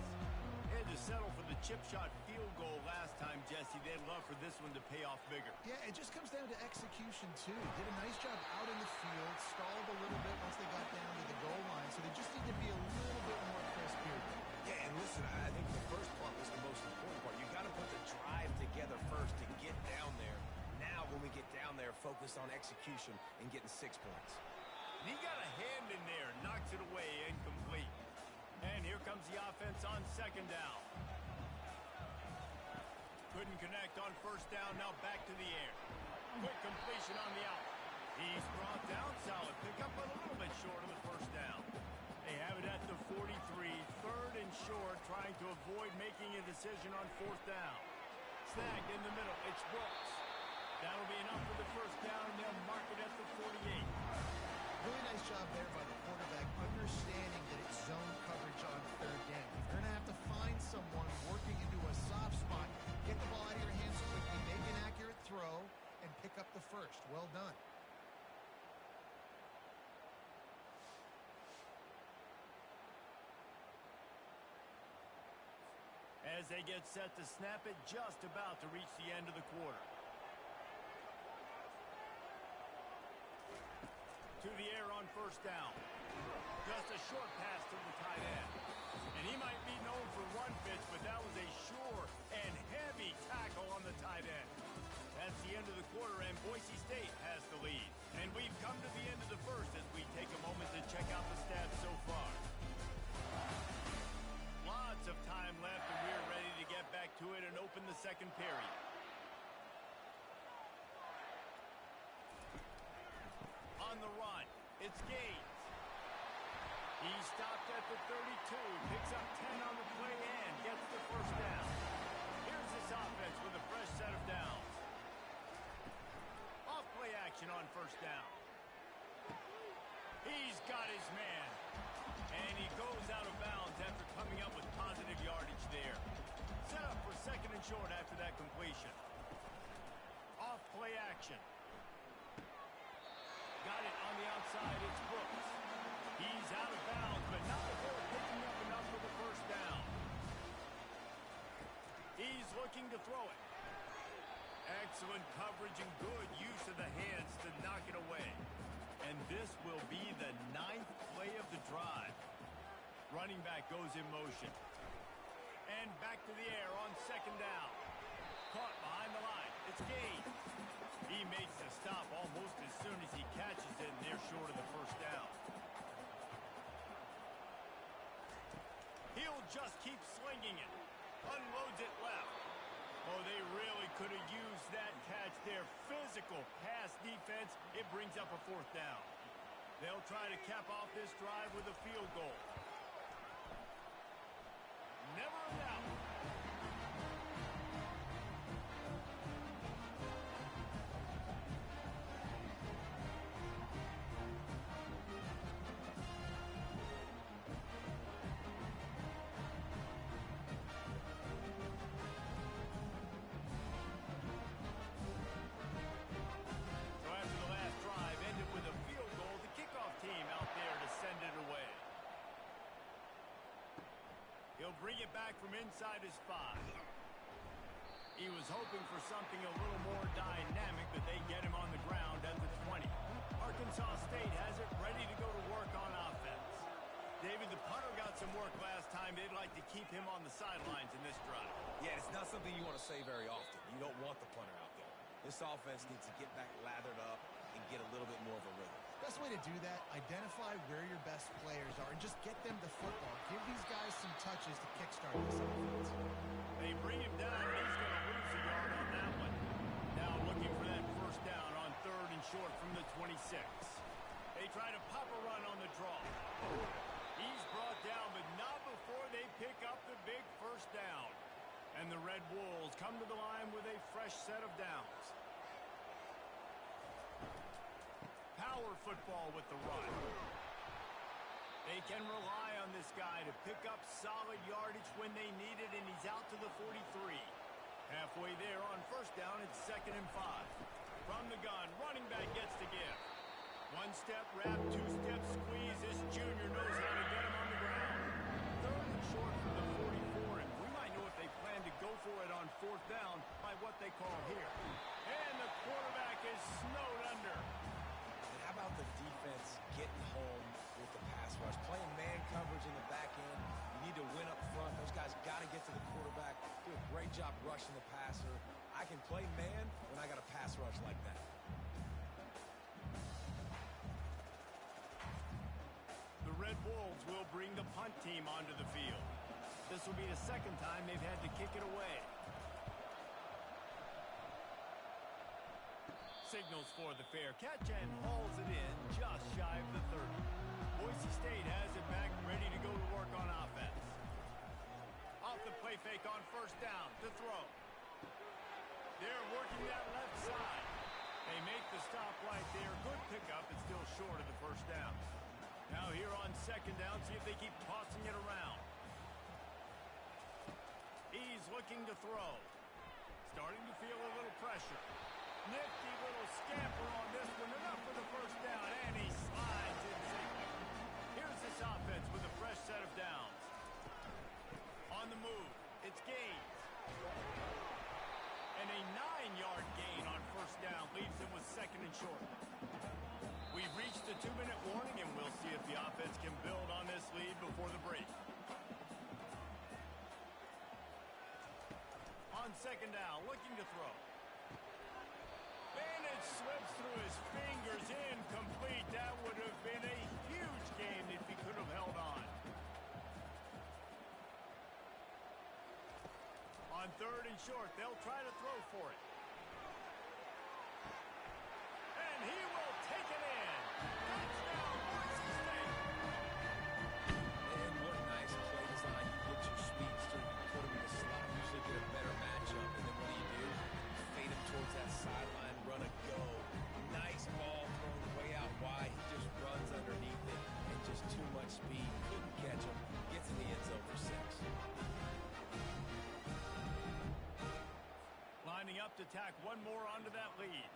They had to settle for the chip shot field goal last time, Jesse. They'd love for this one to pay off bigger. Yeah, it just comes down to execution, too. Did a nice job out in the field, stalled a little bit once they got down to the goal line, so they just need to be a little bit more crisp here. Yeah, and listen, I think the first part was the most important part. You got to put the drive together first to get down there. Now, when we get down there, focus on execution and getting 6 points. And he got a hand in there, knocks it away, incomplete. And here comes the offense on 2nd down. Couldn't connect on 1st down, now back to the air. Quick completion on the out. He's brought down, solid pickup, but a little bit short of the 1st down. They have it at the 43, 3rd and short, trying to avoid making a decision on 4th down. Snagged in the middle, it's Brooks. That'll be enough for the 1st down, and they'll mark it at the 48. Really nice job there by the quarterback, understanding that it's zone coverage on 3rd down. You're going to have to find someone working into a soft spot. Get the ball out of your hands quickly, make an accurate throw, and pick up the 1st. Well done. As they get set to snap it, just about to reach the end of the quarter. To the air on 1st down. Just a short pass to the tight end. And he might be known for run fits, but that was a sure and heavy tackle on the tight end. That's the end of the quarter, and Boise State has the lead. And we've come to the end of the 1st as we take a moment to check out the stats so far. Lots of time left, and we're ready to get back to it and open the 2nd period. On the run, it's Gaines. He stopped at the 32, picks up 10 on the play and gets the 1st down. Here's this offense with a fresh set of downs. Off play action on 1st down. He's got his man. And he goes out of bounds after coming up with positive yardage there. Set up for 2nd and short after that completion. Off play action. Got it on the outside, it's Brooks. He's out of bounds, but not before picking up enough for the 1st down. He's looking to throw it. Excellent coverage and good use of the hands to knock it away. And this will be the 9th play of the drive. Running back goes in motion. And back to the air on 2nd down. Caught behind the line. It's Gaines. He makes the stop almost as soon as he catches it, and they're short of the 1st down. He'll just keep slinging it. Unloads it left. Oh, they really could have used that catch there. Physical pass defense. It brings up a 4th down. They'll try to cap off this drive with a field goal. Never a doubt. He'll bring it back from inside his 5. He was hoping for something a little more dynamic, but they get him on the ground at the 20. Arkansas State has it ready to go to work on offense. David, the punter got some work last time. They'd like to keep him on the sidelines in this drive. Yeah, it's not something you want to say very often. You don't want the punter out there. This offense needs to get back lathered up and get a little bit more of a rhythm. Best way to do that, identify where your best players are and just get them the football. Give these guys some touches to kickstart this offense. They bring him down, and he's going to lose a yard on that one. Now looking for that first down on 3rd and short from the 26. They try to pop a run on the draw. He's brought down, but not before they pick up the big first down. And the Red Wolves come to the line with a fresh set of downs. Power football with the run. They can rely on this guy to pick up solid yardage when they need it, and he's out to the 43. Halfway there on first down, it's 2nd and 5. From the gun, running back gets to give. 1-step wrap, 2-step squeeze. This junior knows how to get him on the ground. 3rd and short from the 44, and we might know if they plan to go for it on 4th down by what they call here. And the quarterback is snowed under. And how about the defense getting home with the pass rush? Playing man coverage in the back end. You need to win up front. Those guys got to get to the quarterback. Do a great job rushing the passer. I can play man when I got a pass rush like that. The Red Wolves will bring the punt team onto the field. This will be the 2nd time they've had to kick it away. Signals for the fair catch and hauls it in just shy of the 30. Boise State has it back, ready to go to work on offense. Off the play fake on first down to throw. They're working that left side. They make the stop right there. Good pickup, but still short of the first down. Now here on 2nd down, see if they keep tossing it around. He's looking to throw. Starting to feel a little pressure. Nifty little scamper on this one. Enough for the first down, and he slides in safely. Here's this offense with a fresh set of downs. On the move, it's Gaines. And a 9-yard gain on first down leaves him with 2nd and short. We've reached the 2-minute warning, and we'll see if the offense can build on this lead before the break. On 2nd down, looking to throw. And it slips through his fingers, incomplete. That would have been a huge game if he could have held on. On 3rd and short, they'll try to throw for it. And he will take it in. Touchdown, Boise State. And what a nice play design. You get your speedster, put him in the slot, usually get a better matchup, and then what do? Fade him towards that sideline, run a go. Nice ball thrown way out wide. He just runs underneath it, and just too much speed. Couldn't catch him. Gets in the end zone for 6. Lining up to tack one more onto that lead.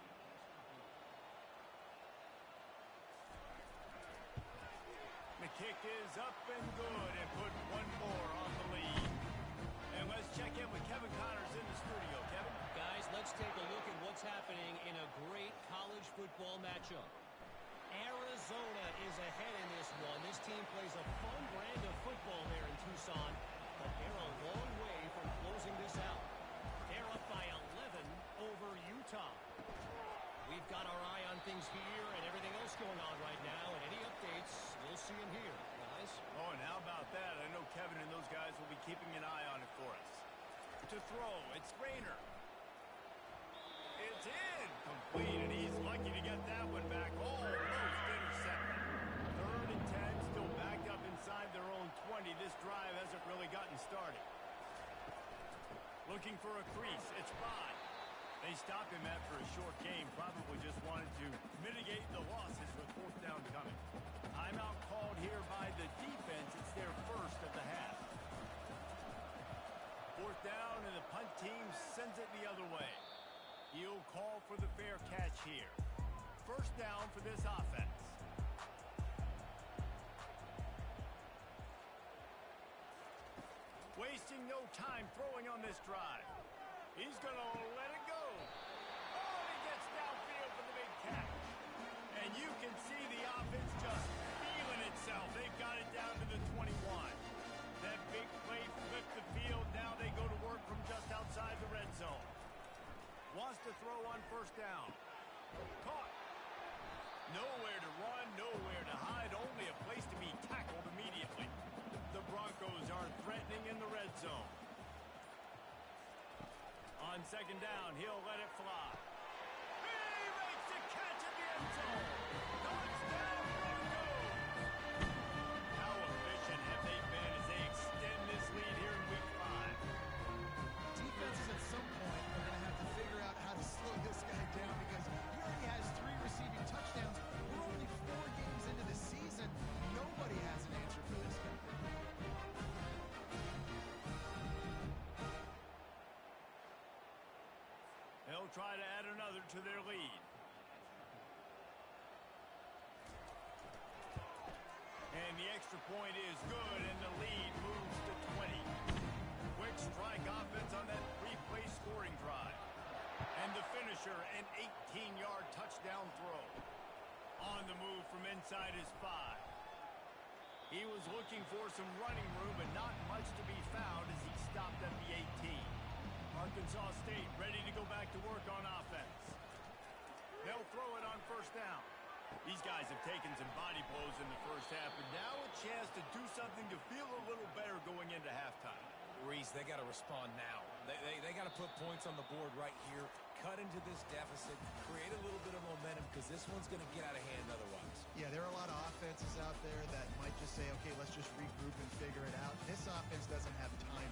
The kick is up and good, and put one more on the lead. And let's check in with Kevin Connors in the studio. Kevin? Guys, let's take a look at what's happening in a great college football matchup. Arizona is ahead in this one. This team plays a fun brand of football there in Tucson, but they're a long way from closing this out. They're up by 11 over Utah. We've got our eye on things here and everything else going on right now, and any updates, you'll see them here, guys. Oh, and how about that? I know Kevin and those guys will be keeping an eye on it for us. To throw, it's Rayner. It's in. Complete, and he's lucky to get that one back. Almost intercepted. 3rd and 10, still backed up inside their own 20. This drive hasn't really gotten started. Looking for a crease, it's Bond. They stopped him after a short game, probably just wanted to mitigate the losses with 4th down coming. Timeout called here by the defense. It's their first of the half. 4th down, and the punt team sends it the other way. He'll call for the fair catch here. First down for this offense. Wasting no time throwing on this drive. He's going to let it go. Oh, he gets downfield for the big catch. And you can see the offense just feeling itself. They've got it down to the 21. That big play flipped the field. Now they go to work from just outside the red zone. Wants to throw on first down. Caught. Nowhere to run, nowhere to hide, only a place to be tackled immediately. The Broncos are threatening in the red zone. On second down, he'll let it fly. He makes the catch at the end zone. Touchdown, Broncos! How efficient have they been as they extend this lead here in Week 5? Defenses at some point are going to have to figure out how to slow this guy down because he already has 3 receiving touchdowns. We're only 4 games into the season. Nobody has an answer for this guy. They'll try to add another to their lead. And the extra point is good, and the lead moves to 20. Quick strike offense on that 3-play scoring drive. And the finisher, an 18-yard touchdown throw. On the move from inside his 5. He was looking for some running room, but not much to be found as he stopped at the 18. Arkansas State ready to go back to work on offense. They'll throw it on first down. These guys have taken some body blows in the first half, and now a chance to do something to feel a little better going into halftime. Reese, they got to respond now. They got to put points on the board right here, cut into this deficit, create a little bit of momentum because this one's going to get out of hand otherwise. Yeah, there are a lot of offenses out there that might just say, okay, let's just regroup and figure it out. This offense doesn't have time.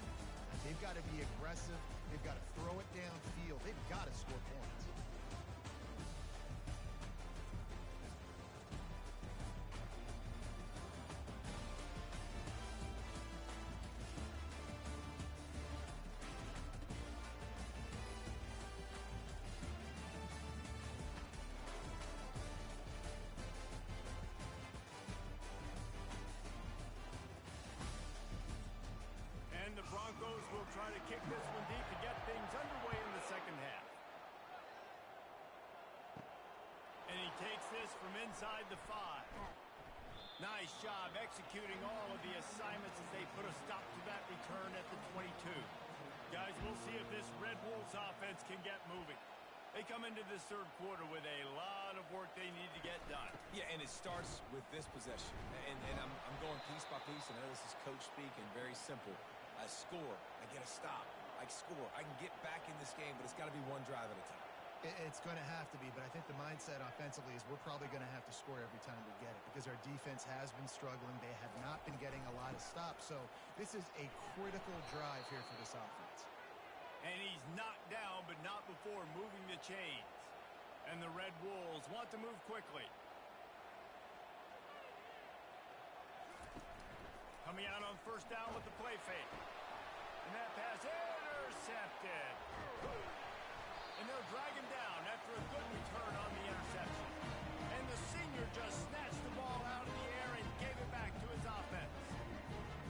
They've got to be aggressive. They've got to throw it downfield. They've got to score points. And the Broncos will try to kick this one deep to get things underway in the second half. And he takes this from inside the 5. Nice job executing all of the assignments as they put a stop to that return at the 22. Guys, we'll see if this Red Wolves offense can get moving. They come into this third quarter with a lot of work they need to get done. Yeah, and it starts with this possession. And I'm going piece by piece, and I know this is coach speak and very simple. I score, I get a stop, I score. I can get back in this game, but it's got to be one drive at a time. It's going to have to be, but I think the mindset offensively is we're probably going to have to score every time we get it because our defense has been struggling. They have not been getting a lot of stops, so this is a critical drive here for this offense. And he's knocked down, but not before moving the chains. And the Red Wolves want to move quickly. Coming out on first down with the play fake. And that pass intercepted. And they'll drag him down after a good return on the interception. And the senior just snatched the ball out of the air and gave it back to his offense.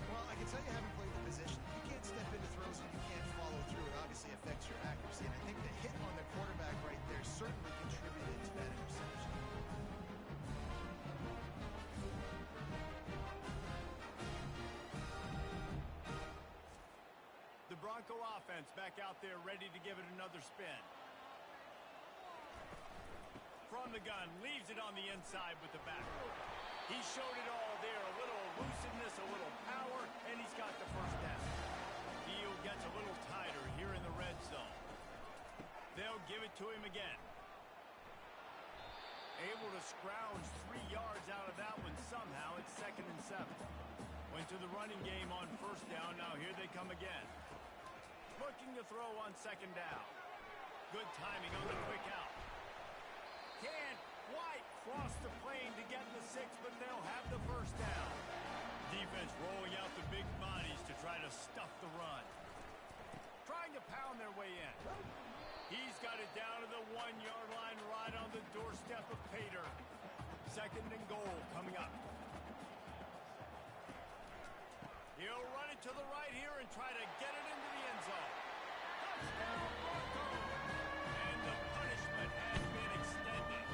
Well, I can tell you having played the position, you can't step into throws and you can't follow through. It obviously affects your accuracy. And I think the hit on the quarterback right there certainly contributed to that interception. The Bronco offense back out there ready to give it another spin. From the gun, leaves it on the inside with the back. He showed it all there, a little elusiveness, a little power, and he's got the first down. Field gets a little tighter here in the red zone. They'll give it to him again. Able to scrounge 3 yards out of that one somehow. It's 2nd and 7. Went to the running game on first down. Now here they come again. Looking to throw on second down. Good timing on the quick out. Can't quite cross the plane to get the 6, but they'll have the first down. Defense rolling out the big bodies to try to stuff the run. Trying to pound their way in. He's got it down to the 1-yard line right on the doorstep of Pater. 2nd and goal coming up. He'll run it to the right here and try to get it into the end zone. Touchdown, Broncos! And the punishment has been extended.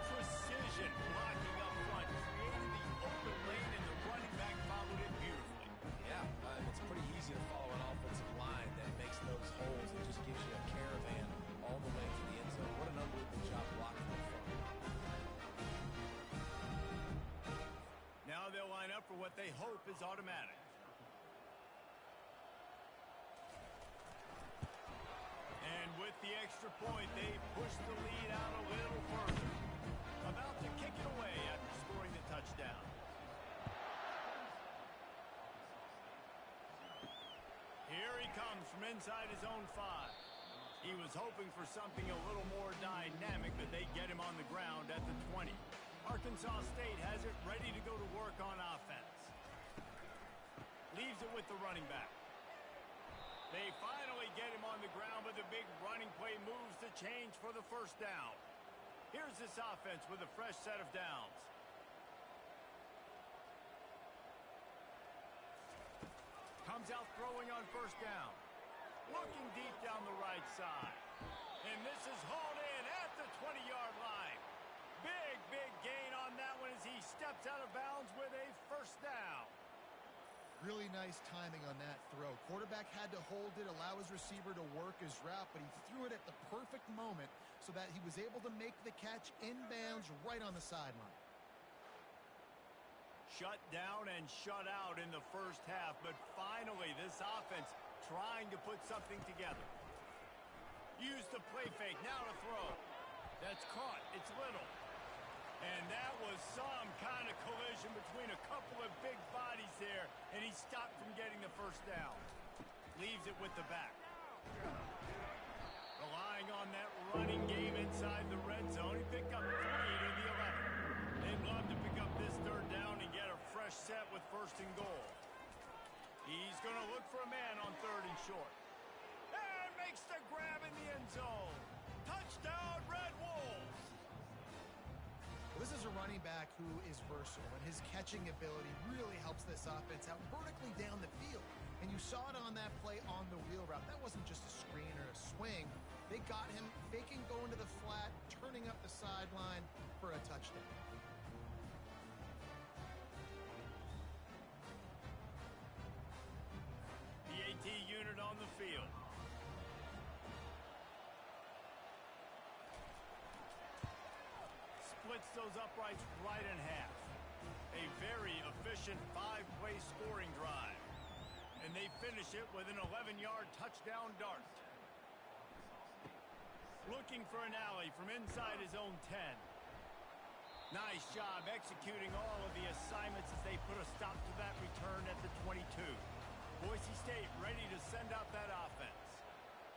Precision blocking up front, created the open lane, and the running back followed it beautifully. Yeah, it's pretty easy to follow an offensive line that makes those holes and just gives you a caravan all the way to the end zone. What an unbelievable job blocking up front. Now they'll line up for what they hope is automatic. And with the extra point, they push the lead out a little further. About to kick it away after scoring the touchdown. Here he comes from inside his own 5. He was hoping for something a little more dynamic, but they get him on the ground at the 20. Arkansas State has it ready to go to work on offense. Leaves it with the running back. They finally get him on the ground, but the big running play moves the change for the first down. Here's this offense with a fresh set of downs. Comes out throwing on first down. Looking deep down the right side. And this is hauled in at the 20-yard line. Big gain on that one as he steps out of bounds with a first down. Really nice timing on that throw. Quarterback had to hold it, allow his receiver to work his route, but he threw it at the perfect moment so that he was able to make the catch inbounds right on the sideline. Shut down and shut out in the first half, but finally this offense trying to put something together. Use the play fake, now to throw. That's caught, it's Little. And that was some kind of collision between a couple of big bodies there, and he stopped from getting the first down. Leaves it with the back. Relying on that running game inside the red zone, he picked up 3 to the 11. They'd love to pick up this third down and get a fresh set with first and goal. He's going to look for a man on third and short. And makes the grab in the end zone. Touchdown, Red Wolves! This is a running back who is versatile, and his catching ability really helps this offense out vertically down the field. And you saw it on that play on the wheel route. That wasn't just a screen or a swing. They got him faking going to the flat, turning up the sideline for a touchdown. The AT unit on the field. Splits those uprights right in half. A very efficient 5-play scoring drive. And they finish it with an 11-yard touchdown dart. Looking for an alley from inside his own 10. Nice job executing all of the assignments as they put a stop to that return at the 22. Boise State ready to send out that offense.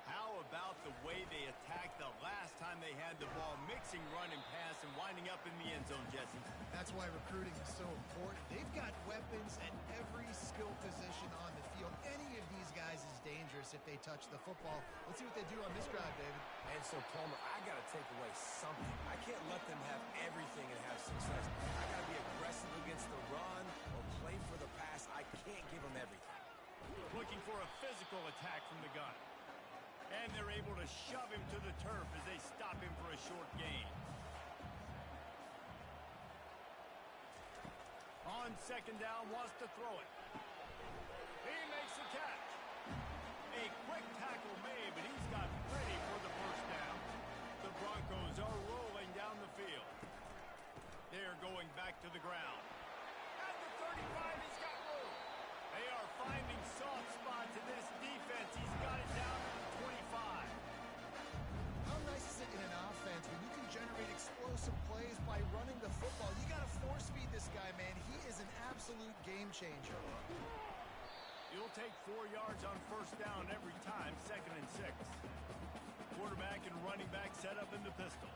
How about the way they attacked the last time they had the ball, mixing run and pass and winding up in the end zone, Jesse? That's why recruiting is so important. They've got weapons at every skill position on the field. Any of these guys is dangerous if they touch the football. Let's see what they do on this drive, David. And so, Palmer, I got to take away something. I can't let them have everything and have success. I got to be aggressive against the run or play for the pass. I can't give them everything. Looking for a physical attack from the gun. And they're able to shove him to the turf as they stop him for a short gain. On second down, wants to throw it. He makes the catch. A quick tackle made, but he's got ready for the first down. The Broncos are rolling down the field. They're going back to the ground. At the 35, he's got room. They are finding soft spots in this defense. He's got it down to the 25. How nice is it in an offense when you can generate explosive plays by running the football? You got to force feed this guy, man. He is an absolute game changer. You'll take 4 yards on first down every time, 2nd and 6. Quarterback and running back set up in the pistol.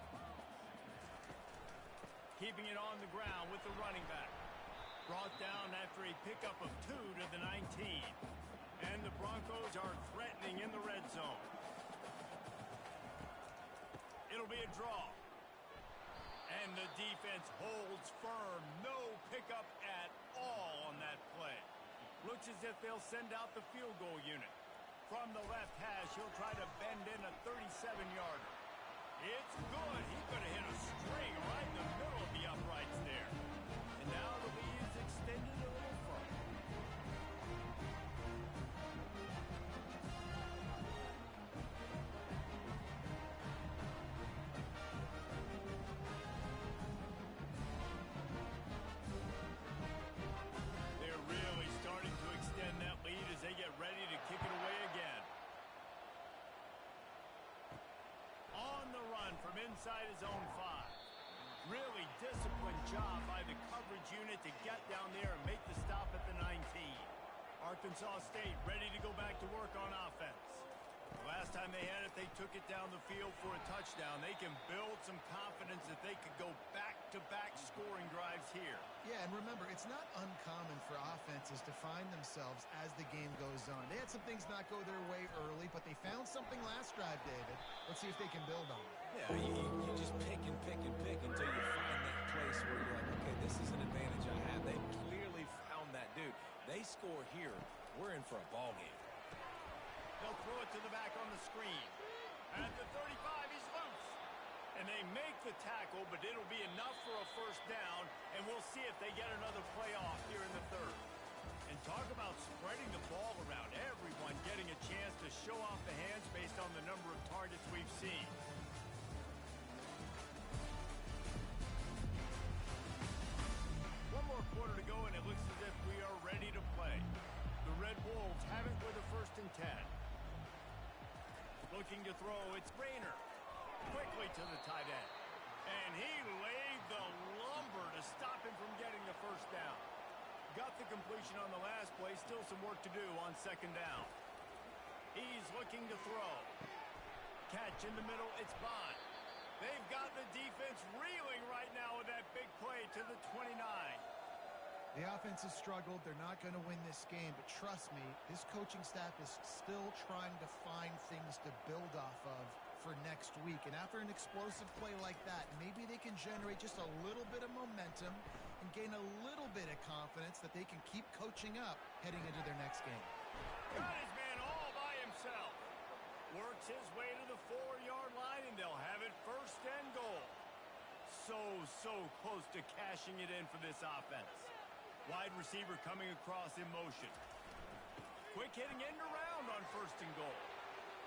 Keeping it on the ground with the running back. Brought down after a pickup of 2 to the 19. And the Broncos are threatening in the red zone. It'll be a draw. And the defense holds firm. No pickup at all on that play. Looks as if they'll send out the field goal unit. From the left hash, he'll try to bend in a 37-yarder. It's good. He's going to hit a string right in the middle of the uprights there. And now the lead is extended a little further. They're really starting to extend that lead as they get ready to kick it away again. On the run from inside his own 5. Really disciplined job by the coverage unit to get down there and make the stop at the 19. Arkansas State ready to go back to work on offense. The last time they had it, they took it down the field for a touchdown. They can build some confidence that they could go back-to-back scoring drives here. Yeah, and remember, it's not uncommon for offenses to find themselves as the game goes on. They had some things not go their way early, but they found something last drive, David. Let's see if they can build on it. Yeah, you just pick and pick and pick until you find that place where you're like, okay, this is an advantage I have. They clearly found that dude. They score here, we're in for a ball game. They'll throw it to the back on the screen. At the 35, he's loose. And they make the tackle, but it'll be enough for a first down, and we'll see if they get another play off here in the third. And talk about spreading the ball around. Everyone getting a chance to show off the hands based on the number of targets we've seen. One more quarter to go, and it looks as if we are ready to play. The Red Wolves have it with a 1st and 10. Looking to throw, it's Rayner. Quickly to the tight end. And he laid the lumber to stop him from getting the first down. Got the completion on the last play. Still some work to do on 2nd down. He's looking to throw. Catch in the middle, it's Bond. They've got the defense reeling right now with that big play to the 29. The offense has struggled. They're not going to win this game, but trust me, this coaching staff is still trying to find things to build off of for next week. And after an explosive play like that, maybe they can generate just a little bit of momentum and gain a little bit of confidence that they can keep coaching up heading into their next game. Got his man all by himself. Works his way to the 4-yard line, and they'll have it 1st and goal. So close to cashing it in for this offense. Wide receiver coming across in motion. Quick hitting end around on 1st and goal.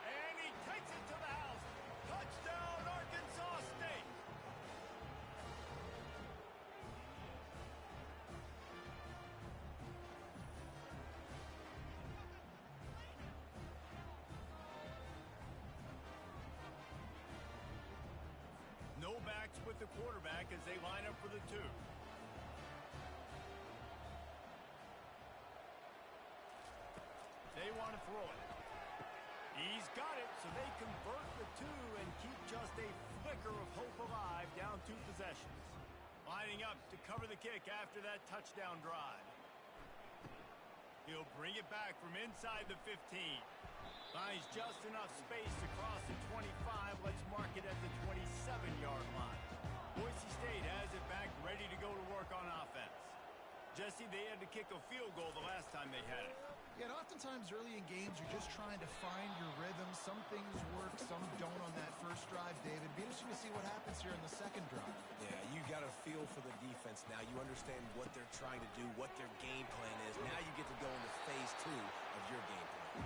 And he takes it to the house. Touchdown, Arkansas State. No backs with the quarterback as they line up for the 2. They want to throw it. He's got it, so they convert the 2 and keep just a flicker of hope alive down 2 possessions. Lining up to cover the kick after that touchdown drive. He'll bring it back from inside the 15. Finds just enough space to cross the 25. Let's mark it at the 27-yard line. Boise State has it back, ready to go to work on offense. Jesse, they had to kick a field goal the last time they had it. Yeah, and oftentimes early in games, you're just trying to find your rhythm. Some things work, some don't on that first drive, David. Be interesting to see what happens here in the 2nd drive. Yeah, you got a feel for the defense now. You understand what they're trying to do, what their game plan is. Now you get to go into phase 2 of your game plan.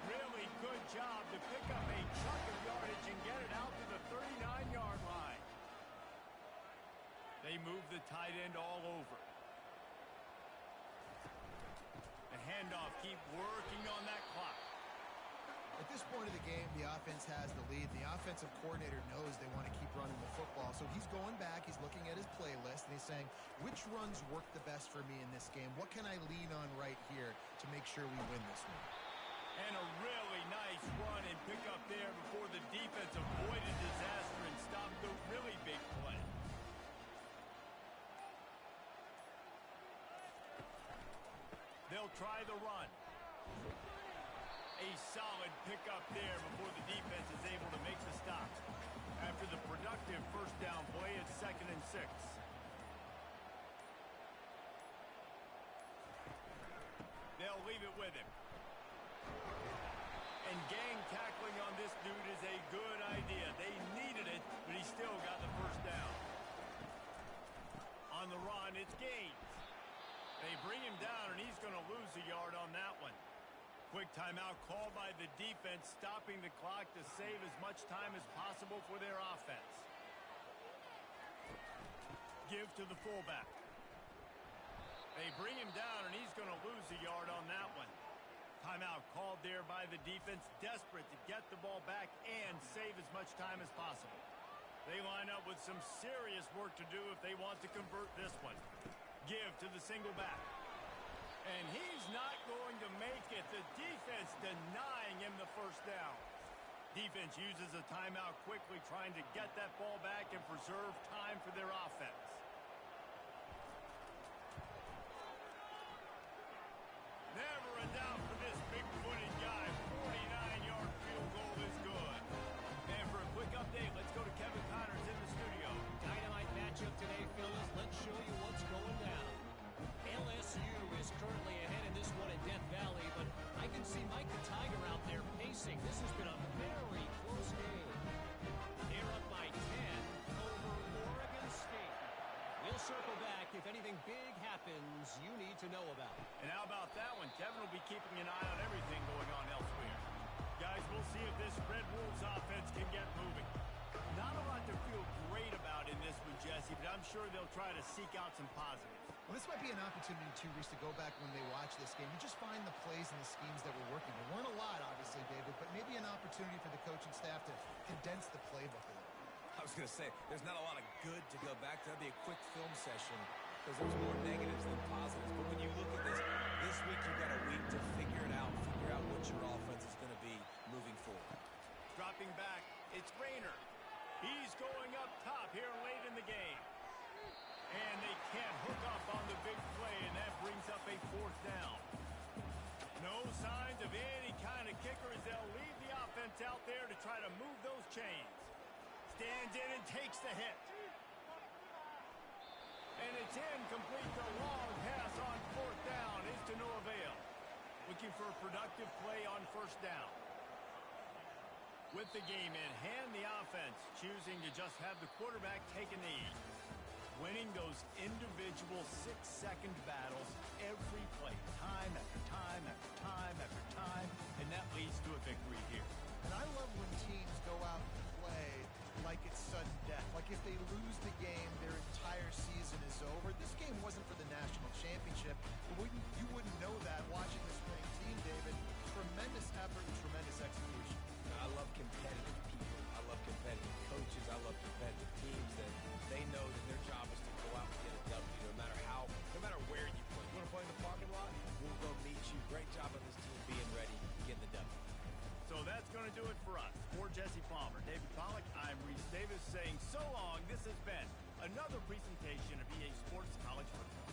Really good job to pick up a chunk of yardage and get it out to the 39-yard line. They move the tight end all over. The handoff, keep working on that clock. At this point of the game, the offense has the lead. The offensive coordinator knows they want to keep running the football. So he's going back, he's looking at his playlist, and he's saying, which runs work the best for me in this game? What can I lean on right here to make sure we win this one? And a really nice run and pick up there before the defense avoided disaster and stopped the really big play. They'll try the run. A solid pickup there before the defense is able to make the stop. After the productive first down play, it's 2nd and 6. with him. And gang tackling on this dude is a good idea. They needed it, but he still got the first down. On the run, it's Gaines. They bring him down, and he's going to lose a yard on that one. Quick timeout called by the defense, stopping the clock to save as much time as possible for their offense. Give to the fullback. They bring him down, and he's going to lose a yard on that one. Timeout called there by the defense, desperate to get the ball back and save as much time as possible. They line up with some serious work to do if they want to convert this one. Give to the single back. And he's not going to make it. The defense denying him the first down. Defense uses a timeout quickly, trying to get that ball back and preserve time for their offense. Never a doubt for this big-footed guy. 49-yard field goal is good. And for a quick update, let's go to Kevin Connors in the studio. Dynamite matchup today, fellas. Let's show you what's going down. LSU is currently ahead in this one at Death Valley, but I can see Mike the Tiger out there pacing. This has been a very close game. They're up by 10 over Oregon State. We'll circle back if anything big happens you need to know about. And how about that one? Kevin will be keeping an eye on everything going on elsewhere. Guys, we'll see if this Red Wolves offense can get moving. Not a lot to feel great about in this one, Jesse, but I'm sure they'll try to seek out some positives. Well, this might be an opportunity, too, Reese, to go back when they watch this game and just find the plays and the schemes that were working. There weren't a lot, obviously, David, but maybe an opportunity for the coaching staff to condense the playbook a little. I was going to say, there's not a lot of good to go back to. That'd be a quick film session because there's more negatives than positives. But when you look at this week you've got a week to figure out what your offense is going to be moving forward. Dropping back, it's Rayner. He's going up top here late in the game. And they can't hook up on the big play, and that brings up a fourth down. No signs of any kind of kicker as they'll leave the offense out there to try to move those chains. Stands in and takes the hit. And it's incomplete. The long pass on fourth down is to no avail. Looking for a productive play on first down. With the game in hand, the offense choosing to just have the quarterback take a knee. Winning those individual 6-second battles every play, time after time after time after time, and that leads to a victory here. And I love when teams go out and play like it's sudden death. Like if they lose the game, their entire season is over. This game wasn't for the national championship. But you wouldn't know that watching this winning team, David. Tremendous effort and tremendous execution. I love competitive people. I love competitive coaches. I love competitive teams that they know that their job is to go out and get a W no matter where you play. You want to play in the parking lot? We'll go meet you. Great job on this team being ready, getting the W. So that's going to do it for us. For Jesse Palmer, David Pollack, I'm Reese Davis saying so long. This has been another presentation of EA Sports College Football.